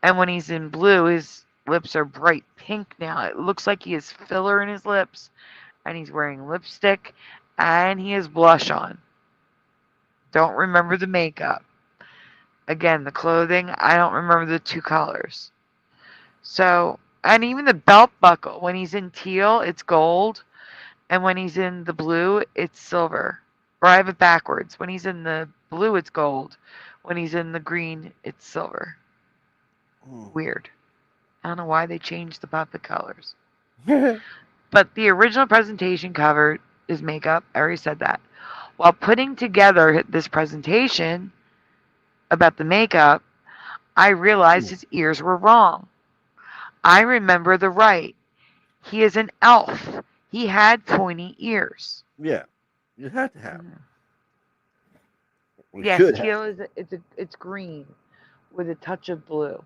and when he's in blue, his lips are bright pink now. It looks like he has filler in his lips, and he's wearing lipstick, and he has blush on. Don't remember the makeup. Again, the clothing, I don't remember the two colors. So, and even the belt buckle, when he's in teal, it's gold, and when he's in the blue, it's silver. Or I have it backwards. When he's in the blue, it's gold. When he's in the green, it's silver. Weird. I don't know why they changed the puppet colors. But the original presentation covered his makeup. I already said that. While putting together this presentation about the makeup, I realized his ears were wrong. I remember the right. He is an elf. He had pointy ears. Yeah. You have to have. We Yes, should have. teal is it's green with a touch of blue,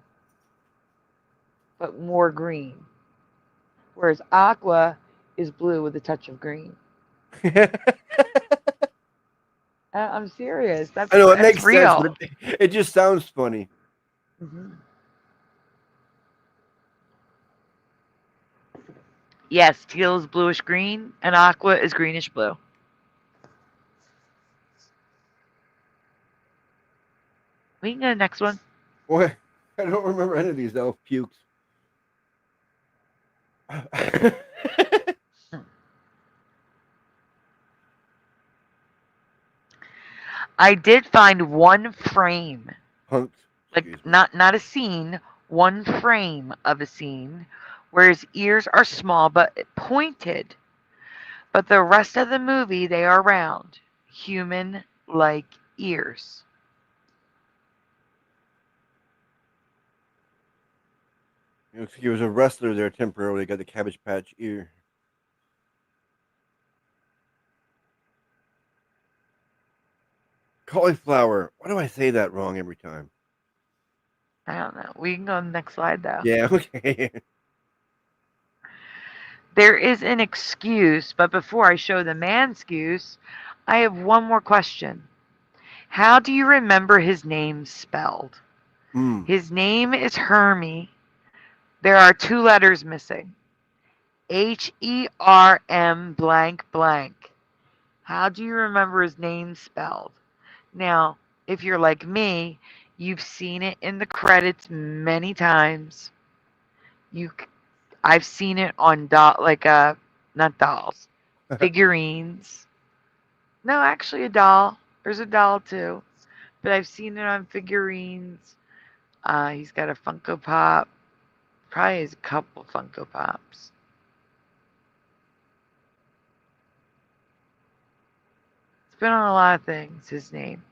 but more green. Whereas aqua is blue with a touch of green. I'm serious. I know it That's makes sense, real. but it just sounds funny. Mm-hmm. Yes, teal is bluish green, and aqua is greenish blue. We can go to the next one. Boy, I don't remember any of these elf pukes. I did find one frame, Punks. like not a scene, one frame of a scene where his ears are small but pointed. But the rest of the movie, they are round, human-like ears. He was a wrestler there temporarily. Got the Cabbage Patch ear. Cauliflower. Why do I say that wrong every time? I don't know. We can go to the next slide, though. Yeah, okay. There is an excuse, but before I show the man excuse, I have one more question. How do you remember his name spelled? His name is Hermy. There are two letters missing. Herm blank blank. How do you remember his name spelled? Now, if you're like me, you've seen it in the credits many times. I've seen it on not dolls, figurines. No, actually a doll. There's a doll too, but I've seen it on figurines. He's got a Funko Pop. Probably has a couple Funko Pops. It's been on a lot of things, his name.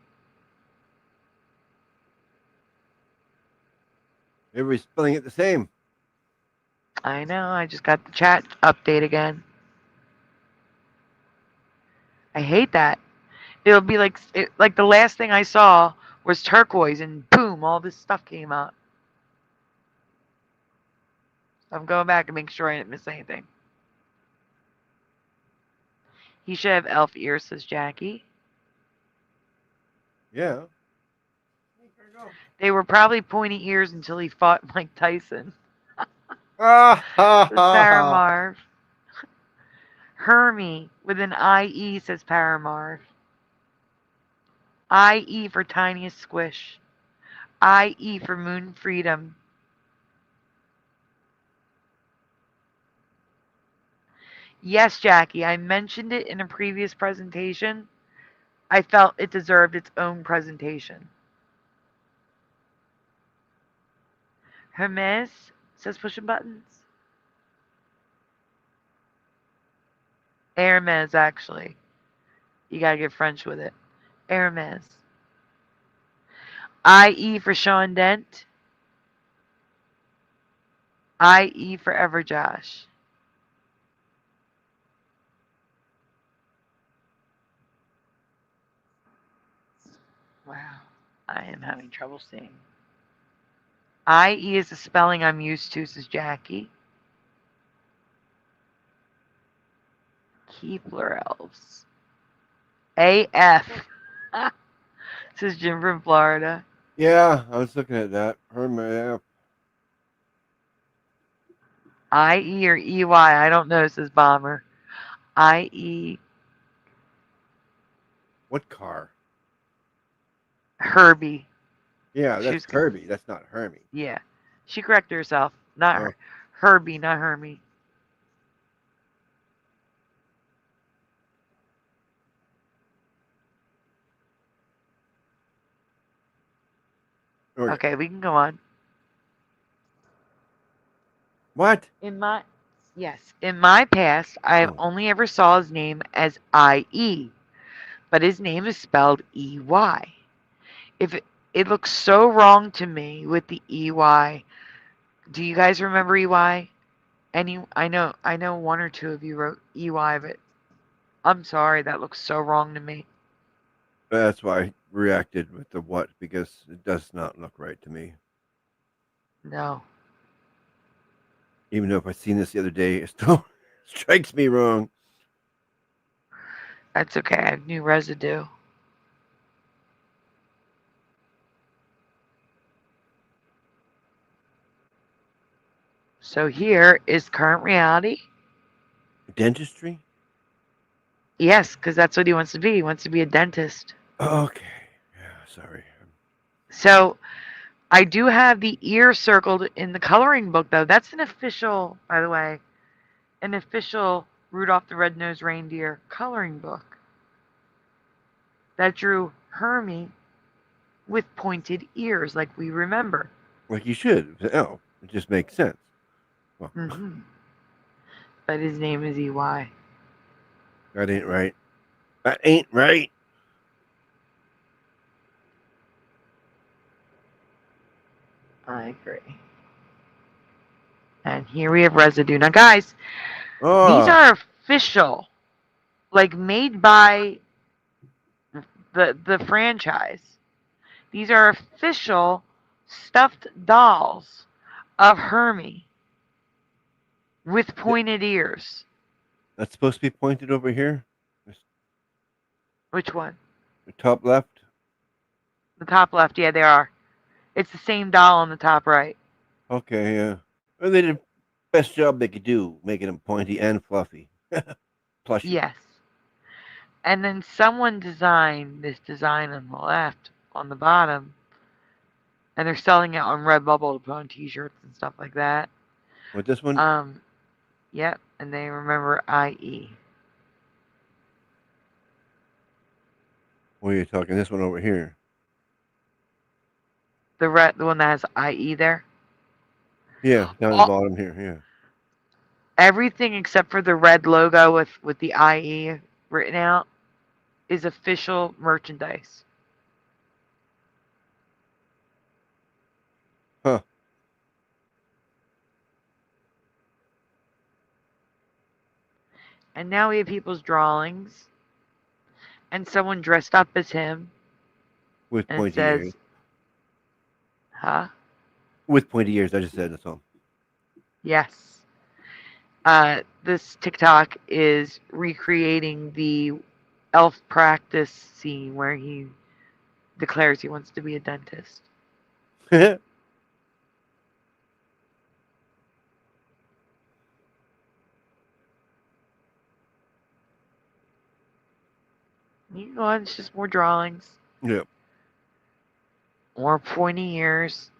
Everybody's spelling it the same. I know, I just got the chat update again. I hate that. It'll be like the last thing I saw was turquoise, and boom, all this stuff came out. I'm going back and make sure I didn't miss anything. He should have elf ears, says Jackie. Yeah. They were probably pointy ears until he fought Mike Tyson. Ah, ha, Says ha, ha. Paramarv. Hermy with an IE, says Paramarv. IE for tiniest squish. IE for moon freedom. Yes, Jackie, I mentioned it in a previous presentation. I felt it deserved its own presentation. Hermes says pushing buttons. Hermes, actually. You gotta get French with it. Hermes. IE for Sean Dent. IE for Everjosh. I am having trouble seeing. IE is the spelling I'm used to, says Jackie. Keebler elves. AF, says Jim from Florida. Yeah, I was looking at that. Herman. IE or EY, I don't know, says Bomber. IE, What car? Herbie. Yeah, She that's was, Herbie. That's not Hermie. yeah. She corrected herself. Not Oh. her. Herbie, not Hermie. Oh, Okay, we can go on. What? In my past, I have Oh. only ever saw his name as IE, but his name is spelled EY. If it looks so wrong to me with the EY. Do you guys remember EY? I know one or two of you wrote EY, but I'm sorry, that looks so wrong to me. That's why I reacted with the what, because it does not look right to me. No. Even though if I seen this the other day, it still strikes me wrong. That's okay. I have new residue. So here is current reality. Dentistry? Yes, because that's what he wants to be. He wants to be a dentist. Okay. Yeah, sorry. So I do have the ear circled in the coloring book, though. That's an official, by the way, an official Rudolph the Red-Nosed Reindeer coloring book that drew Hermie with pointed ears, like we remember. Like you should. Oh, it just makes sense. Well, But his name is EY. that ain't right. That ain't right. I agree. And here we have residue. Now, guys, Oh, these are official, like made by the franchise. These are official stuffed dolls of Hermie with pointed ears. that's supposed to be pointed over here. Which one? The top left. The top left. Yeah, they are. It's the same doll on the top right. Okay, yeah. Well, they did the best job they could do, making them pointy and fluffy. Plushy. Yes. And then someone designed this design on the left, on the bottom, and they're selling it on Redbubble to put on T-shirts and stuff like that. With this one? Yep, and they remember IE. What are you talking? This one over here. The one that has IE there. Yeah, down the bottom here. Yeah. Everything except for the red logo with the IE written out is official merchandise. Huh. And now we have people's drawings. And someone dressed up as him. With And pointy says, ears. huh? With pointy ears, I just said that's all. Yes. This TikTok is recreating the elf practice scene where he declares he wants to be a dentist. You can go on, it's just more drawings. Yep. More pointy ears.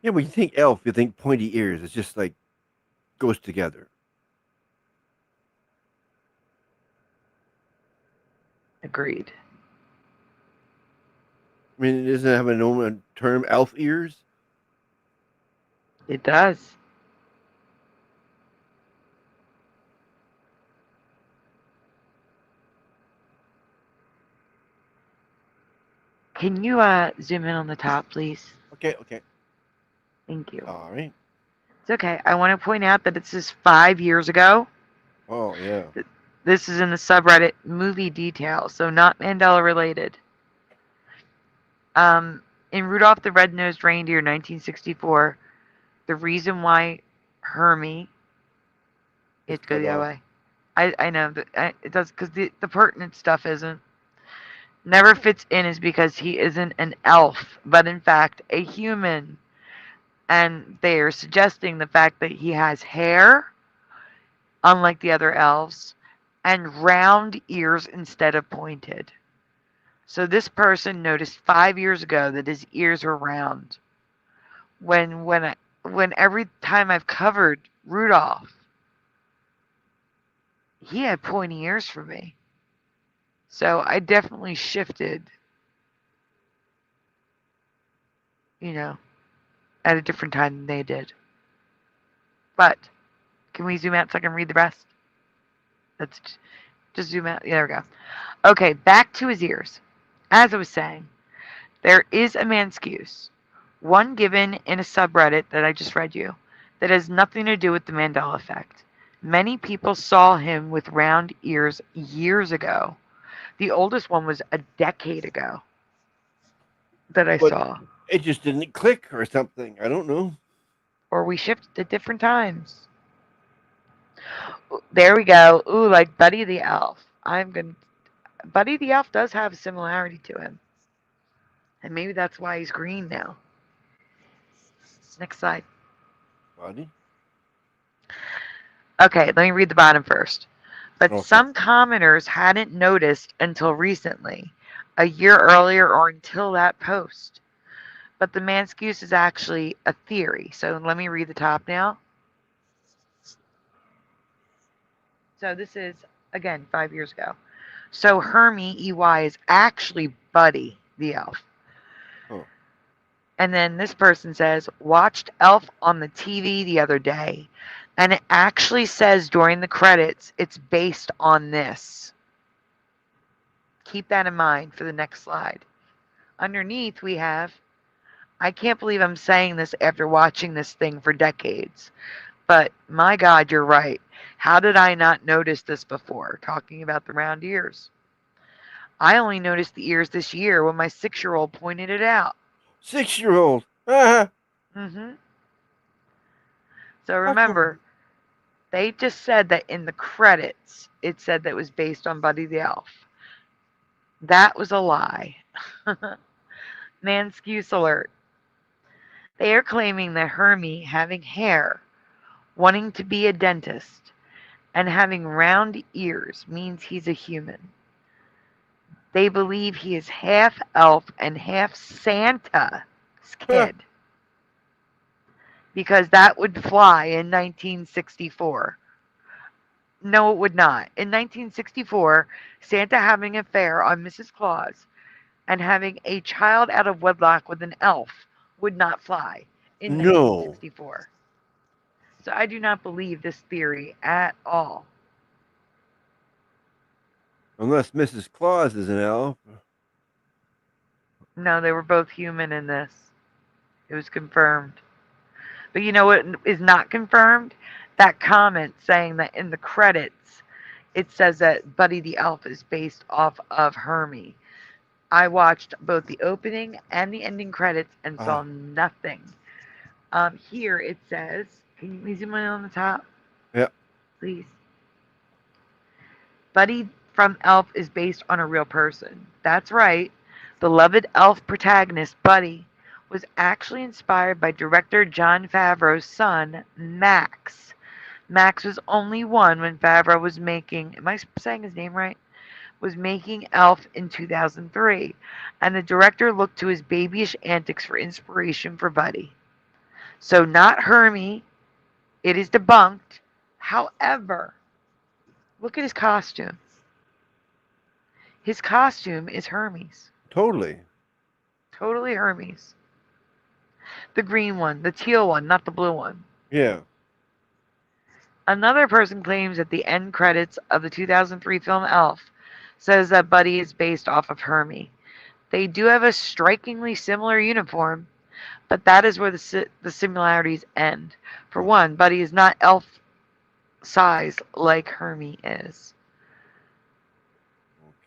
Yeah, when you think elf, you think pointy ears. It's just like goes together. Agreed. I mean, doesn't it have a known term, elf ears? It does. Can you zoom in on the top, please? Okay. Thank you. All right. It's okay. I want to point out that this is 5 years ago. Oh, yeah. This is in the subreddit movie details, so not Mandela related. In Rudolph the Red-Nosed Reindeer, 1964, the reason why Hermie, it goes the other way. I know that it does, because the pertinent stuff isn't. Never fits in is because he isn't an elf, but in fact a human. And they are suggesting the fact that he has hair, unlike the other elves, and round ears instead of pointed. So this person noticed 5 years ago that his ears were round. When every time I've covered Rudolph, he had pointy ears for me. So I definitely shifted, at a different time than they did. But can we zoom out so I can read the rest? Let's just zoom out. There we go. Okay, back to his ears. As I was saying, there is a Manscuse, one given in a subreddit that I just read you, that has nothing to do with the Mandela effect. Many people saw him with round ears years ago. The oldest one was a decade ago that I saw. It just didn't click or something. I don't know. Or we shifted at different times. There we go. Ooh, like Buddy the Elf. Buddy the Elf does have a similarity to him. And maybe that's why he's green now. Next slide. Buddy? Okay, let me read the bottom first. But Okay. some commenters hadn't noticed until recently, a year earlier or until that post. But the Manscuse is actually a theory. So let me read the top now. So this is, again, 5 years ago. So Hermie, EY, is actually Buddy the Elf. Oh. And then this person says, watched Elf on the TV the other day. And it actually says during the credits, it's based on this. Keep that in mind for the next slide. Underneath we have, I can't believe I'm saying this after watching this thing for decades. But my God, you're right. How did I not notice this before? Talking about the round ears. I only noticed the ears this year when my 6-year-old pointed it out. 6-year-old. Ah. Mm-hmm. So remember, they just said that in the credits, it said that it was based on Buddy the Elf. That was a lie. Manscuse alert. They are claiming that Hermie having hair, wanting to be a dentist, and having round ears means he's a human. They believe he is half elf and half Santa's kid. Because that would fly in 1964. No, it would not. In 1964, Santa having an affair on Mrs. Claus and having a child out of wedlock with an elf would not fly in 1964. So I do not believe this theory at all. Unless Mrs. Claus is an elf. No, they were both human in this. It was confirmed. But you know what is not confirmed? That comment saying that in the credits, it says that Buddy the Elf is based off of Hermie. I watched both the opening and the ending credits and saw nothing. Here it says, can you zoom in on the top? Yeah. Please. Buddy from Elf is based on a real person. That's right. The beloved Elf protagonist, Buddy, was actually inspired by director Jon Favreau's son, Max. Max was only one when Favreau was making, am I saying his name right? Was making Elf in 2003. And the director looked to his babyish antics for inspiration for Buddy. So not Hermie. It is debunked. However, look at his costume. His costume is Hermie's. Totally. Totally Hermie's. The green one, the teal one, not the blue one. Yeah. Another person claims that the end credits of the 2003 film Elf says that Buddy is based off of Hermie. They do have a strikingly similar uniform, but that is where the similarities end. For one, Buddy is not elf size like Hermie is.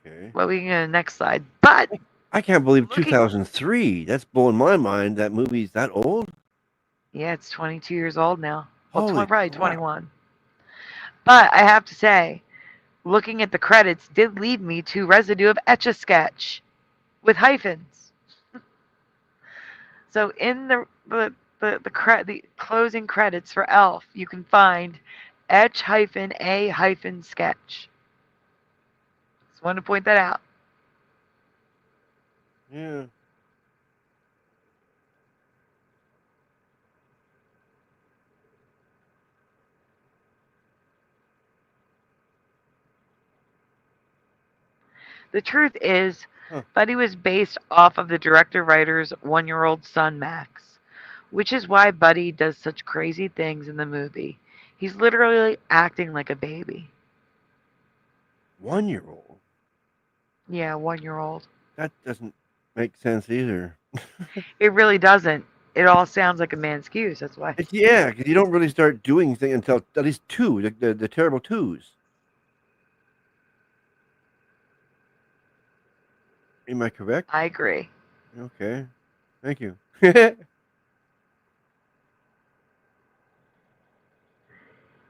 Okay. Well, we can go to the next slide. But I can't believe looking, 2003. That's blowing my mind. That movie's that old. yeah, it's 22 years old now. Well, Holy probably crap. 21. But I have to say, looking at the credits did lead me to Residue of Etch-a-Sketch with hyphens. So in the closing credits for Elf, you can find Etch-a-sketch. Just wanted to point that out. Yeah. The truth is, Huh. Buddy was based off of the director-writer's one-year-old son, Max, which is why Buddy does such crazy things in the movie. He's literally acting like a baby. 1-year-old. Yeah, 1-year-old. That doesn't make sense either. It really doesn't. It all sounds like a man's excuse. That's why. Yeah, because you don't really start doing things until at least 2, the terrible 2s. Am I correct? I agree. Okay. Thank you.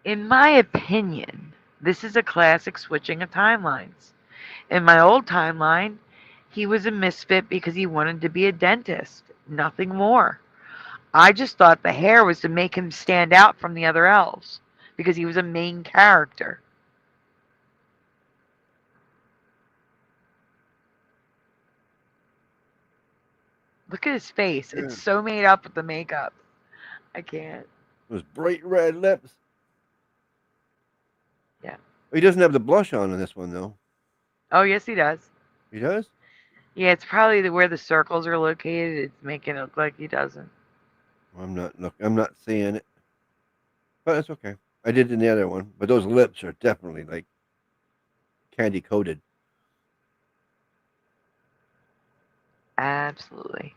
In my opinion, this is a classic switching of timelines. In my old timeline, he was a misfit because he wanted to be a dentist, nothing more. I just thought the hair was to make him stand out from the other elves because he was a main character. Look at his face. Yeah. It's so made up with the makeup. I can't. Those bright red lips. Yeah. He doesn't have the blush on in this one, though. Oh, yes, he does. He does? Yeah, it's probably where the circles are located. It's making it look like he doesn't. I'm not seeing it. But that's okay. I did in the other one. But those lips are definitely like candy coated. Absolutely.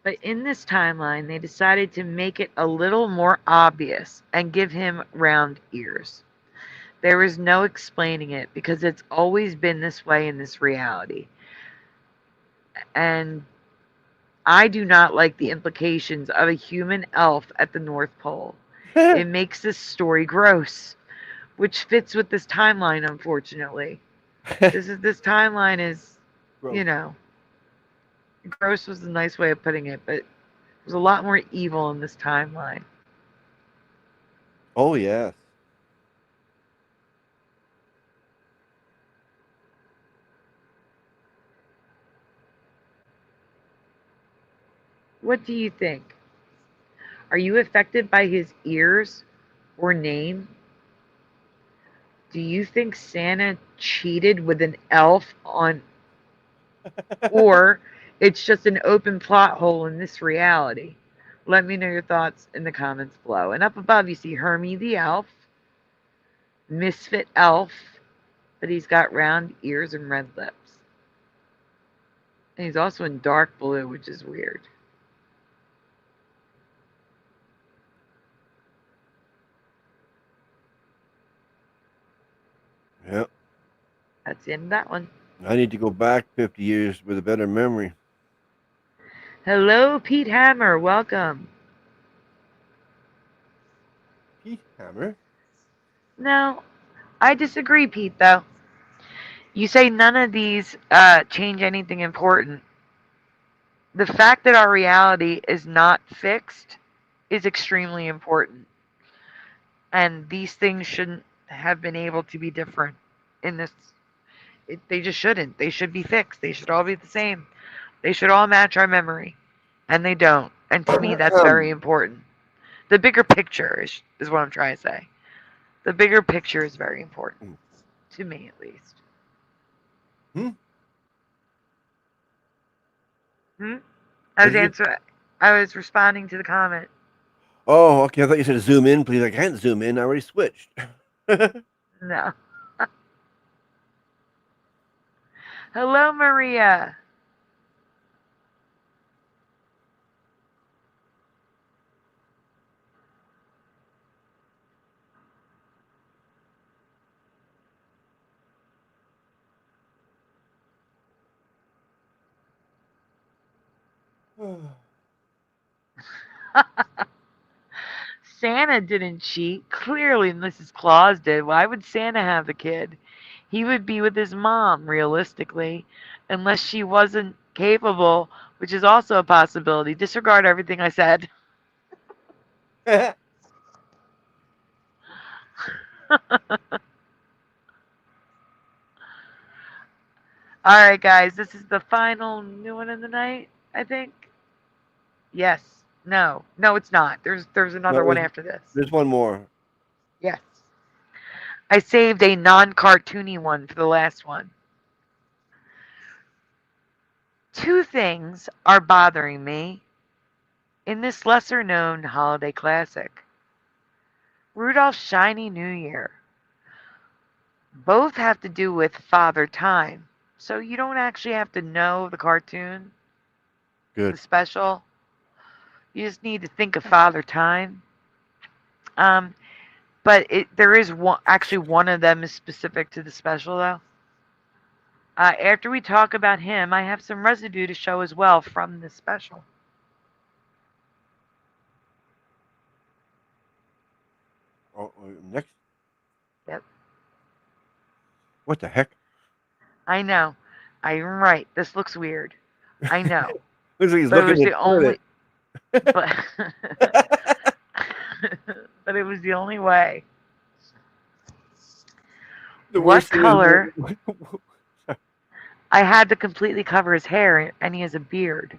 But in this timeline, they decided to make it a little more obvious and give him round ears. There is no explaining it because it's always been this way in this reality. And I do not like the implications of a human elf at the North Pole. It makes this story gross, which fits with this timeline, unfortunately. This timeline is, Gross. you know, gross was a nice way of putting it, but there's a lot more evil in this timeline. Oh, yes. What do you think? Are you affected by his ears or name? Do you think Santa cheated with an elf on, or it's just an open plot hole in this reality? Let me know your thoughts in the comments below. And up above, you see Hermie the elf, misfit elf, but he's got round ears and red lips. And he's also in dark blue, which is weird. Yep. That's the end of that one. I need to go back 50 years with a better memory. Hello, Pete Hammer. Welcome. Pete Hammer? No, I disagree, Pete, though. You say none of these change anything important. The fact that our reality is not fixed is extremely important. And these things shouldn't have been able to be different in this. They just shouldn't. They should be fixed. They should all be the same. They should all match our memory. And they don't. And to me, that's very important. The bigger picture is what I'm trying to say. The bigger picture is very important. To me, at least. I was responding to the comment. Oh, okay. I thought you said zoom in, please. I can't zoom in. I already switched. No. Hello, Maria. Santa didn't cheat. Clearly, Mrs. Claus did. Why would Santa have the kid? He would be with his mom, realistically, unless she wasn't capable, which is also a possibility. Disregard everything I said. All right, guys, this is the final new one of the night, I think. Yes. No. No, it's not. There's No, another one after this. there's one more. Yes. I saved a non-cartoony one for the last one. Two things are bothering me in this lesser-known holiday classic. Rudolph's Shiny New Year. Both have to do with Father Time. So you don't actually have to know the cartoon, the Good. special. You just need to think of Father Time. But there is actually one of them is specific to the special though. After we talk about him, I have some residue to show as well from the special. Oh, next. Yep. What the heck? I know. I'm right. This looks weird. I know. Looks like he's But it looking was the at only. it. But, but it was the only way. The What worst thing is- color? I had to completely cover his hair, and he has a beard.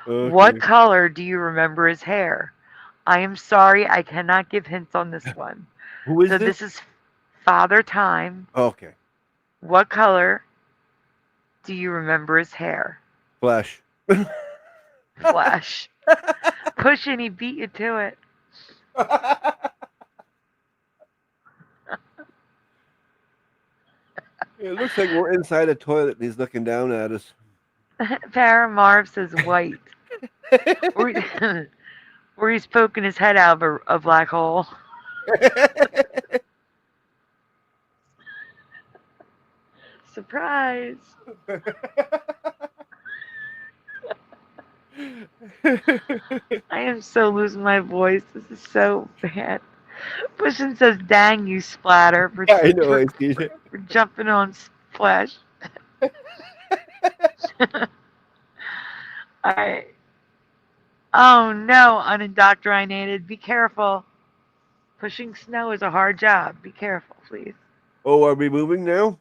Okay. What color do you remember his hair? I am sorry, I cannot give hints on this one. Who is So this? this is Father Time. Okay. What color do you remember his hair? Flash. Flash. Push and he beat you to it. It looks like we're inside a toilet and he's looking down at us. Paramarv says white. Or he's poking his head out of a black hole. Surprise. I am so losing my voice. This is so bad. Pushin says, dang you, Splatter, for, Yeah, I know. I see it. for jumping on Flash. Alright. Oh no, unindoctrinated. Be careful. Pushing snow is a hard job. Be careful, please. Oh, are we moving now?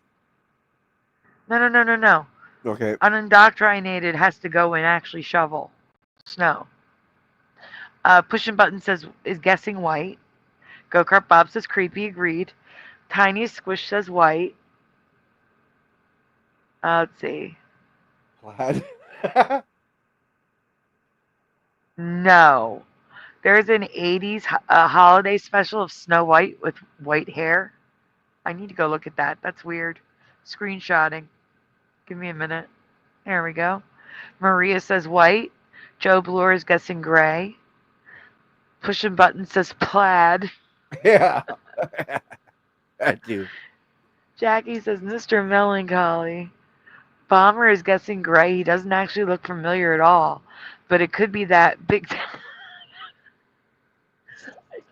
No. Okay. Unindoctrinated has to go and actually shovel snow. Pushing button says is guessing white. Go Kart Bob says creepy, agreed. Tiniest Squish says white. Let's see. Plaid. No. There's an 80s holiday special of Snow White with white hair. I need to go look at that. That's weird. Screenshotting. Give me a minute. There we go. Maria says white. Joe Bloor is guessing gray. Pushing button says plaid. Yeah. That dude. Jackie says Mr. Melancholy. Bomber is guessing gray. He doesn't actually look familiar at all. But it could be that big... I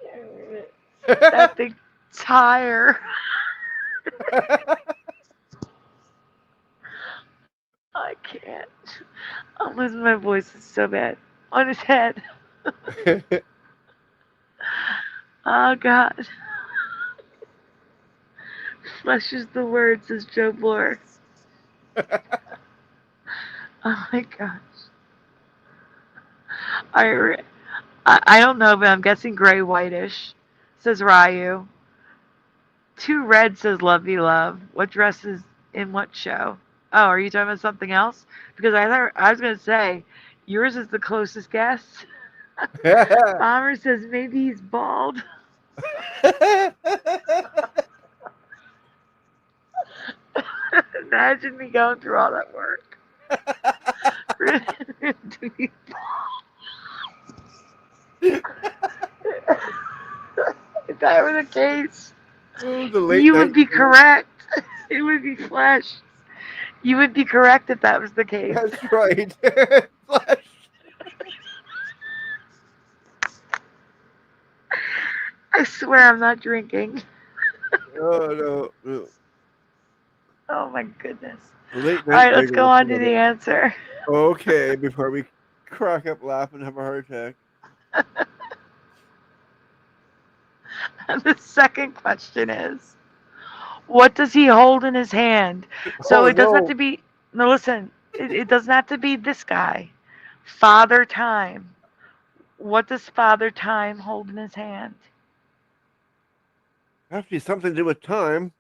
can't read it. That big tire. I can't. I'm losing my voice. It's so bad. On his head. Oh, God. Flesh is the word, says Joe Bloor. Oh, my gosh. I don't know, but I'm guessing gray whitish, says Ryu. Two red says Lovey Love. What dress is in what show? Oh, are you talking about something else? Because I was gonna say yours is the closest guess. Bomber says maybe he's bald. Imagine me going through all that work. To be bald. If that were the case, you would be correct. It would be Flash. You would be correct if that was the case. That's right. Flash. swear I'm not drinking. Oh, no. Oh my goodness. Late All night right, let's go regular on to for the it. answer. Okay, before we crack up laughing and have a heart attack. The second question is, what does he hold in his hand? So Oh, it doesn't have no. to be, no, listen, it doesn't have to be this guy. Father Time. What does Father Time hold in his hand? Has to be something to do with time.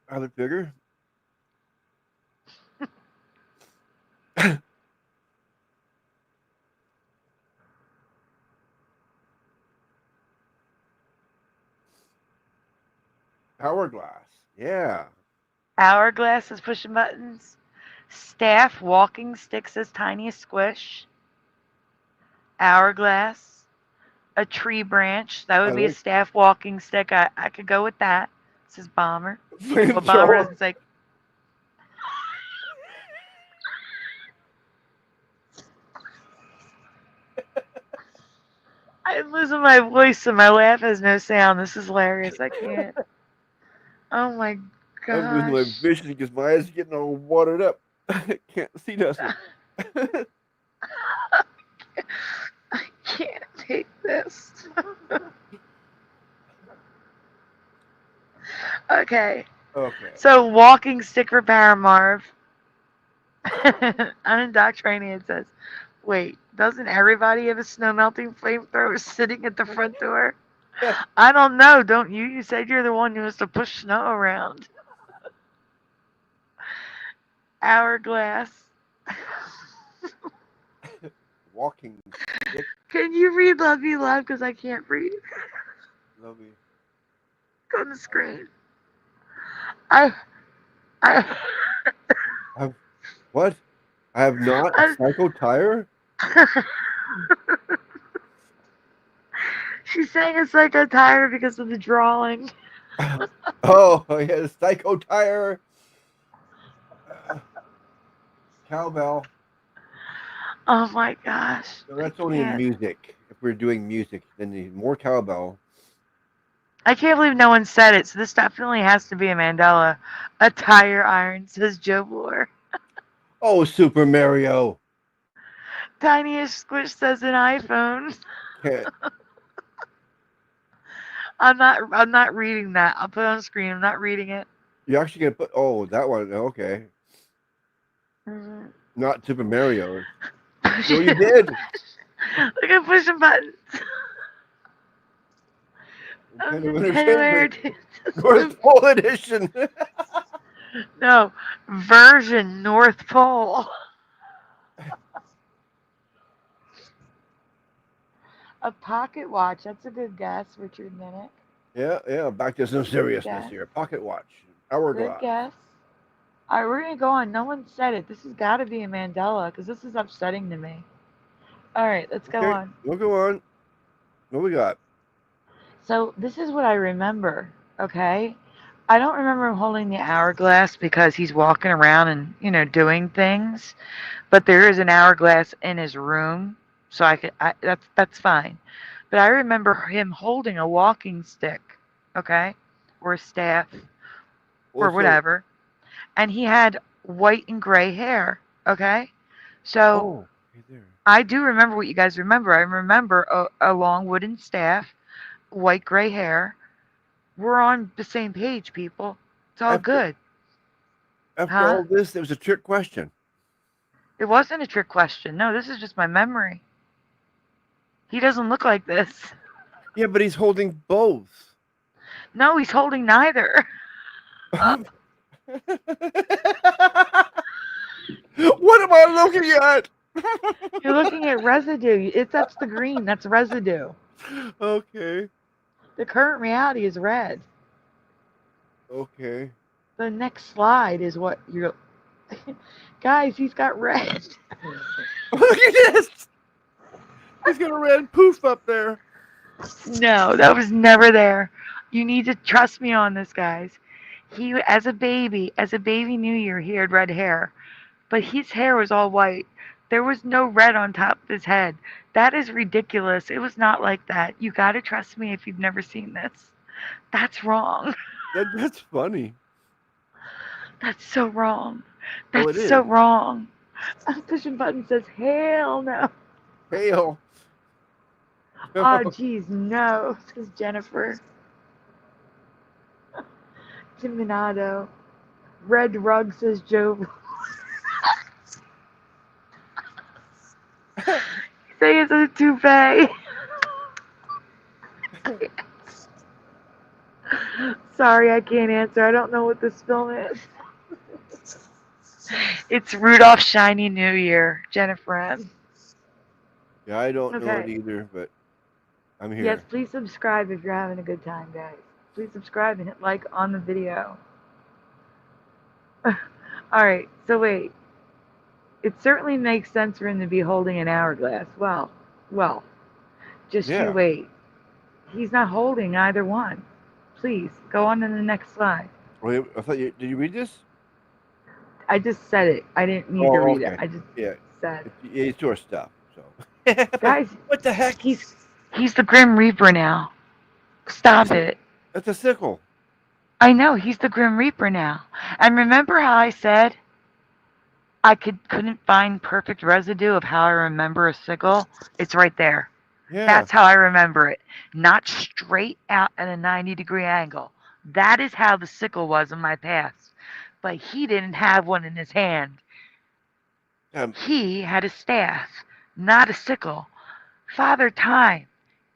I would figure. Hourglass. Yeah. Hourglass is pushing buttons. Staff, walking stick says tiny as squish. Hourglass. A tree branch. That I would be a like staff walking stick. I could go with that. This is Bomber. Well, Bomber flamethrower. doesn't say. I'm losing my voice and my laugh has no sound. This is hilarious. I can't. Oh my I'm losing my gosh. vision because my eyes are getting all watered up. Can't see nothing. I can't take this. Okay. Okay. So walking stick for Paramarv. Unindoctrinated says, wait, doesn't everybody have a snow melting flamethrower sitting at the front door? I don't know, don't you? You said you're the one who has to push snow around. Hourglass. Walking stick. Can you read Love You Love? Because I can't read. Love you. Go on the screen. I What? I have not a psycho tire? She's saying it's like a tire because of the drawing. Oh, yeah, psycho tire. Cowbell. Oh my gosh. No, that's only in music. If we're doing music, then the more cowbell. I can't believe no one said it, so this definitely has to be a Mandela. A tire iron, says Joe Bloor. Oh, Super Mario. Tiniest Squish says an iPhone. Can't. I'm not reading that. I'll put it on screen. I'm not reading it. You're actually gonna put that one. Okay. Mhm. Not Super Mario. No, you did. Look at pushing buttons. Kind I'm of just anywhere entertainment. North Pole edition. No, version North Pole. A pocket watch. That's a good guess, Richard Minnick. Yeah. Back to some seriousness guess. here. Pocket watch. Good Hourglass. guess. All right, we're going to go on. No one said it. This has got to be a Mandela because this is upsetting to me. All right, let's go on. We'll go on. What we got? So this is what I remember, okay? I don't remember him holding the hourglass because he's walking around and, doing things. But there is an hourglass in his room, so that's fine. But I remember him holding a walking stick, okay? Or a staff or whatever. And he had white and gray hair, okay? So I do remember what you guys remember. I remember a long wooden staff, white gray hair. We're on the same page, people. It's all good. After all this, it was a trick question. It wasn't a trick question. No, this is just my memory. He doesn't look like this. Yeah, but he's holding both. No, he's holding neither. What am I looking at? You're looking at residue. That's the green. That's residue. Okay. The current reality is red. Okay. The next slide is what you're... Guys, he's got red. Look at this. He's got a red poof up there. No, that was never there. You need to trust me on this, guys. He, as a baby New Year, he had red hair. But his hair was all white. There was no red on top of his head. That is ridiculous. It was not like that. You got to trust me if you've never seen this. That's wrong. That's funny. That's so wrong. Oh, That's it so is. wrong. I'm pushing button says, hell no. Hail. Oh, geez, no, says Jennifer. Timinado. Red rug, says Joe. Say it's a toupee. Sorry, I can't answer. I don't know what this film is. It's Rudolph Shiny New Year, Jennifer M. Yeah, I don't know it Okay. either, but I'm Yes, here. please subscribe if you're having a good time, guys. Please subscribe and hit like on the video. Alright, so wait. It certainly makes sense for him to be holding an hourglass. Well, just you Yeah. wait. He's not holding either one. Please, go on to the next slide. Wait, I thought you did you read this? I just said it. I didn't need to Oh, read it. okay. I just Yeah, said. it's your stuff. So, Guys, what the heck? he's the Grim Reaper now. Stop it. That's a sickle. I know, he's the Grim Reaper now. And remember how I said I couldn't find perfect residue of how I remember a sickle? It's right there. Yeah. That's how I remember it. Not straight out at a 90-degree angle. That is how the sickle was in my past. But he didn't have one in his hand. He had a staff, not a sickle. Father Time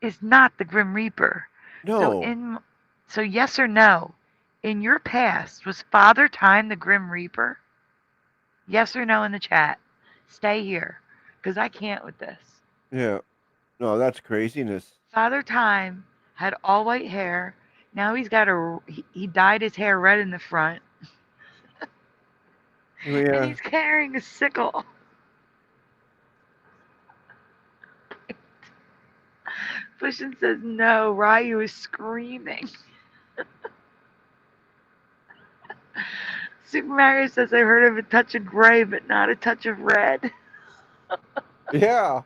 is not the Grim Reaper. No. So yes or no, in your past, was Father Time the Grim Reaper? Yes or no in the chat. Stay here, because I can't with this. Yeah. No, that's craziness. Father Time had all white hair. Now he's got he dyed his hair red in the front. Oh, And yeah. he's carrying a sickle. Pushin says no. Ryu is screaming. Super Mario says I heard of a touch of gray, but not a touch of red. Yeah.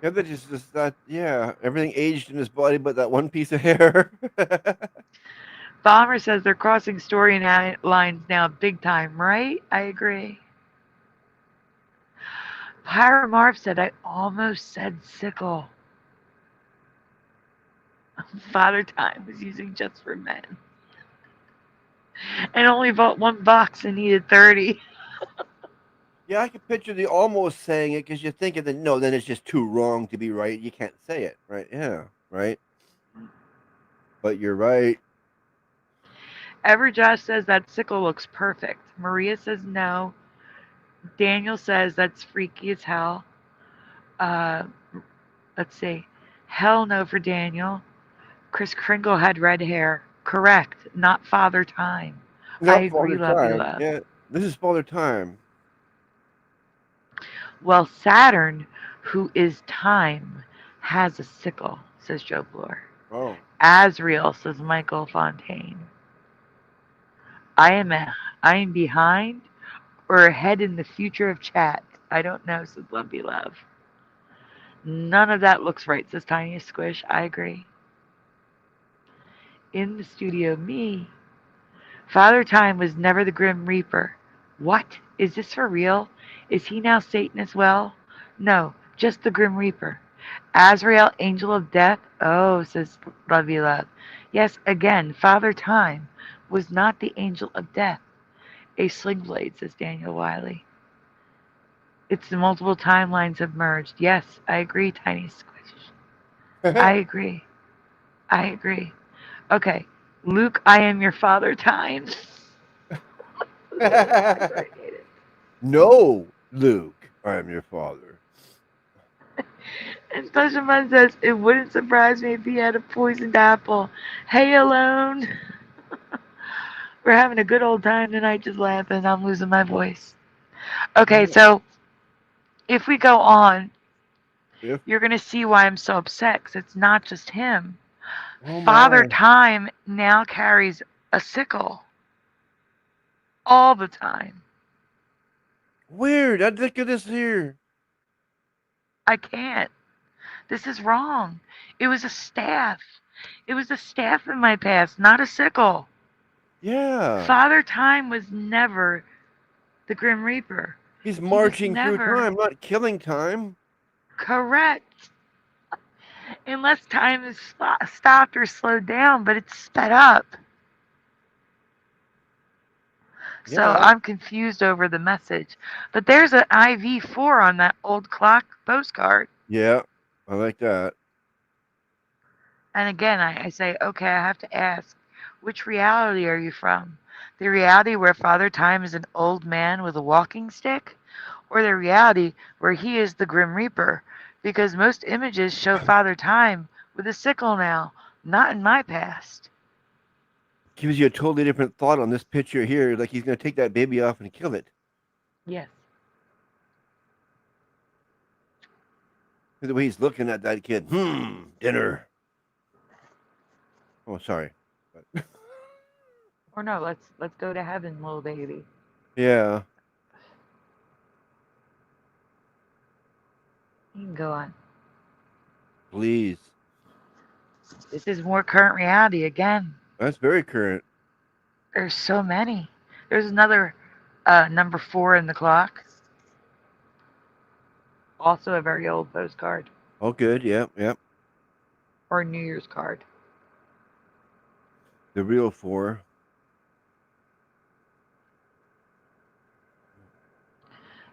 Yeah, that just that. Yeah, everything aged in his body, but that one piece of hair. Bomber says they're crossing story lines now big time, right? I agree. Pyromarv said I almost said sickle. Father Time was using just for men. And only bought one box and needed 30. Yeah, I can picture the almost saying it because you're thinking that no, then it's just too wrong to be right. You can't say it, right? Yeah, right. But you're right. Everjosh says that sickle looks perfect. Maria says no. Daniel says that's freaky as hell. Let's see. Hell no for Daniel. Chris Kringle had red hair. Correct. Not Father Time. I Not agree, Father lovey Time. love. Yeah, this is Father Time. Well, Saturn, who is time, has a sickle, says Joe Bloor. Oh. Asriel, says Michael Fontaine. I am behind or ahead in the future of chat. I don't know, says Lumpy Love. None of that looks right, says Tiny Squish. I agree. In the studio, me. Father Time was never the Grim Reaper. What? Is this for real? Is he now Satan as well? No, just the Grim Reaper. Azrael, Angel of Death? Oh, says Lovey Love. Yes, again, Father Time was not the Angel of Death. A sling blade, says Daniel Wiley. It's the multiple timelines have merged. Yes, I agree, Tiny Squish. I agree. I agree. Okay, Luke, I am your Father Time. No, Luke, I am your father. And Special Fun says, it wouldn't surprise me if he had a poisoned apple. Hey, Alone. We're having a good old time tonight just laughing. I'm losing my voice. Okay, so if we go on, you're going to see why I'm so upset, because it's not just him. Oh Father my. Time now carries a sickle. All the time. Weird. Look at this here. I can't. This is wrong. It was a staff. It was a staff in my past, not a sickle. Yeah. Father Time was never the Grim Reaper. He's He was marching through never time, not killing time. correct. Unless time is stopped or slowed down, but it's sped up. So Yeah. I'm confused over the message. But there's an IV4 on that old clock postcard. Yeah. I like that. And again, I say, okay, I have to ask, which reality are you from? The reality where Father Time is an old man with a walking stick? Or the reality where he is the Grim Reaper? Because most images show Father Time with a sickle now, not in my past. Gives you a totally different thought on this picture here. Like he's going to take that baby off and kill it. Yes. The way he's looking at that kid. Dinner. Oh, sorry. Or no, let's go to heaven, little baby. Yeah. You can go on. Please. This is more current reality again. That's very current. There's so many. There's another number 4 in the clock. Also a very old postcard. Oh, good. Yep. Yep. Or New Year's card. The real 4.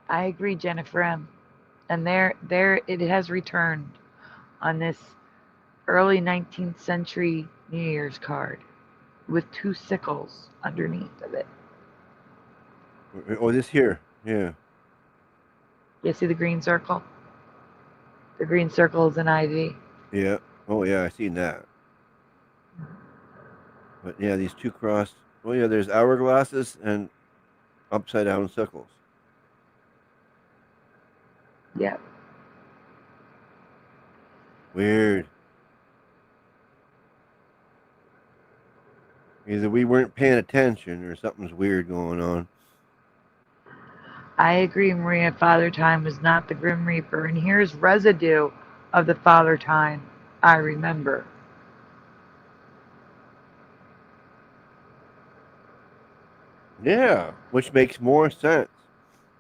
I agree, Jennifer M. And there it has returned on this early 19th century New Year's card with 2 sickles underneath of it. Oh, this here. Yeah. You see the green circle? The green circle is an IV. Yeah. Oh, yeah. I seen that. But yeah, these 2 crossed. Oh, yeah. There's hourglasses and upside down sickles. Yep. Weird. Either we weren't paying attention or something's weird going on. I agree, Maria. Father Time was not the Grim Reaper. And here's residue of the Father Time I remember. Yeah, which makes more sense.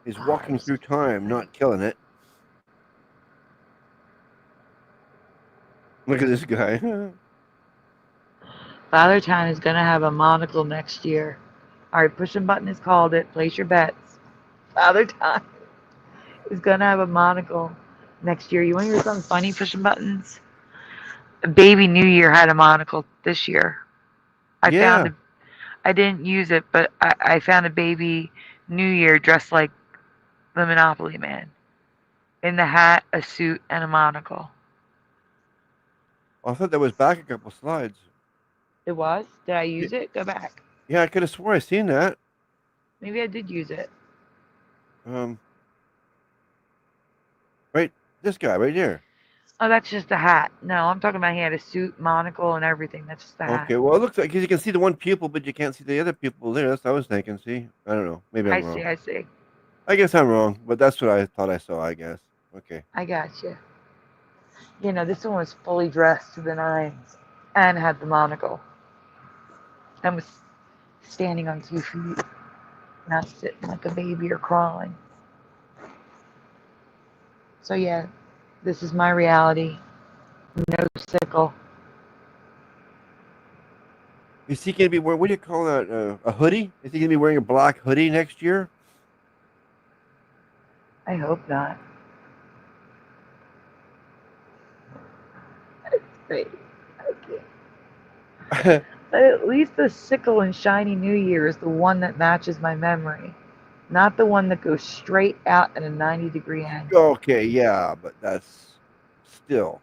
He's walking through time, not killing it. Look at this guy. Father Time is going to have a monocle next year. All right, pushing button has called it. Place your bets. Father Time is going to have a monocle next year. You want to hear something funny, pushing buttons? Baby New Year had a monocle this year. I didn't use it, but I found a baby New Year dressed like the Monopoly Man. In the hat, a suit, and a monocle. I thought that was back a couple slides. It was? Did I use it? Go back. Yeah, I could have swore I seen that. Maybe I did use it. Right, this guy right here. Oh, that's just a hat. No, I'm talking about he had a suit, monocle, and everything. That's just a hat. Okay, well, it looks like because you can see the one pupil, but you can't see the other pupil there. That's what I was thinking. See, I don't know. Maybe I'm wrong. I see. I guess I'm wrong, but that's what I thought I saw. I guess. Okay. I got you. You know, this one was fully dressed to the nines and had the monocle and was standing on 2 feet, not sitting like a baby or crawling. So yeah, this is my reality. No sickle. Is he going to be wearing, what do you call that, a hoodie? Is he going to be wearing a black hoodie next year? I hope not. That's great. Okay. But at least the sickle in Shiny New Year is the one that matches my memory, not the one that goes straight out at a 90-degree angle. Okay, yeah, but that's still.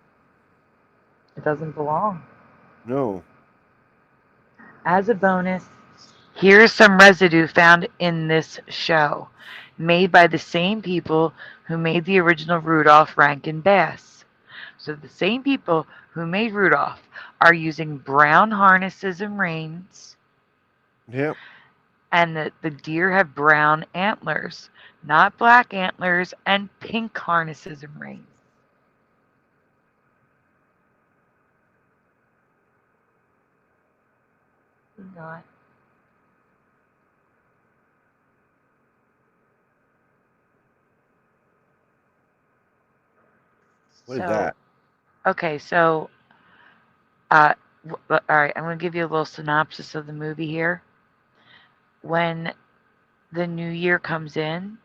It doesn't belong. No. As a bonus, here's some residue found in this show, made by the same people who made the original Rudolph, Rankin Bass. So the same people who made Rudolph are using brown harnesses and reins. Yep. And the deer have brown antlers, not black antlers, and pink harnesses and reins. Hang on. What is So, that? okay, so, all right, I'm going to give you a little synopsis of the movie here. When the new year comes in,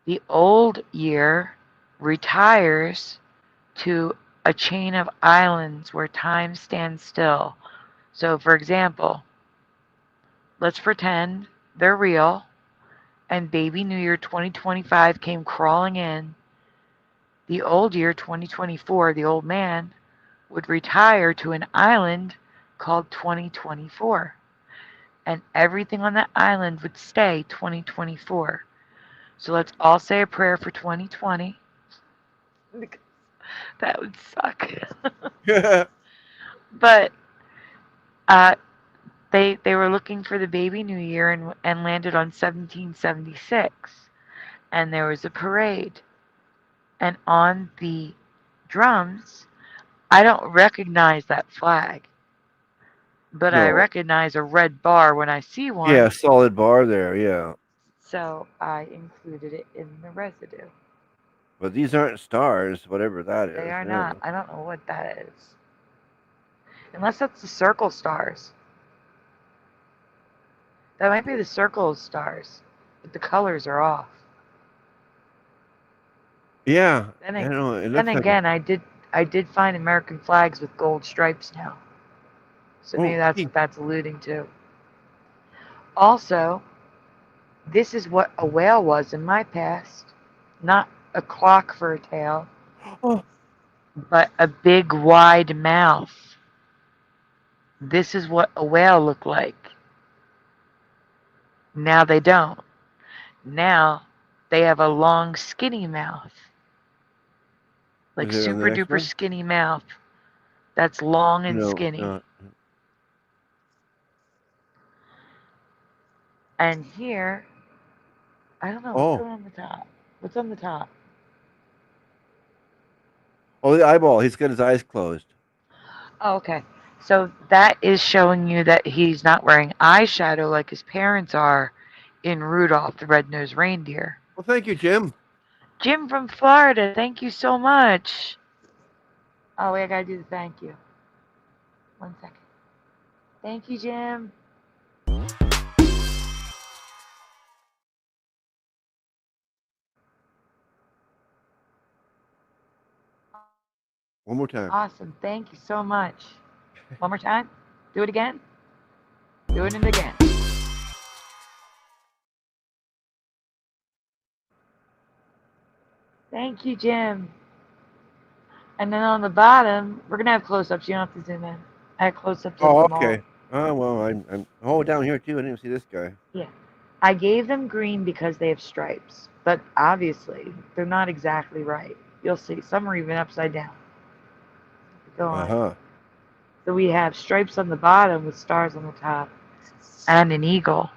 the old year retires to a chain of islands where time stands still. So, for example, let's pretend they're real and baby New Year 2025 came crawling in. The old year 2024, the old man, would retire to an island called 2024. And everything on that island would stay 2024. So let's all say a prayer for 2020. That would suck. But uh, they were looking for the baby New Year and landed on 1776. And there was a parade. And on the drums, I don't recognize that flag, but I No. recognize a red bar when I see one. Yeah, solid bar there. Yeah. So I included it in the residue. But these aren't stars, whatever that is. They are yeah. not. I don't know what that is. Unless that's the circle stars. That might be the circle stars, but the colors are off. Yeah. Then, I don't know. It then looks like again, I did find American flags with gold stripes now. So maybe that's what that's alluding to. Also, this is what a whale was in my past. Not a clock for a tail, Oh, but a big wide mouth. This is what a whale looked like. Now they don't. Now they have a long skinny mouth. Like is it on the super next duper one? skinny mouth. That's long and No, skinny. not. And here, I don't know what's going on the top. What's on the top? Oh, the eyeball. He's got his eyes closed. Oh, okay. So that is showing you that he's not wearing eyeshadow like his parents are in Rudolph the Red-Nosed Reindeer. Well, thank you, Jim. Jim from Florida, thank you so much. Oh, wait, I gotta do the thank you. 1 second. Thank you, Jim. One more time. Awesome. Thank you so much. One more time. Do it again. Doing it again. Thank you, Jim. And then on the bottom, we're gonna have close-ups. You don't have to zoom in. I have close-ups of Oh, them all. okay. Oh, well, I'm down here too. I didn't see this guy. Yeah. I gave them green because they have stripes, but obviously they're not exactly right. You'll see. Some are even upside down. Go on. Uh-huh. So we have stripes on the bottom with stars on the top and an eagle.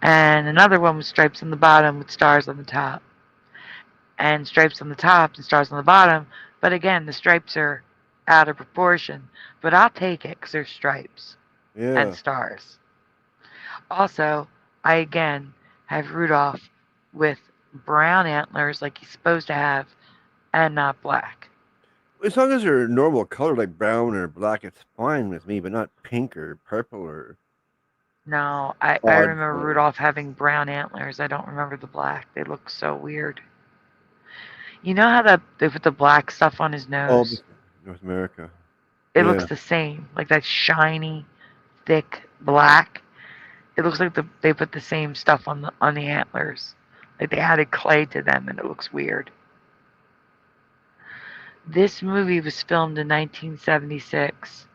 And another one with stripes on the bottom with stars on the top. And stripes on the top and stars on the bottom. But again, the stripes are out of proportion. But I'll take it because they're stripes Yeah. and stars. Also, I again have Rudolph with brown antlers like he's supposed to have and not black. As long as they're normal color, like brown or black, it's fine with me, but not pink or purple or. No, I odd remember colors. Rudolph having brown antlers. I don't remember the black. They look so weird. You know how they put the black stuff on his Oh, nose? North America. It Yeah. looks the same, like that shiny, thick black. It looks like they put the same stuff on the antlers. Like they added clay to them, and it looks weird. This movie was filmed in 1976,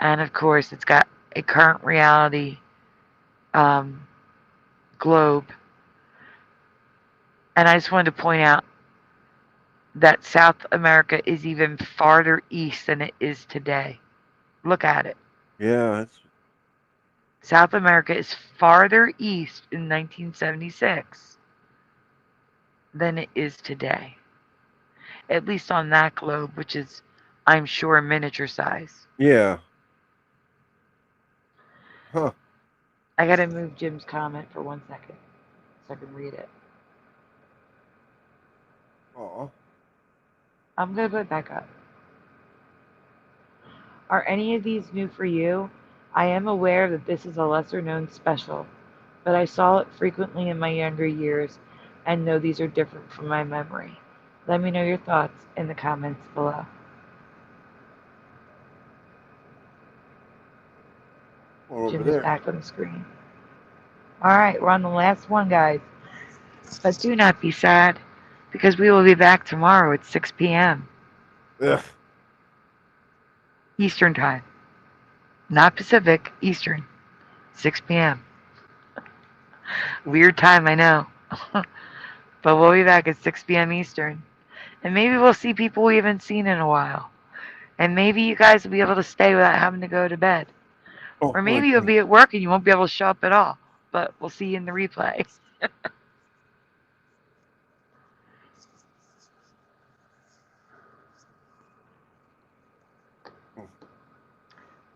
and of course, it's got a current reality globe. And I just wanted to point out that South America is even farther east than it is today. Look at it. Yeah, South America is farther east in 1976 than it is today. At least on that globe, which is, I'm sure, miniature size. yeah. Huh. I gotta move Jim's comment for 1 second so I can read it. Oh. I'm gonna put it back up. Are any of these new for you? I am aware that this is a lesser known special, but I saw it frequently in my younger years and know these are different from my memory. Let me know your thoughts in the comments below. Over Jim is there. back on the screen. Alright, we're on the last one, guys. But do not be sad, because we will be back tomorrow at 6 p.m. Ugh. Eastern Time. Not Pacific, Eastern. 6 p.m. Weird time, I know. But we'll be back at 6 p.m. Eastern. And maybe we'll see people we haven't seen in a while. And maybe you guys will be able to stay without having to go to bed. Oh, Or maybe you'll be at work and you won't be able to show up at all. But we'll see you in the replay.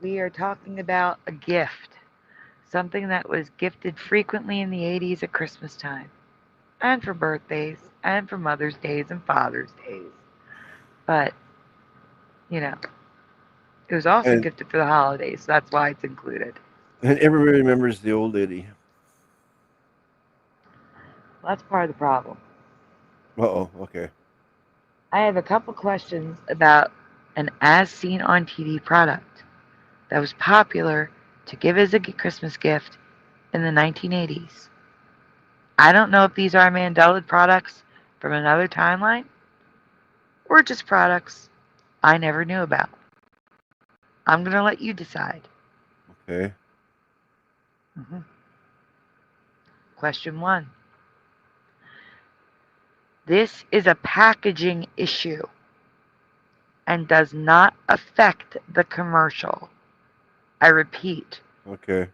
We are talking about a gift. Something that was gifted frequently in the 80s at Christmas time. And for birthdays. And for Mother's Days and Father's Days. But, you know, it was also And, gifted for the holidays. So that's why it's included. and everybody remembers the old lady. Well, that's part of the problem. Uh-oh, okay. I have a couple questions about an as seen on TV product that was popular to give as a Christmas gift in the 1980s. I don't know if these are Mandela products from another timeline or just products I never knew about. I'm going to let you decide. Okay. Question 1. This is a packaging issue and does not affect the commercial. I repeat. Okay.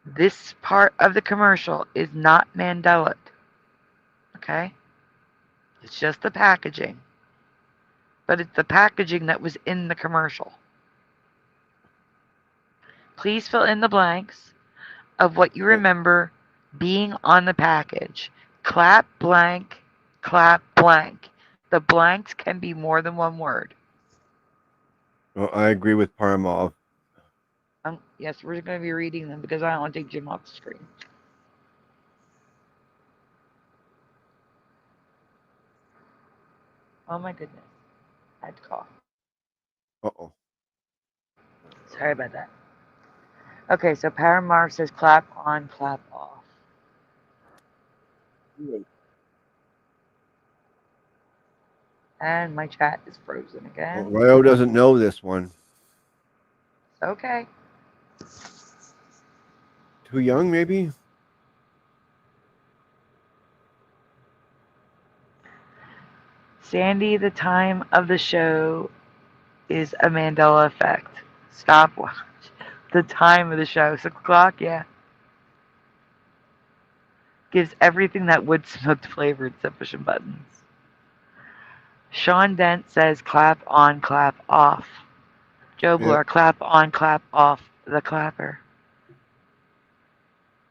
This part of the commercial is not Mandela. Okay? It's just the packaging. But it's the packaging that was in the commercial. Please fill in the blanks of what you remember being on the package. Clap blank, clap blank. The blanks can be more than one word. Well, I agree with Paramov. Yes, we're going to be reading them because I don't want to take Jim off the screen. Oh my goodness. I had to cough. Uh-oh. Sorry about that. Okay, so Paramar says clap on, clap off. And my chat is frozen again. Well, Ryo doesn't know this one. Okay. Too young, maybe? Sandy, the time of the show is a Mandela effect. Stopwatch. The time of the show, 6 o'clock, yeah. Gives everything that wood smoked flavor except pushing buttons. Sean Dent says clap on, clap off. Joe Blur, clap on, clap off the clapper.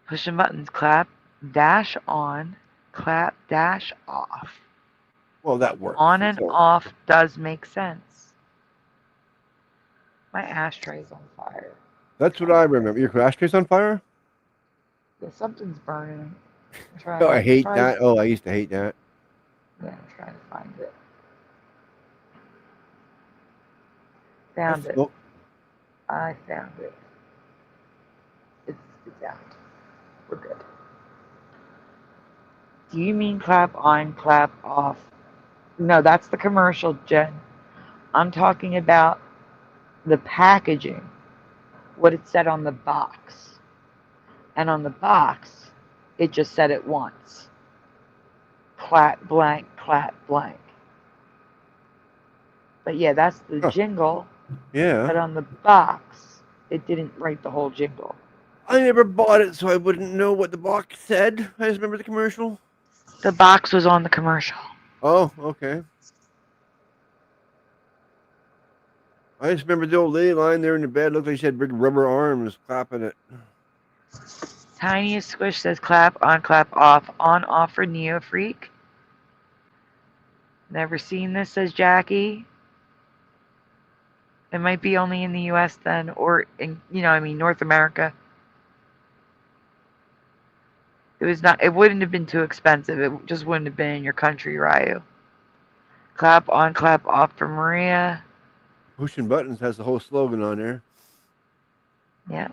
Pushing buttons, clap, dash on, clap, dash off. Well, that works. On and off does make sense. My ashtray's on fire. That's what I remember. Your ashtray's on fire? Yeah, something's burning. Oh, I hate that. Oh, I used to hate that. Yeah, I'm trying to find it. Found it. Oh. I found it. It's out. We're good. Do you mean clap on, clap off? No, that's the commercial, Jen. I'm talking about the packaging, what it said on the box. And on the box, it just said it once. Clap blank, clap blank. But yeah, that's the jingle. Yeah. But on the box, it didn't write the whole jingle. I never bought it, so I wouldn't know what the box said. I just remember the commercial. The box was on the commercial. Oh, okay. I just remember the old lady lying there in the bed. Looked like she had big rubber arms clapping it. Tiniest Squish says clap off, on off for Neo Freak. Never seen this, says Jackie. It might be only in the U.S. then, or in North America. It was not. It wouldn't have been too expensive. It just wouldn't have been in your country, Ryu. Clap on, clap off for Maria. Pushing Buttons has the whole slogan on there. Yeah.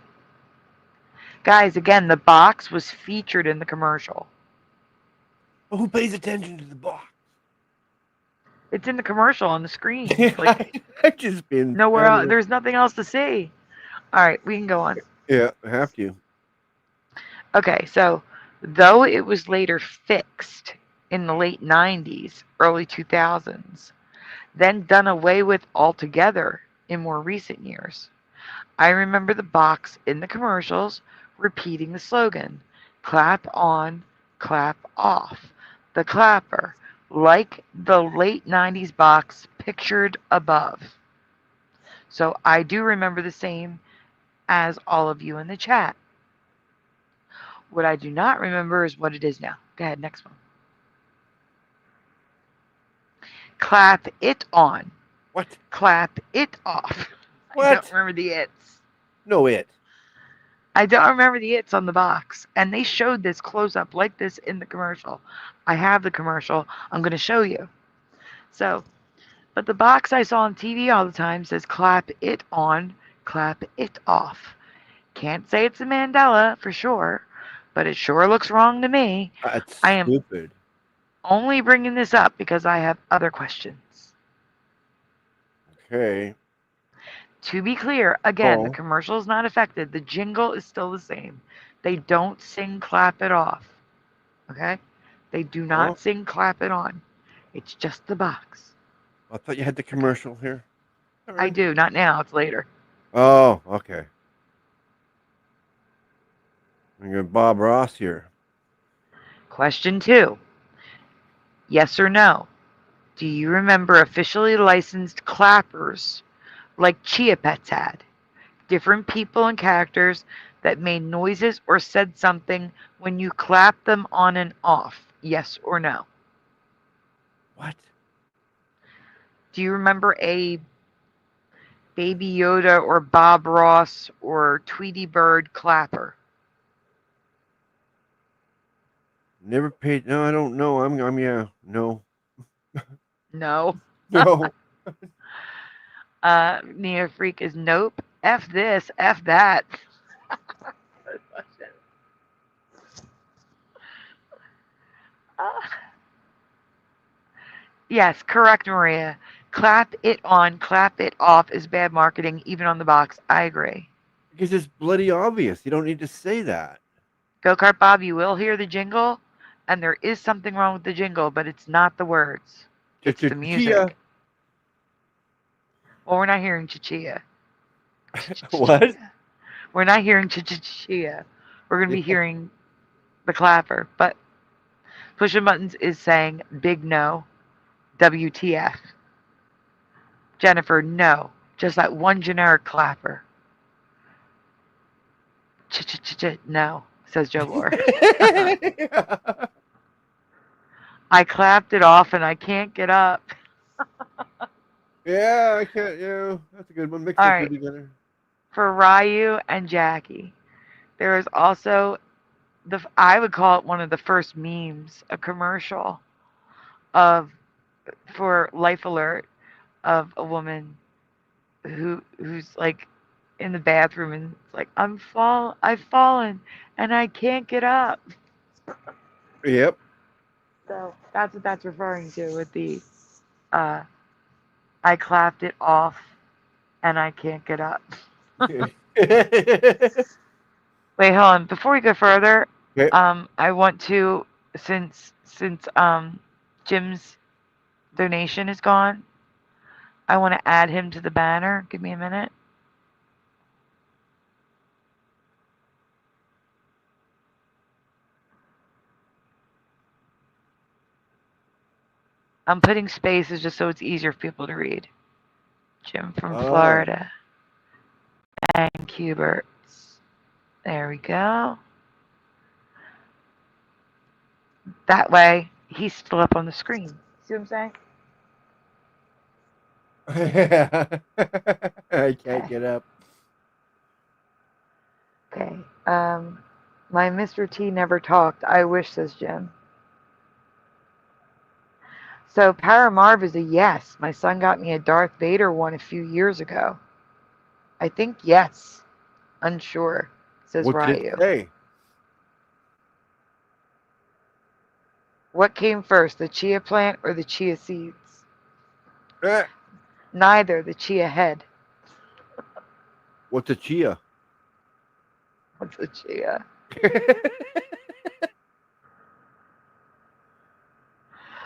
Guys, again, the box was featured in the commercial. Well, who pays attention to the box? It's in the commercial on the screen. Like, I've just been nowhere else. There's nothing else to see. All right, we can go on. Yeah, I have to. Okay, so though it was later fixed in the late 90s, early 2000s, then done away with altogether in more recent years, I remember the box in the commercials repeating the slogan, clap on, clap off, the clapper, like the late 90s box pictured above. So I do remember the same as all of you in the chat. What I do not remember is what it is now. Go ahead, next one. Clap it on. What? Clap it off. What? I don't remember the it's. No, it. I don't remember the it's on the box. And they showed this close up like this in the commercial. I have the commercial. I'm going to show you. So, but the box I saw on TV all the time says clap it on, clap it off. Can't say it's a Mandela for sure, but it sure looks wrong to me. That's I am stupid. only bringing this up because I have other questions. Okay. To be clear, again, the commercial is not affected. The jingle is still the same. They don't sing clap it off. Okay? They do not sing clap it on. It's just the box. I thought you had the commercial here. Right. I do. Not now. It's later. Oh, okay. We got Bob Ross here. Question 2. Yes or no? Do you remember officially licensed clappers like Chia Pets had? Different people and characters that made noises or said something when you clapped them on and off. Yes or no? What? Do you remember a Baby Yoda or Bob Ross or Tweety Bird clapper? Never paid. No, I don't know. I'm yeah. No. No. No. Neo Freak is nope. F this. F that. Yes, correct, Maria. Clap it on, clap it off is bad marketing, even on the box. I agree. Because it's bloody obvious. You don't need to say that. Go-Kart Bob, you will hear the jingle, and there is something wrong with the jingle, but it's not the words. It's the music. Well, we're not hearing Chichia. What? We're not hearing Chichia. We're going to be hearing the clapper. But Pushing Buttons is saying big no. WTF. Jennifer, no. Just that one generic clapper. No, says Joe Lore. I clapped it off and I can't get up. Yeah, I can't. Yeah, that's a good one. Mix All the right. two together. For Ryu and Jackie, there is also I would call it one of the first memes, a commercial for Life Alert of a woman who's like in the bathroom and it's like I've fallen and I can't get up. Yep. So that's what that's referring to with the I clapped it off and I can't get up. Wait, hold on. Before we go further, okay. I want to since Jim's donation is gone, I want to add him to the banner. Give me a minute. I'm putting spaces just so it's easier for people to read. Jim from Florida. And Cuberts. There we go. That way, he's still up on the screen. See what I'm saying? I can't get up. Okay. My Mr. T never talked. I wish, says Jim. So Paramarv is a yes. My son got me a Darth Vader one a few years ago. I think yes. Unsure, says What did it Ryu. say? What came first, the chia plant or the chia seeds? Eh, Neither, the chia head. What's a chia? What's a chia?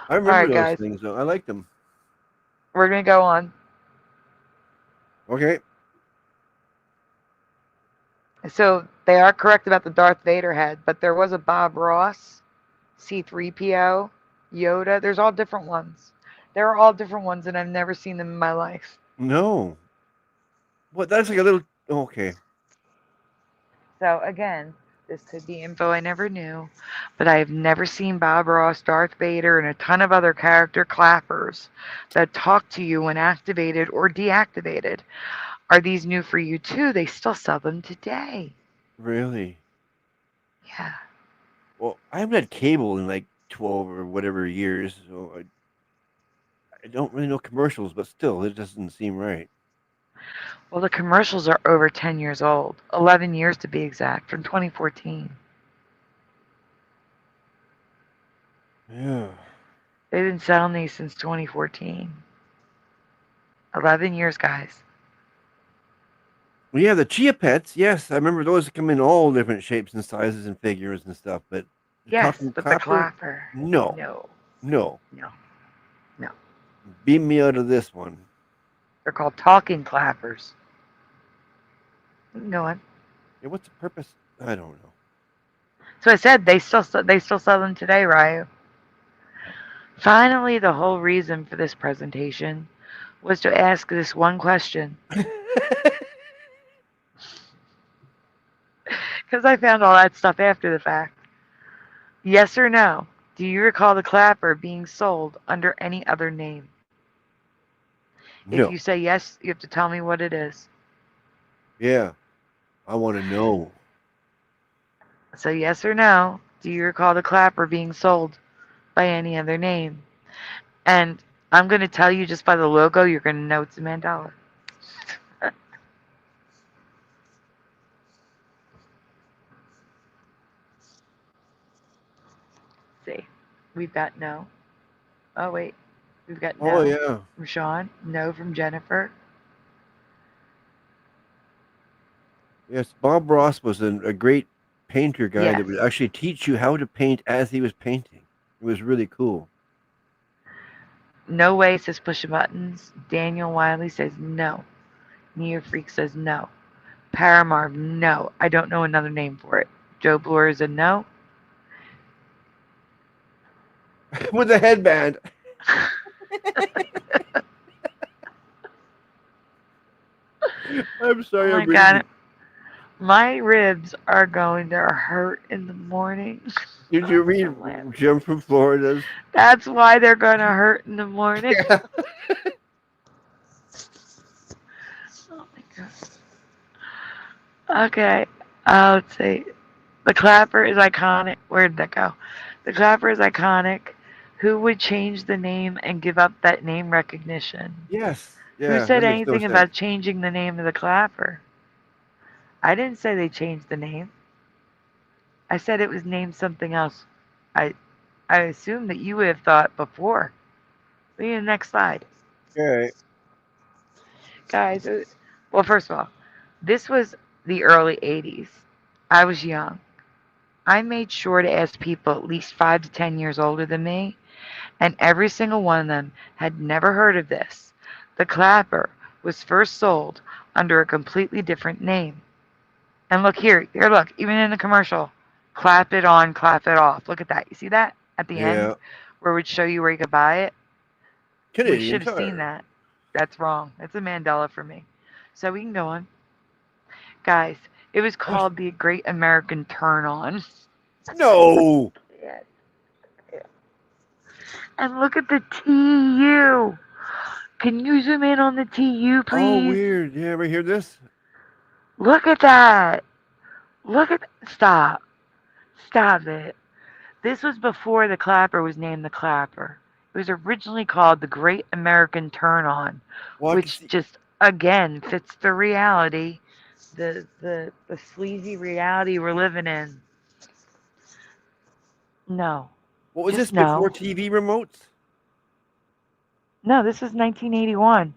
I remember Alright, those guys. things though. I liked them. We're going to go on. Okay. So they are correct about the Darth Vader head, but there was a Bob Ross, C3PO, Yoda. There's all different ones. There are all different ones, and I've never seen them in my life. No. What? That's like a little. Okay. So again, this could be info I never knew, but I have never seen Bob Ross, Darth Vader, and a ton of other character clappers that talk to you when activated or deactivated. Are these new for you too? They still sell them today. Really? Yeah. Well, I haven't had cable in like 12 or whatever years, so I don't really know commercials, but still, it doesn't seem right. Well, the commercials are over 10 years old. 11 years to be exact, from 2014. Yeah. They've been selling these since 2014. 11 years, guys. Well, yeah, the Chia Pets, yes, I remember those come in all different shapes and sizes and figures and stuff, but the Yes, talking but the clapper? clapper. No. No. No. No. No. Beam me out of this one. They're called talking clappers. Go on. Yeah, what's the purpose? I don't know. So I said they still sell them today, Ryu. Finally, the whole reason for this presentation was to ask this one question. Because I found all that stuff after the fact. Yes or no? Do you recall the clapper being sold under any other name? No. If you say yes, you have to tell me what it is. Yeah. I want to know. So yes or no? Do you recall the clapper being sold by any other name? And I'm going to tell you just by the logo, you're going to know it's a Mandela. See, we've got no. Oh, wait. We've got no Oh, yeah. from Sean, no from Jennifer. Yes, Bob Ross was a great painter guy Yes. that would actually teach you how to paint as he was painting. It was really cool. No way says push buttons. Daniel Wiley says no. Neo Freak says no. Paramarv, no. I don't know another name for it. Joe Bloor is a no. With a headband. I'm sorry. Oh my God. My ribs are going to hurt in the morning. Did you read Jim from Florida's? That's why they're going to hurt in the morning. Yeah. Oh my God. Okay. Let's see. The clapper is iconic. Where did that go? The clapper is iconic. Who would change the name and give up that name recognition? Yes. Yeah, Who said that makes no anything sense. about changing the name of the clapper? I didn't say they changed the name. I said it was named something else. I assume that you would have thought before. Read the next slide. Okay. Guys, well, first of all, this was the early 80s. I was young. I made sure to ask people at least 5 to 10 years older than me, and every single one of them had never heard of this. The clapper was first sold under a completely different name. And look here, look, even in the commercial, clap it on, clap it off. Look at that. You see that at the end where it would show you where you could buy it? We should have seen that. That's wrong. That's a Mandela for me. So we can go on. Guys, It was called the Great American Turn On. No. Yeah. And look at the TU. Can you zoom in on the TU, Oh, please? weird. You ever hear this? Look at that. Look at Stop. Stop it. This was before the clapper was named the clapper. It was originally called the Great American Turn On, Well, which just again fits the reality, the sleazy reality we're living in. No. what was Just this before no. TV remotes? No, this is 1981.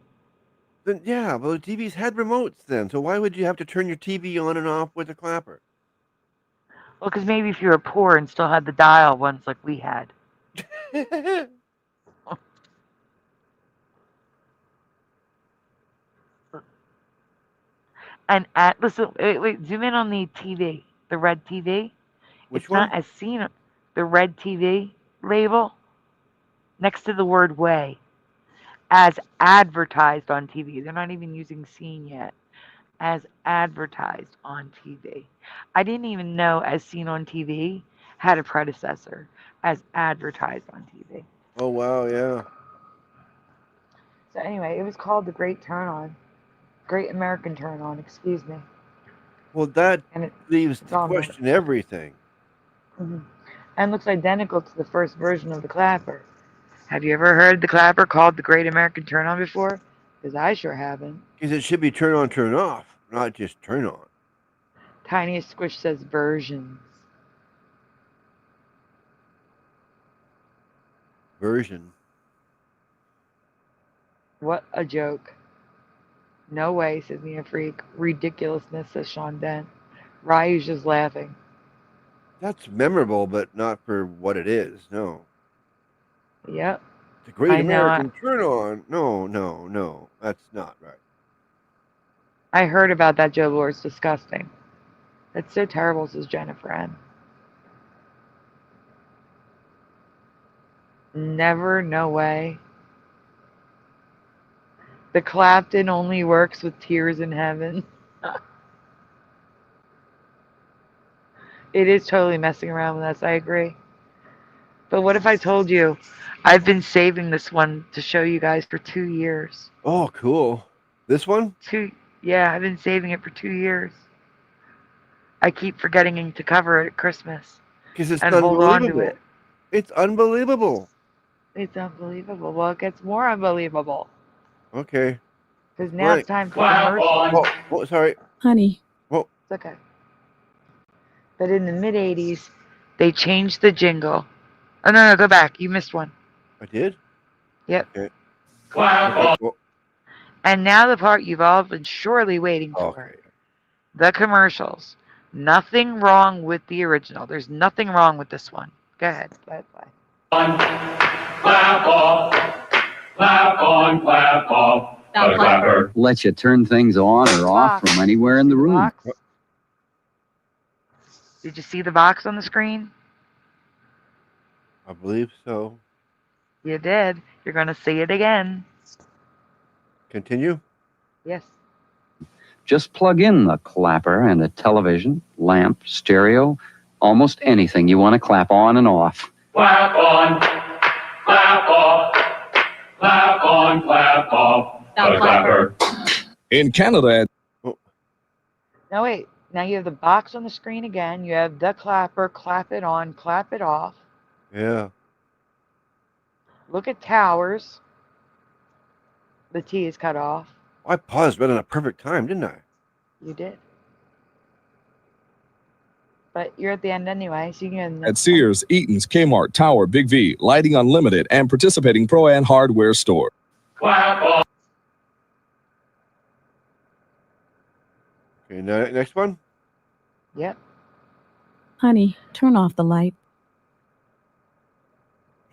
Then yeah, well, the TVs had remotes then. So why would you have to turn your TV on and off with a clapper? Well, because maybe if you were poor and still had the dial ones like we had. And listen, wait, zoom in on the TV, the red TV. Which It's one? not as seen. The red TV label next to the word way, as advertised on TV. They're not even using seen yet. As advertised on TV. I didn't even know as seen on TV had a predecessor. As advertised on TV. Oh wow, yeah. So anyway, it was called the Great Turn On. Great American Turn On, excuse me. Well, that And leaves it's to on there. question everything. Mhm. And looks identical to the first version of the clapper. Have you ever heard the clapper called the Great American Turn On before? Because I sure haven't. Because it should be turn on, turn off, not just turn on. Tiniest Squish says versions. Version. What a joke. No way, says Nia Freak. Ridiculousness, says Sean Dent. Ryu's just laughing. That's memorable, but not for what it is. No. Yep. The Great I know. American Turn On. No, no, no. That's not right. I heard about that, Joe Lore. It's disgusting. That's so terrible, says Jennifer N. Never, no way. The Clapton only works with Tears in Heaven. It is totally messing around with us, I agree. But what if I told you I've been saving this one to show you guys for 2 years? Oh, cool. This one? Yeah, I've been saving it for 2 years. I keep forgetting to cover it at Christmas Because it's and hold on to unbelievable. it. It's unbelievable. It's unbelievable. Well, it gets more unbelievable Okay. because now it's time for Clap commercials. on. Oh, sorry. Honey, Oh, It's okay. But in the mid 80s, they changed the jingle. Oh, no, go back. You missed one. I did? Yep. Okay. Clap on. Oh, And now the part you've all been surely waiting for. okay. The commercials. Nothing wrong with the original. There's nothing wrong with this one. Go ahead. Play. Clap off. Clap on, clap off. The clapper. Lets you turn things on or off Box. from anywhere in the room. Box. Did you see the box on the screen? I believe so. You did. You're going to see it again. Continue. Yes. Just plug in the clapper and a television, lamp, stereo, almost anything you want to clap on and off. Clap on. Clap off. Clap on, clap off. The clapper. In Canada, No, wait. Now you have the box on the screen again. You have the clapper. Clap it on. Clap it off. Yeah. Look at towers. The T is cut off. I paused right on a perfect time, didn't I? You did. But you're at the end anyway, so you can. at Sears, Eaton's, Kmart, Tower, Big V, Lighting Unlimited, and participating Pro-An hardware store. Clap on. Okay, next one. Yep. honey, turn off the light.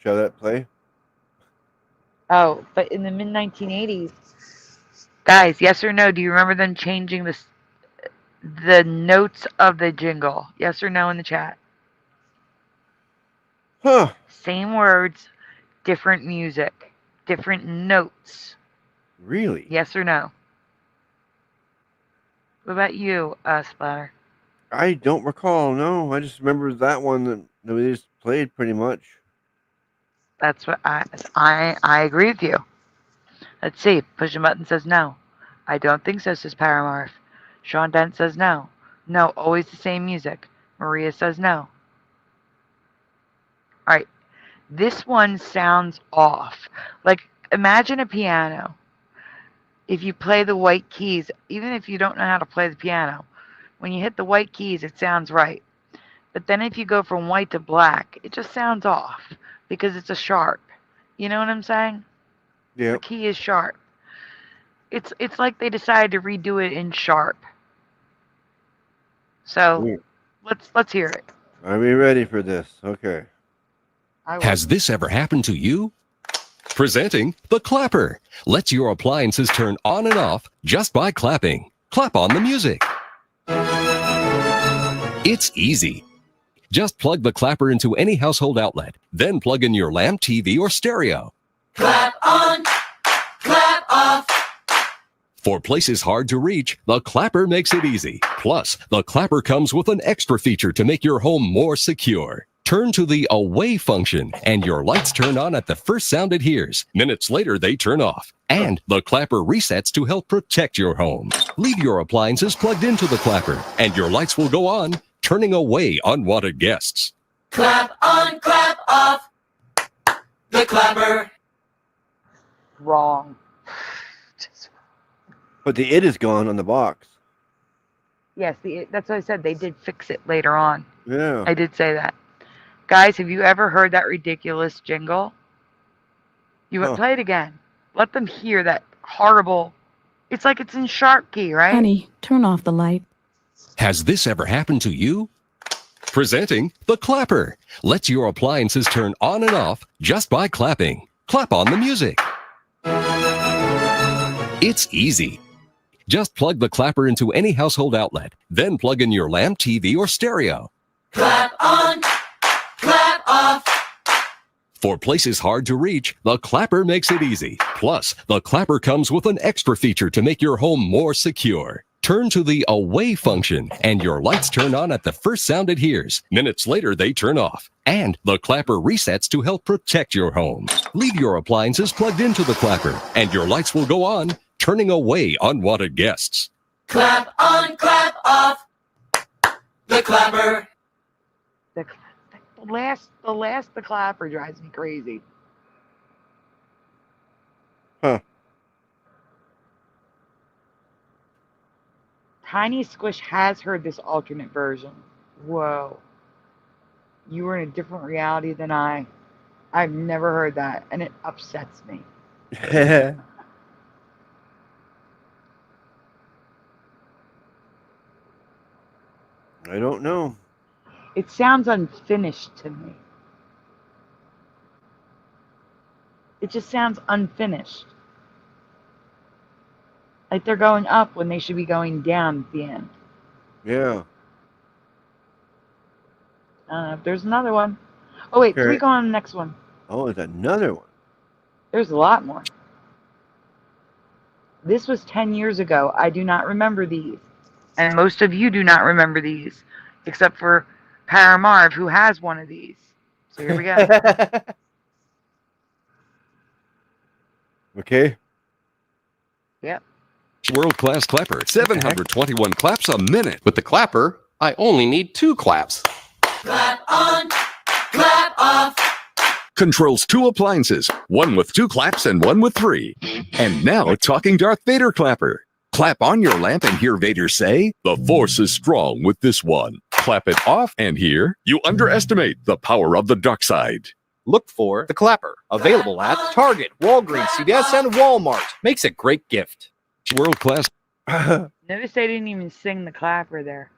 Shall that play? Oh, but in the mid 1980s, guys, yes or no? Do you remember them changing the notes of the jingle? Yes or no in the chat? Huh. Same words, different music, different notes. Really? Yes or no? What about you, Splatter? I don't recall. No, I just remember that one that we just played pretty much. That's what I agree with you. Let's see. Push a button says no. I don't think so, says Paramorph. Sean Dent says no. No, always the same music. Maria says no. All right. This one sounds off. Like, imagine a piano. If you play the white keys, even if you don't know how to play the piano, when you hit the white keys, it sounds right. But then if you go from white to black, it just sounds off because it's a sharp. You know what I'm saying? Yeah. The key is sharp. It's like they decided to redo it in sharp. So let's hear it. Are we ready for this? Okay. Has this ever happened to you? Presenting the clapper. Lets your appliances turn on and off just by clapping. Clap on the music. It's easy. Just plug the clapper into any household outlet, then plug in your lamp, TV, or stereo. Clap on, clap off. For places hard to reach, the clapper makes it easy. Plus, the clapper comes with an extra feature to make your home more secure. Turn to the away function, and your lights turn on at the first sound it hears. Minutes later, they turn off. And the clapper resets to help protect your home. Leave your appliances plugged into the clapper, and your lights will go on, turning away unwanted guests. Clap on, clap off. The clapper. Wrong. But the it is gone on the box. Yes, that's what I said. They did fix it later on. Yeah. I did say that. Guys, have you ever heard that ridiculous jingle? You would play it again. Let them hear that horrible. It's like it's in sharp key, right? Honey, turn off the light. Has this ever happened to you? Presenting the clapper. Lets your appliances turn on and off just by clapping. Clap on the music. It's easy. Just plug the clapper into any household outlet, then plug in your lamp, TV, or stereo. Clap on, clap off. For places hard to reach, the clapper makes it easy. Plus, the clapper comes with an extra feature to make your home more secure. Turn to the away function, and your lights turn on at the first sound it hears. Minutes later, they turn off. And the clapper resets to help protect your home. Leave your appliances plugged into the clapper, and your lights will go on, turning away unwanted guests. Clap on, clap off. The clapper. The clapper drives me crazy. Huh. Tiny Squish has heard this alternate version. Whoa. You were in a different reality than I. I've never heard that, and it upsets me. I don't know. It sounds unfinished to me. It just sounds unfinished. Like they're going up when they should be going down at the end. Yeah. There's another one. Oh, wait. Okay. Can we go on the next one? Oh, there's another one. There's a lot more. This was 10 years ago. I do not remember these. And most of you do not remember these, except for Paramarv, who has one of these. So here we go. Okay. Yep. World-class clapper. 721 claps a minute. With the clapper, I only need 2 claps. Clap on, clap off. Controls 2 appliances, one with 2 claps and one with 3. And now, talking Darth Vader clapper. Clap on your lamp and hear Vader say, "The Force is strong with this one." Clap it off and hear, "You underestimate the power of the dark side." Look for the clapper. Available at Target, Walgreens, CVS, and Walmart. Makes a great gift. World-class. Notice they didn't even sing the clapper there.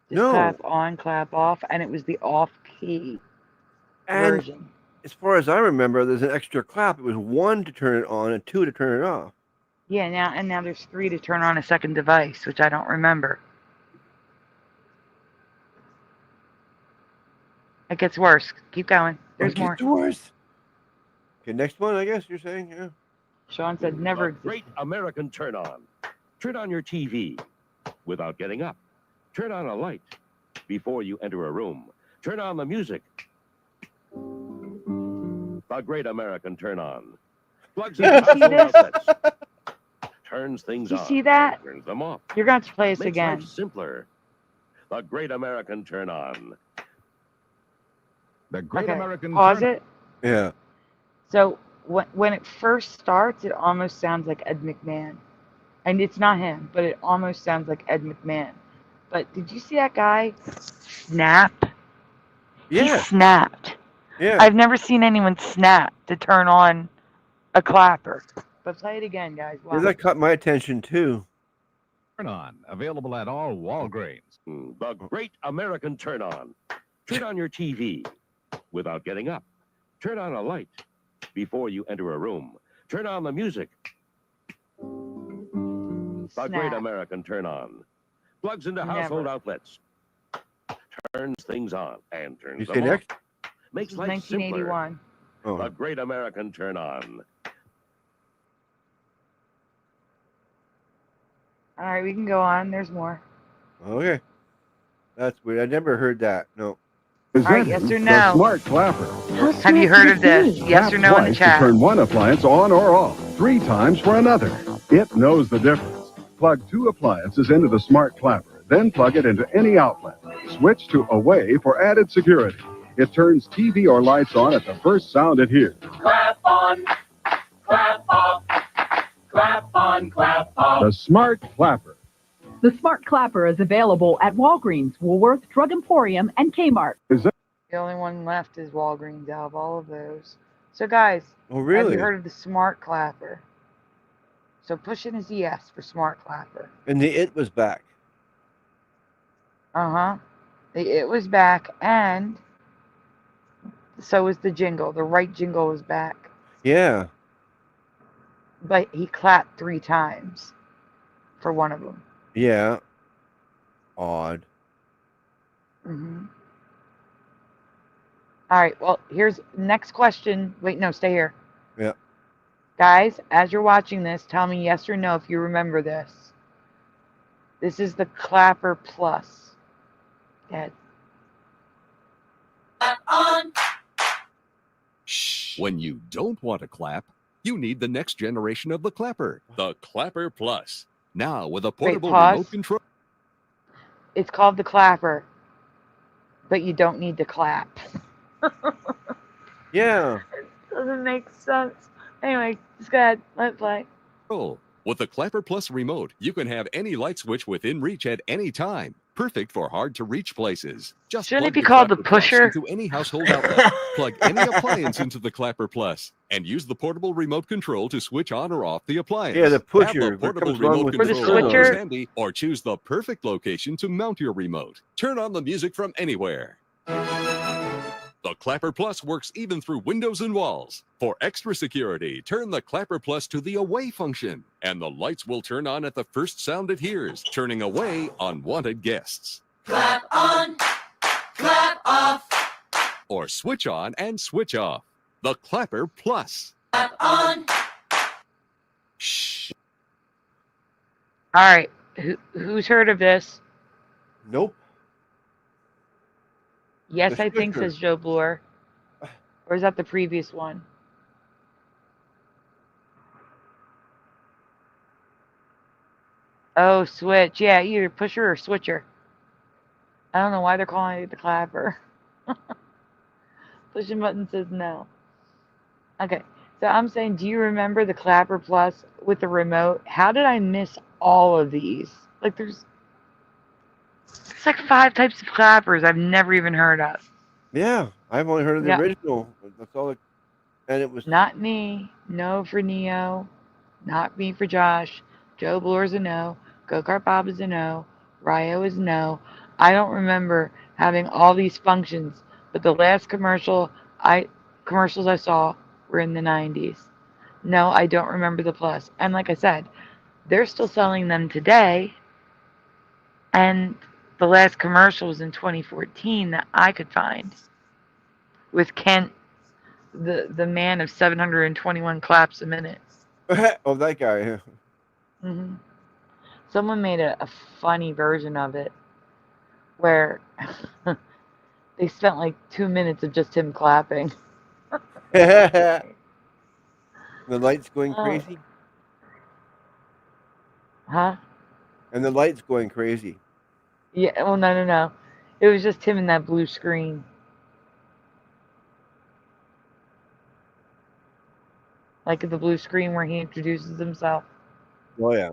Just No. clap on, clap off, and it was the off-key version. As far as I remember, there's an extra clap. It was 1 to turn it on and 2 to turn it off. Yeah, now there's 3 to turn on a second device, which I don't remember. It gets worse. Keep going. There's more. It gets worse. Okay, next one, I guess you're saying, yeah. Sean said never existed. Great American turn on. Turn on your TV. without getting up. Turn on a light before you enter a room. Turn on the music. The Great American Turn On. Plugs in household outlets. Turns things Did you on. see that? Turns them off. You're going to have to play this Makes again. life simpler. The Great American Turn On. The Great Okay, American pause Turn- it. Yeah. So when it first starts, it almost sounds like Ed McMahon. And it's not him, but it almost sounds like Ed McMahon. But did you see that guy snap? Yeah. He snapped. Yeah. I've never seen anyone snap to turn on a clapper. But play it again, guys. Yeah, that caught my attention too. Turn On, available at all Walgreens. The Great American Turn On. Turn on your TV without getting up. Turn on a light before you enter a room. Turn on the music. The Great American Turn On. Plugs into household outlets. Turns things on and turns You them say off. next? Makes This is life simpler. 1981. Oh. The Great American Turn On. All right, we can go on. There's more. Okay. That's weird. I never heard that. No. All right, yes or The no? Smart Clapper. Have you heard of this? Yes or no in the Twice to chat? turn one appliance on or off, 3 times for another. It knows the difference. Plug 2 appliances into the Smart Clapper, then plug it into any outlet. Switch to away for added security. It turns TV or lights on at the first sound it hears. Clap on, clap off, clap on, clap off. The Smart Clapper. The Smart Clapper is available at Walgreens, Woolworth, Drug Emporium, and Kmart. The only one left is Walgreens out of all of those. So, guys, Oh, have really? you heard of the Smart Clapper? So push in as yes for Smart Clapper. And the It was back. Uh-huh. It was back, and so was the jingle. The right jingle was back. Yeah. But he clapped 3 times for one of them. Yeah. Odd. Mm-hmm. All right, well, here's next question. Wait, no, stay here. Yeah. Guys, as you're watching this, tell me yes or no if you remember this. This is the Clapper Plus. Ed. Clap on. When you don't want to clap, you need the next generation of the clapper, the Clapper Plus. Now with a portable pause. remote control. It's called the Clapper, but you don't need to clap. Yeah. Doesn't make sense. Anyway, just go ahead. Let it play. With the Clapper Plus remote, you can have any light switch within reach at any time. Perfect for hard-to-reach places. Just Shouldn't it plug be your called the Clapper Plus pusher? into any household outlet. Plug any appliance into the Clapper Plus and use the portable remote control to switch on or off the appliance. Yeah, the Have pusher, the what portable comes wrong remote with the control For the switcher? handy, or choose the perfect location to mount your remote. Turn on the music from anywhere. The Clapper Plus works even through windows and walls. For extra security, turn the Clapper Plus to the away function, and the lights will turn on at the first sound it hears, turning away unwanted guests. Clap on, clap off. Or switch on and switch off. The Clapper Plus. Clap on. Shh. All right. Who's heard of this? Nope. Yes, The I think, switcher. says Joe Bloor. Or is that the previous one? Oh, switch. Yeah, either pusher or switcher. I don't know why they're calling it the Clapper. Pushing button says no. Okay, so I'm saying, do you remember the Clapper Plus with the remote? How did I miss all of these? Like, there's like 5 types of clappers I've never even heard of. Yeah. I've only heard of the Yeah. original. That's all it, and it was Not me. No for Neo. Not me for Josh. Joe Bloor's a no. Go-Kart Bob is a no. Ryo is no. I don't remember having all these functions, but the last commercials I saw were in the 90s. No, I don't remember the Plus. And like I said, they're still selling them today. And the last commercial was in 2014 that I could find with Kent, the man of 721 claps a minute. oh, that guy. Hmm Someone made a funny version of it where they spent like 2 minutes of just him clapping. The light's going Oh, crazy? huh? And the light's going crazy. Yeah, well, no. It was just him in that blue screen. Like the blue screen where he introduces himself. Oh, yeah.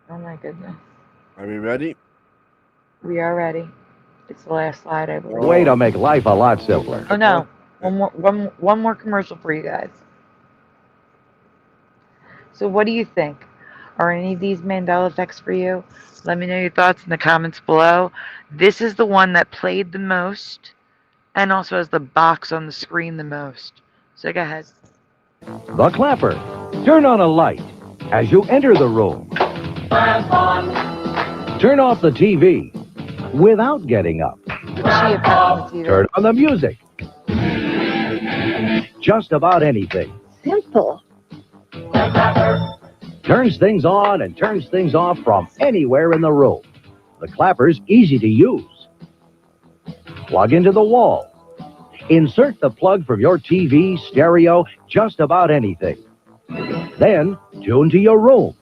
Oh my goodness. Are we ready? We are ready. It's the last slide, I believe. Way to make life a lot simpler. Oh no. One more commercial for you guys. So what do you think? Are any of these Mandela effects for you? Let me know your thoughts in the comments below. This is the one that played the most and also has the box on the screen the most. So go ahead. The clapper. Turn on a light as you enter the room. Turn off the TV without getting up. Turn on the music. Just about anything. Simple. Turns things on and turns things off from anywhere in the room. The clapper's easy to use. Plug into the wall. Insert the plug from your TV, stereo, just about anything. Then tune to your room.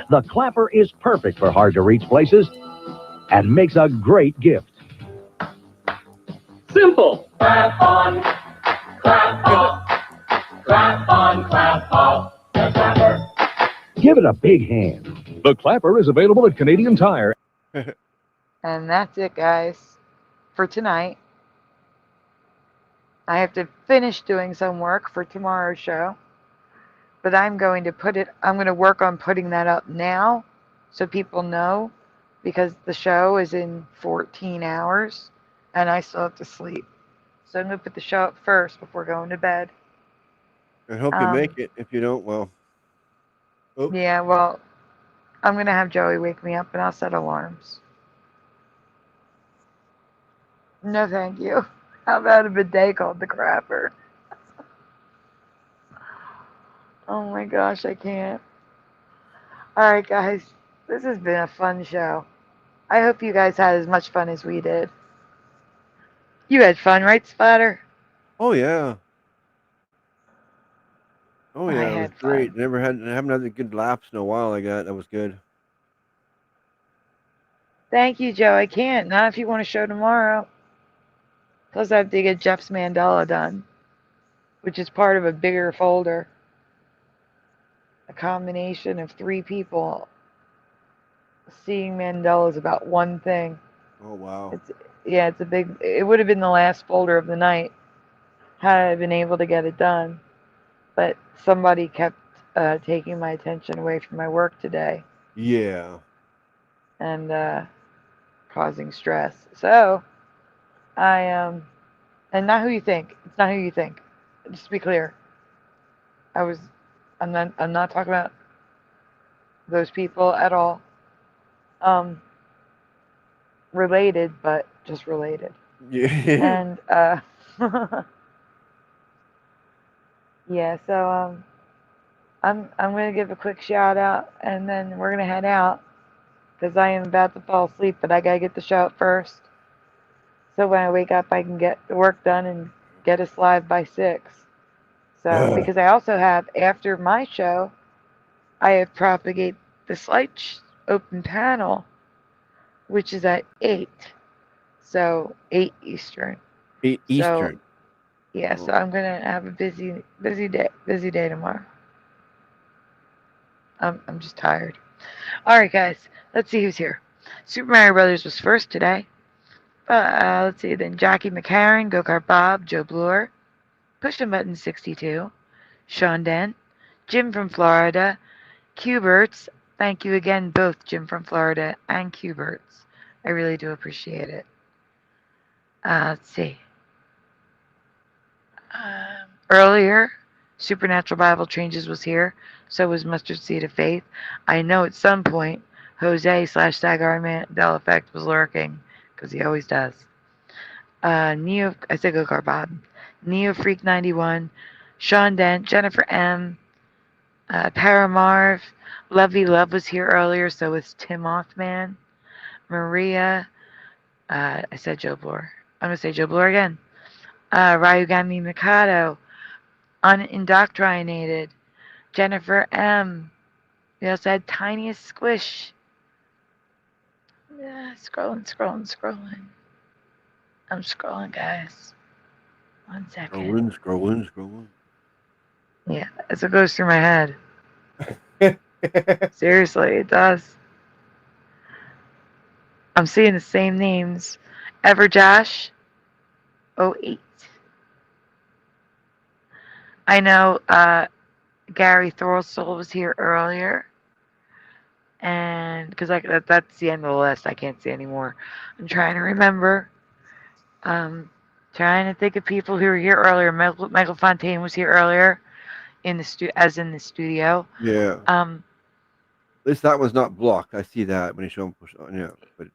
The clapper is perfect for hard-to-reach places and makes a great gift. Simple. Clap on, clap off. Clap on, clap off. The clapper. Give it a big hand. The clapper is available at Canadian Tire. And that's it, guys, for tonight. I have to finish doing some work for tomorrow's show. But I'm going to work on putting that up now so people know, because the show is in 14 hours and I still have to sleep. So I'm going to put the show up first before going to bed. I hope you make it. If you don't, well. Oops. Yeah, well, I'm going to have Joey wake me up and I'll set alarms. No, thank you. How about a bidet called the Crapper? Oh my gosh, I can't. Alright, guys. This has been a fun show. I hope you guys had as much fun as we did. You had fun, right, Splatter? Oh, yeah. Oh, I yeah. It was had great. fun. Haven't had a good lapse in a while like that. That was good. Thank you, Joe. I can't. Not if you want to show tomorrow. Plus, I have to get Jeff's Mandela done, which is part of a bigger folder. A combination of 3 people seeing Mandela's about one thing. Oh, wow. It's a big. It would have been the last folder of the night had I been able to get it done, but somebody kept taking my attention away from my work today Yeah. and causing stress. So and not who you think. It's not who you think. Just to be clear, I'm not talking about those people at all. Related, but just related. Yeah. And yeah, so I'm gonna give a quick shout out and then we're gonna head out because I am about to fall asleep, but I gotta get the show up first. So when I wake up I can get the work done and get us live by 6. So because I also have, after my show, I have Propagate this Light open panel, which is at 8. So 8 Eastern. 8 Eastern. So, yeah, so I'm gonna have a busy day tomorrow. I'm just tired. All right, guys, let's see who's here. Super Mario Brothers was first today. Let's see, then Jackie McCarran, Go-Kart Bob, Joe Bloor, Pushing Button 62, Sean Dent, Jim from Florida, Cuberts. Thank you again, both Jim from Florida and Cuberts. I really do appreciate it. Let's see. Earlier, Supernatural Bible Changes was here. So was Mustard Seed of Faith. I know at some point Jose/Sagar Mandela Effect was lurking, because he always does. I said Go-Kart Bob. Neo Freak 91, Sean Dent, Jennifer M, Paramarv, Lovey Love was here earlier, so was Tim Othman, Maria, I said Joe Bloor. I'm going to say Joe Bloor again. Ryugami Mikado, Unindoctrinated, Jennifer M. We also had Tiniest Squish. Scrolling. I'm scrolling, guys. 1 second. Scrolling. Yeah, as it goes through my head. Seriously, it does. I'm seeing the same names. Everjosh, 08. I know Gary Thorstall was here earlier. And because that's the end of the list, I can't see anymore. I'm trying to remember. Trying to think of people who were here earlier. Michael Fontaine was here earlier in the studio. Yeah. At least that was not blocked. I see that when you show him push on. Yeah, but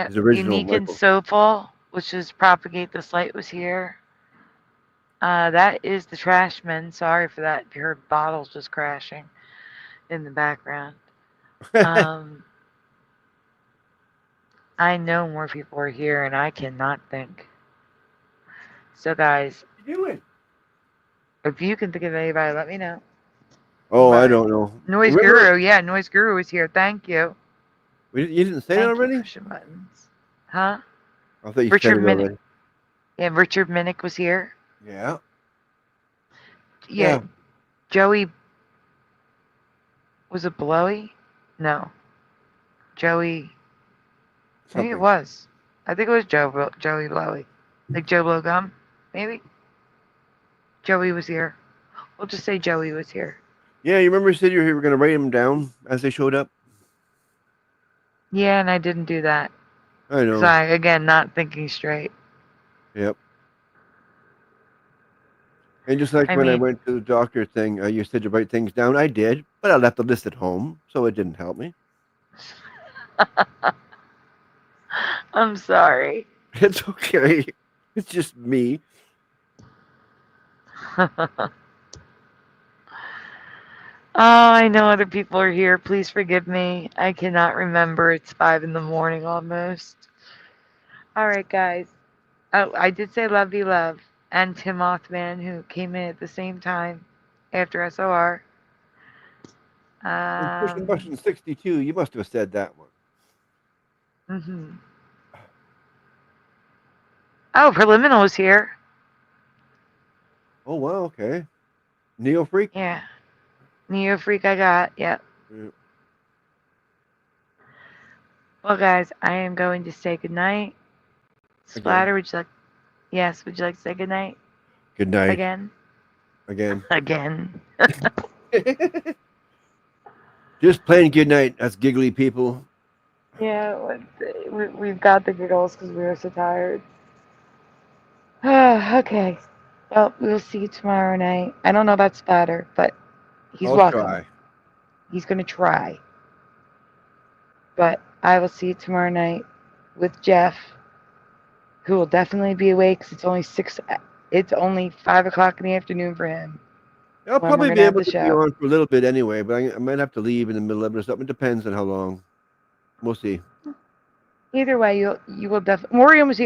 his original Unique and Michael. Soulful, which is Propagate This Light, was here. That is the Trashman. Sorry for that. If you heard bottles just crashing in the background. I know more people are here, and I cannot think. So, guys, What you doing? If you can think of anybody, let me know. Oh, I don't know. Noise Guru, yeah, Noise Guru is here. Thank you. You didn't say that already? Pushing buttons. Huh? I thought you Richard said it Minnick. already. Yeah, Richard Minnick was here. Yeah. Yeah. Joey. Was it Blowy? No. Joey. Maybe it was. I think it was Joey Blowy. Like Joe Blowgum, maybe? Joey was here. We'll just say Joey was here. Yeah, you remember you said you were going to write them down as they showed up? Yeah, and I didn't do that. I know. So again, not thinking straight. Yep. And just like when I went to the doctor thing, you said to write things down. I did, but I left the list at home, so it didn't help me. I'm sorry. It's okay. It's just me. Oh, I know other people are here. Please forgive me. I cannot remember. It's 5 in the morning almost. All right, guys. Oh, I did say Love You Love and Tim Othman, who came in at the same time after SOR. Pushing button 62. You must have said that one. Mm-hmm. Oh, Preliminal was here. Oh, wow. Okay. Neo Freak? Yeah. Neo Freak I got. Yep. Yep. Well, guys, I am going to say goodnight. Splatter, would you like... Yes, would you like to say goodnight? Good night. Again? Again. Just plain good night, us giggly people. Yeah, we've got the giggles because we were so tired. Okay. Well, we'll see you tomorrow night. I don't know about Splatter, but he's welcome. Try. He's going to try. But I will see you tomorrow night with Jeff, who will definitely be awake because it's only 5 o'clock in the afternoon for him. I'll probably be able to be on for a little bit anyway, but I might have to leave in the middle of it or something. It depends on how long. We'll see. Either way, you will definitely... Morgan's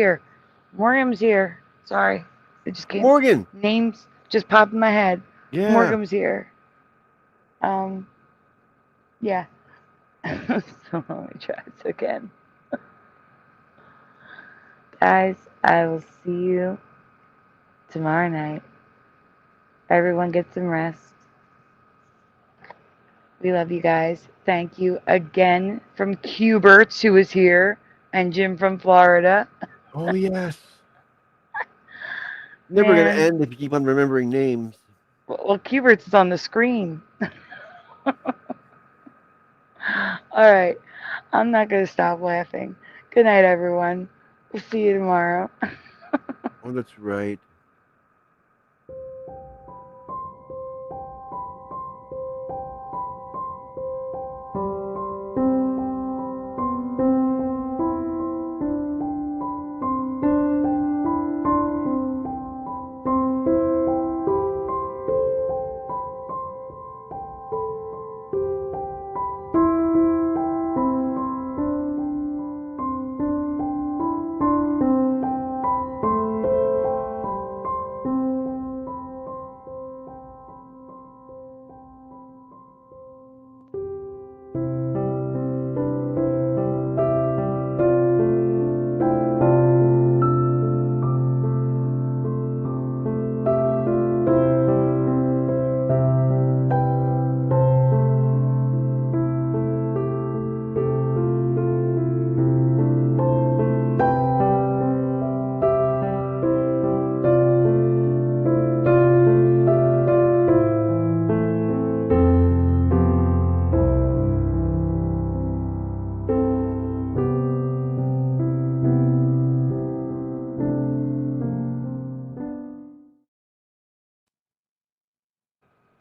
here. Sorry. It just came. Morgan! Names just popped in my head. Yeah. Morgan was here. Yeah. So let me try this again. Guys, I will see you tomorrow night. Everyone get some rest. We love you guys. Thank you again from Cuberts, who is here, and Jim from Florida. Oh, yes. Never going to end if you keep on remembering names. Well, Cuberts is on the screen. All right. I'm not going to stop laughing. Good night, everyone. We'll see you tomorrow. Oh, that's right.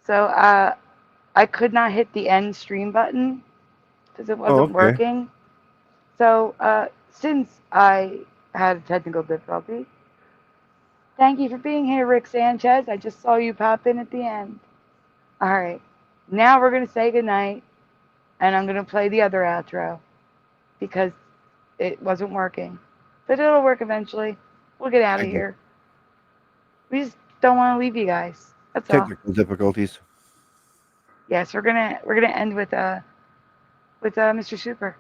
So I could not hit the end stream button because it wasn't okay. working. So since I had a technical difficulty, thank you for being here, Rick Sanchez. I just saw you pop in at the end. All right. Now we're going to say goodnight, and I'm going to play the other outro because it wasn't working. But it'll work eventually. We'll get out of here. We just don't want to leave you guys. That's all. Technical difficulties. Yes, we're gonna end with Mr. Super.